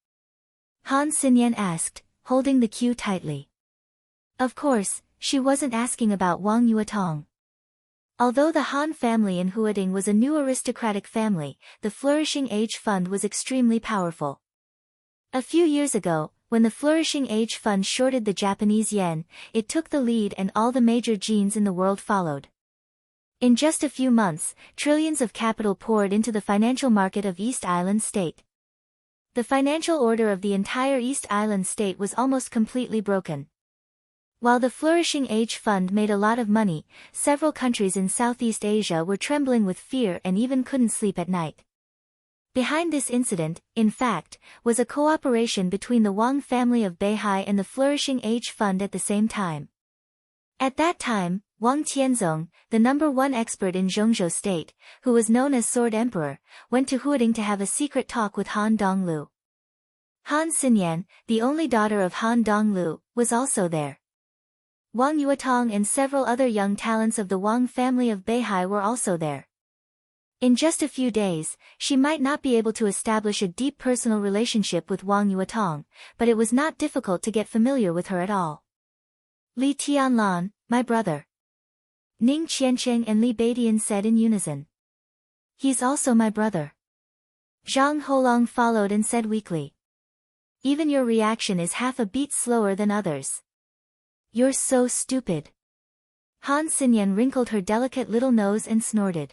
Han Xinyan asked, holding the queue tightly. Of course, she wasn't asking about Wang Yuetong. Although the Han family in Huading was a new aristocratic family, the Flourishing Age Fund was extremely powerful. A few years ago, when the Flourishing Age Fund shorted the Japanese yen, it took the lead and all the major genes in the world followed. In just a few months, trillions of capital poured into the financial market of East Island State. The financial order of the entire East Island State was almost completely broken. While the Flourishing Age Fund made a lot of money, several countries in Southeast Asia were trembling with fear and even couldn't sleep at night. Behind this incident, in fact, was a cooperation between the Wang family of Beihai and the Flourishing Age Fund at the same time. At that time, Wang Tianzong, the #1 expert in Zhongzhou State, who was known as Sword Emperor, went to Huading to have a secret talk with Han Donglu. Han Xinyan, the only daughter of Han Donglu, was also there. Wang Yuetong and several other young talents of the Wang family of Beihai were also there. In just a few days, she might not be able to establish a deep personal relationship with Wang Yuetong, but it was not difficult to get familiar with her at all. Li Tianlan, my brother. Ning Qiancheng and Li Beidian said in unison. He's also my brother. Zhang Holong followed and said weakly. Even your reaction is half a beat slower than others. You're so stupid. Han Xinyan wrinkled her delicate little nose and snorted.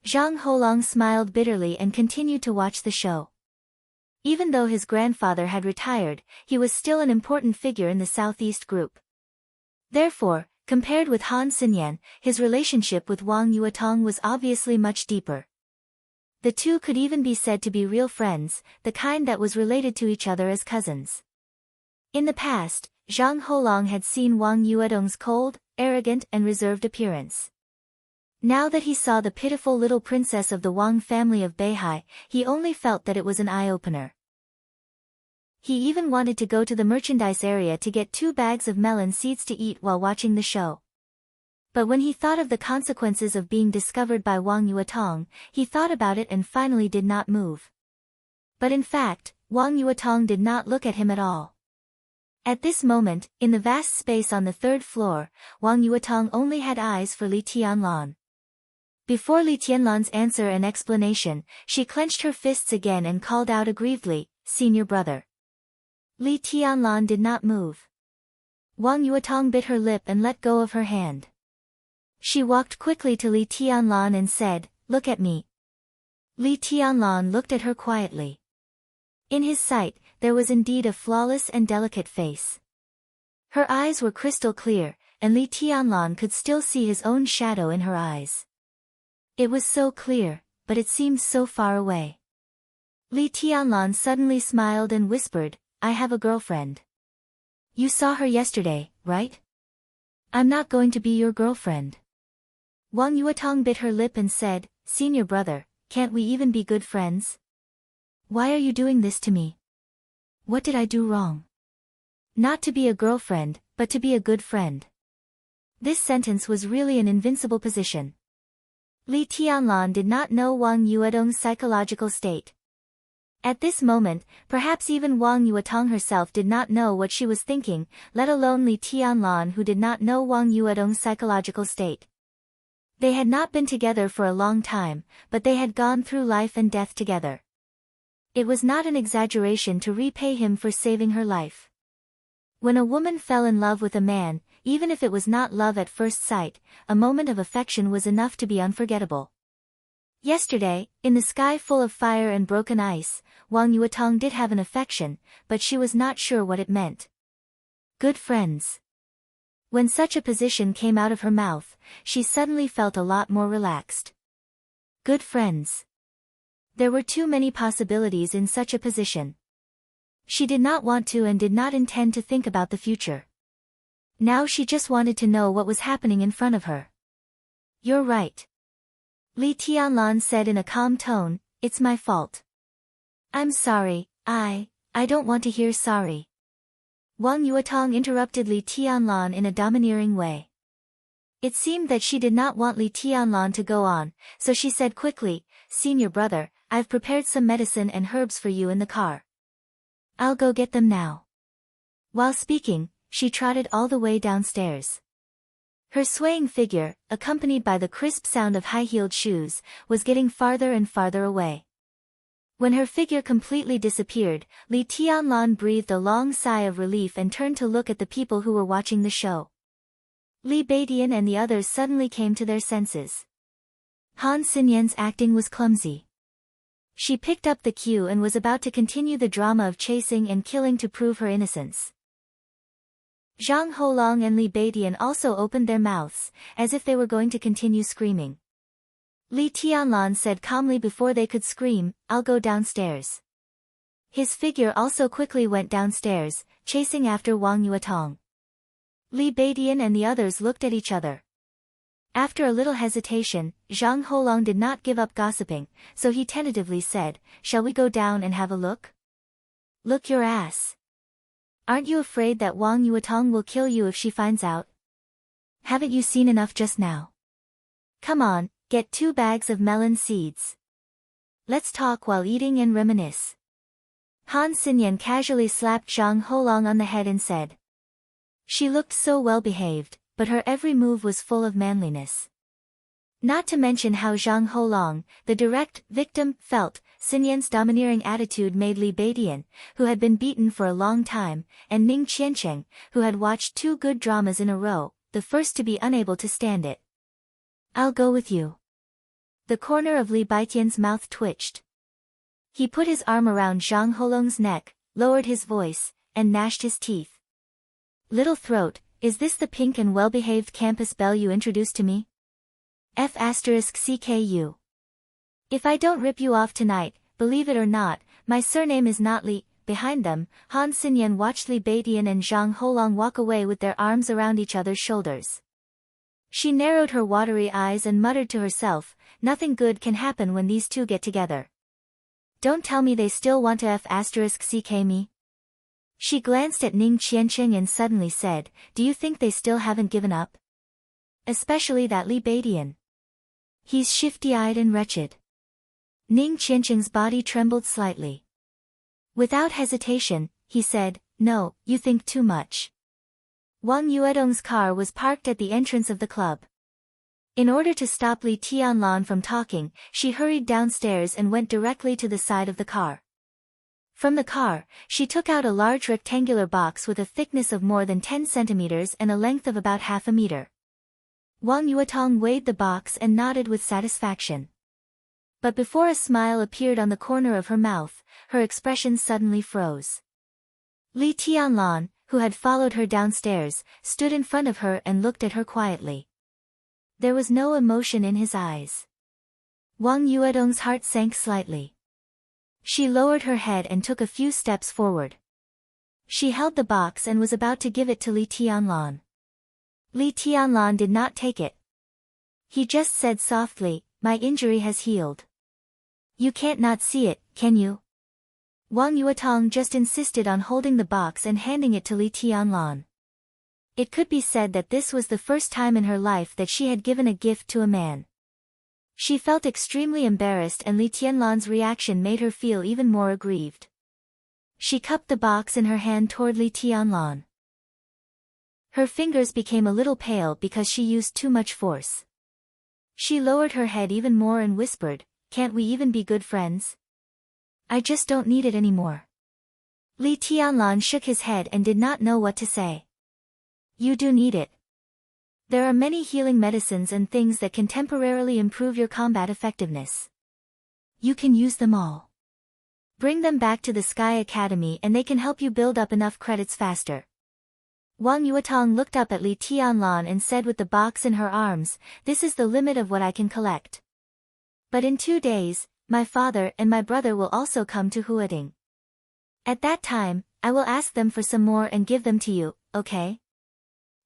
Zhang Holong smiled bitterly and continued to watch the show. Even though his grandfather had retired, he was still an important figure in the Southeast group. Therefore, compared with Han Xinyan, his relationship with Wang Yuetong was obviously much deeper. The two could even be said to be real friends, the kind that was related to each other as cousins. In the past, Zhang Holong had seen Wang Yuetong's cold, arrogant and reserved appearance. Now that he saw the pitiful little princess of the Wang family of Beihai, he only felt that it was an eye-opener. He even wanted to go to the merchandise area to get 2 bags of melon seeds to eat while watching the show. But when he thought of the consequences of being discovered by Wang Yuetong, he thought about it and finally did not move. But in fact, Wang Yuetong did not look at him at all. At this moment, in the vast space on the 3rd floor, Wang Yuetong only had eyes for Li Tianlan. Before Li Tianlan's answer and explanation, she clenched her fists again and called out aggrievedly, "Senior brother." Li Tianlan did not move. Wang Yuetong bit her lip and let go of her hand. She walked quickly to Li Tianlan and said, "Look at me." Li Tianlan looked at her quietly. In his sight, there was indeed a flawless and delicate face. Her eyes were crystal clear, and Li Tianlan could still see his own shadow in her eyes. It was so clear, but it seemed so far away. Li Tianlan suddenly smiled and whispered, "I have a girlfriend." "You saw her yesterday, right?" "I'm not going to be your girlfriend." Wang Yuetong bit her lip and said, "Senior brother, can't we even be good friends? Why are you doing this to me? What did I do wrong? Not to be a girlfriend, but to be a good friend." This sentence was really an invincible position. Li Tianlan did not know Wang Yuetong's psychological state. At this moment, perhaps even Wang Yuetong herself did not know what she was thinking, let alone Li Tianlan who did not know Wang Yuetong's psychological state. They had not been together for a long time, but they had gone through life and death together. It was not an exaggeration to repay him for saving her life. When a woman fell in love with a man, even if it was not love at first sight, a moment of affection was enough to be unforgettable. Yesterday, in the sky full of fire and broken ice, Wang Yuetong did have an affection, but she was not sure what it meant. Good friends. When such a position came out of her mouth, she suddenly felt a lot more relaxed. Good friends. There were too many possibilities in such a position. She did not want to and did not intend to think about the future. Now she just wanted to know what was happening in front of her. "You're right." Li Tianlan said in a calm tone, "It's my fault. I'm sorry, I don't want to hear sorry." Wang Yuetong interrupted Li Tianlan in a domineering way. It seemed that she did not want Li Tianlan to go on, so she said quickly, "Senior brother, I've prepared some medicine and herbs for you in the car. I'll go get them now." While speaking, she trotted all the way downstairs. Her swaying figure, accompanied by the crisp sound of high-heeled shoes, was getting farther and farther away. When her figure completely disappeared, Li Tianlan breathed a long sigh of relief and turned to look at the people who were watching the show. Li Beidian and the others suddenly came to their senses. Han Xinyan's acting was clumsy. She picked up the cue and was about to continue the drama of chasing and killing to prove her innocence. Zhang Holong and Li Beidian also opened their mouths, as if they were going to continue screaming. Li Tianlan said calmly before they could scream, "I'll go downstairs." His figure also quickly went downstairs, chasing after Wang Yuetong. Li Beidian and the others looked at each other. After a little hesitation, Zhang Holong did not give up gossiping, so he tentatively said, "Shall we go down and have a look?" "Look your ass. Aren't you afraid that Wang Yuetong will kill you if she finds out? Haven't you seen enough just now? Come on, get 2 bags of melon seeds. Let's talk while eating and reminisce." Han Xinyan casually slapped Zhang Holong on the head and said. She looked so well behaved, but her every move was full of manliness. Not to mention how Zhang Holong, the direct victim, felt. Xinyan's domineering attitude made Li Beidian, who had been beaten for a long time, and Ning Qiancheng, who had watched 2 good dramas in a row, the first to be unable to stand it. "I'll go with you." The corner of Li Beidian's mouth twitched. He put his arm around Zhang Holong's neck, lowered his voice, and gnashed his teeth. "Little throat, is this the pink and well-behaved campus belle you introduced to me? F***CKU. If I don't rip you off tonight, believe it or not, my surname is not Li." Behind them, Han Xinyan watched Li Beidian and Zhang Holong walk away with their arms around each other's shoulders. She narrowed her watery eyes and muttered to herself, "Nothing good can happen when these two get together. Don't tell me they still want to F***CK me." She glanced at Ning Qiancheng and suddenly said, "Do you think they still haven't given up? Especially that Li Beidian. He's shifty-eyed and wretched." Ning Qiancheng's body trembled slightly. Without hesitation, he said, "No, you think too much." Wang Yuetong's car was parked at the entrance of the club. In order to stop Li Tianlan from talking, she hurried downstairs and went directly to the side of the car. From the car, she took out a large rectangular box with a thickness of more than 10 centimeters and a length of about half a meter. Wang Yuetong weighed the box and nodded with satisfaction. But before a smile appeared on the corner of her mouth, her expression suddenly froze. Li Tianlan, who had followed her downstairs, stood in front of her and looked at her quietly. There was no emotion in his eyes. Wang Yuetong's heart sank slightly. She lowered her head and took a few steps forward. She held the box and was about to give it to Li Tianlan. Li Tianlan did not take it. He just said softly, "My injury has healed. You can't not see it, can you?" Wang Yuetong just insisted on holding the box and handing it to Li Tianlan. It could be said that this was the first time in her life that she had given a gift to a man. She felt extremely embarrassed, and Li Tianlan's reaction made her feel even more aggrieved. She cupped the box in her hand toward Li Tianlan. Her fingers became a little pale because she used too much force. She lowered her head even more and whispered, "Can't we even be good friends? I just don't need it anymore." Li Tianlan shook his head and did not know what to say. "You do need it. There are many healing medicines and things that can temporarily improve your combat effectiveness. You can use them all. Bring them back to the Sky Academy and they can help you build up enough credits faster." Wang Yuetong looked up at Li Tianlan and said with the box in her arms, "This is the limit of what I can collect. But in 2 days, my father and my brother will also come to Huading. At that time, I will ask them for some more and give them to you, okay?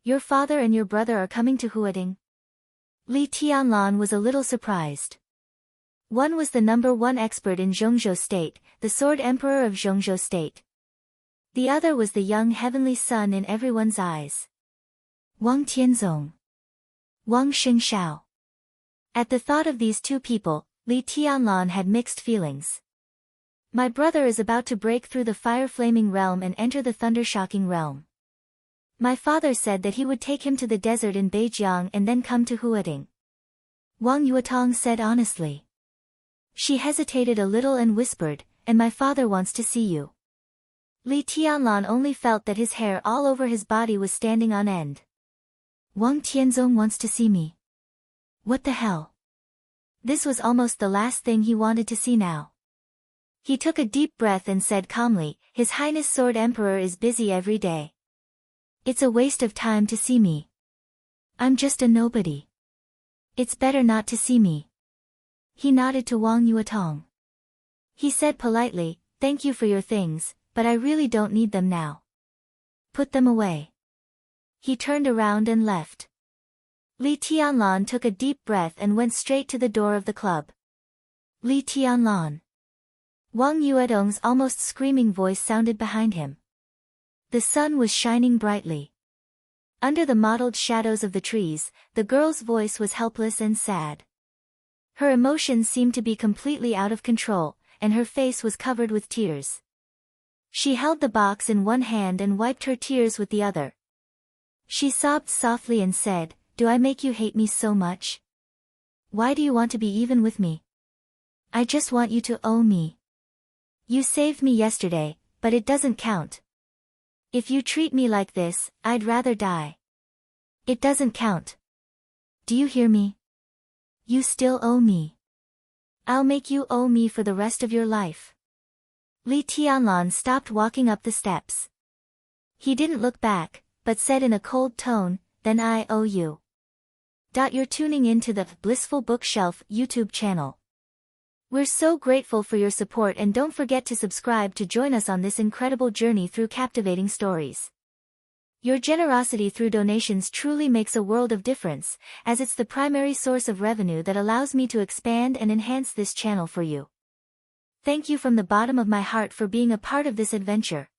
Your father and your brother are coming to Huading?" Li Tianlan was a little surprised. One was the #1 expert in Zhongzhou State, the Sword Emperor of Zhongzhou State. The other was the young heavenly sun in everyone's eyes. Wang Tianzong. Wang Xingshao. At the thought of these two people, Li Tianlan had mixed feelings. My brother is about to break through the fire-flaming realm and enter the thunder-shocking realm. My father said that he would take him to the desert in Beijiang and then come to Huading. Wang Yuetong said honestly. She hesitated a little and whispered, and my father wants to see you. Li Tianlan only felt that his hair all over his body was standing on end. Wang Tianzong wants to see me. What the hell? This was almost the last thing he wanted to see now. He took a deep breath and said calmly, His Highness Sword Emperor is busy every day. It's a waste of time to see me. I'm just a nobody. It's better not to see me. He nodded to Wang Yuetong. He said politely, Thank you for your things, but I really don't need them now. Put them away. He turned around and left. Li Tianlan took a deep breath and went straight to the door of the club. Li Tianlan. Wang Yuetong's almost screaming voice sounded behind him. The sun was shining brightly. Under the mottled shadows of the trees, the girl's voice was helpless and sad. Her emotions seemed to be completely out of control, and her face was covered with tears. She held the box in one hand and wiped her tears with the other. She sobbed softly and said, Do I make you hate me so much? Why do you want to be even with me? I just want you to owe me. You saved me yesterday, but it doesn't count. If you treat me like this, I'd rather die. It doesn't count. Do you hear me? You still owe me. I'll make you owe me for the rest of your life. Li Tianlan stopped walking up the steps. He didn't look back, but said in a cold tone, Then I owe you. You're tuning into the Blissful Bookshelf YouTube channel. We're so grateful for your support, and don't forget to subscribe to join us on this incredible journey through captivating stories. Your generosity through donations truly makes a world of difference, as it's the primary source of revenue that allows me to expand and enhance this channel for you. Thank you from the bottom of my heart for being a part of this adventure.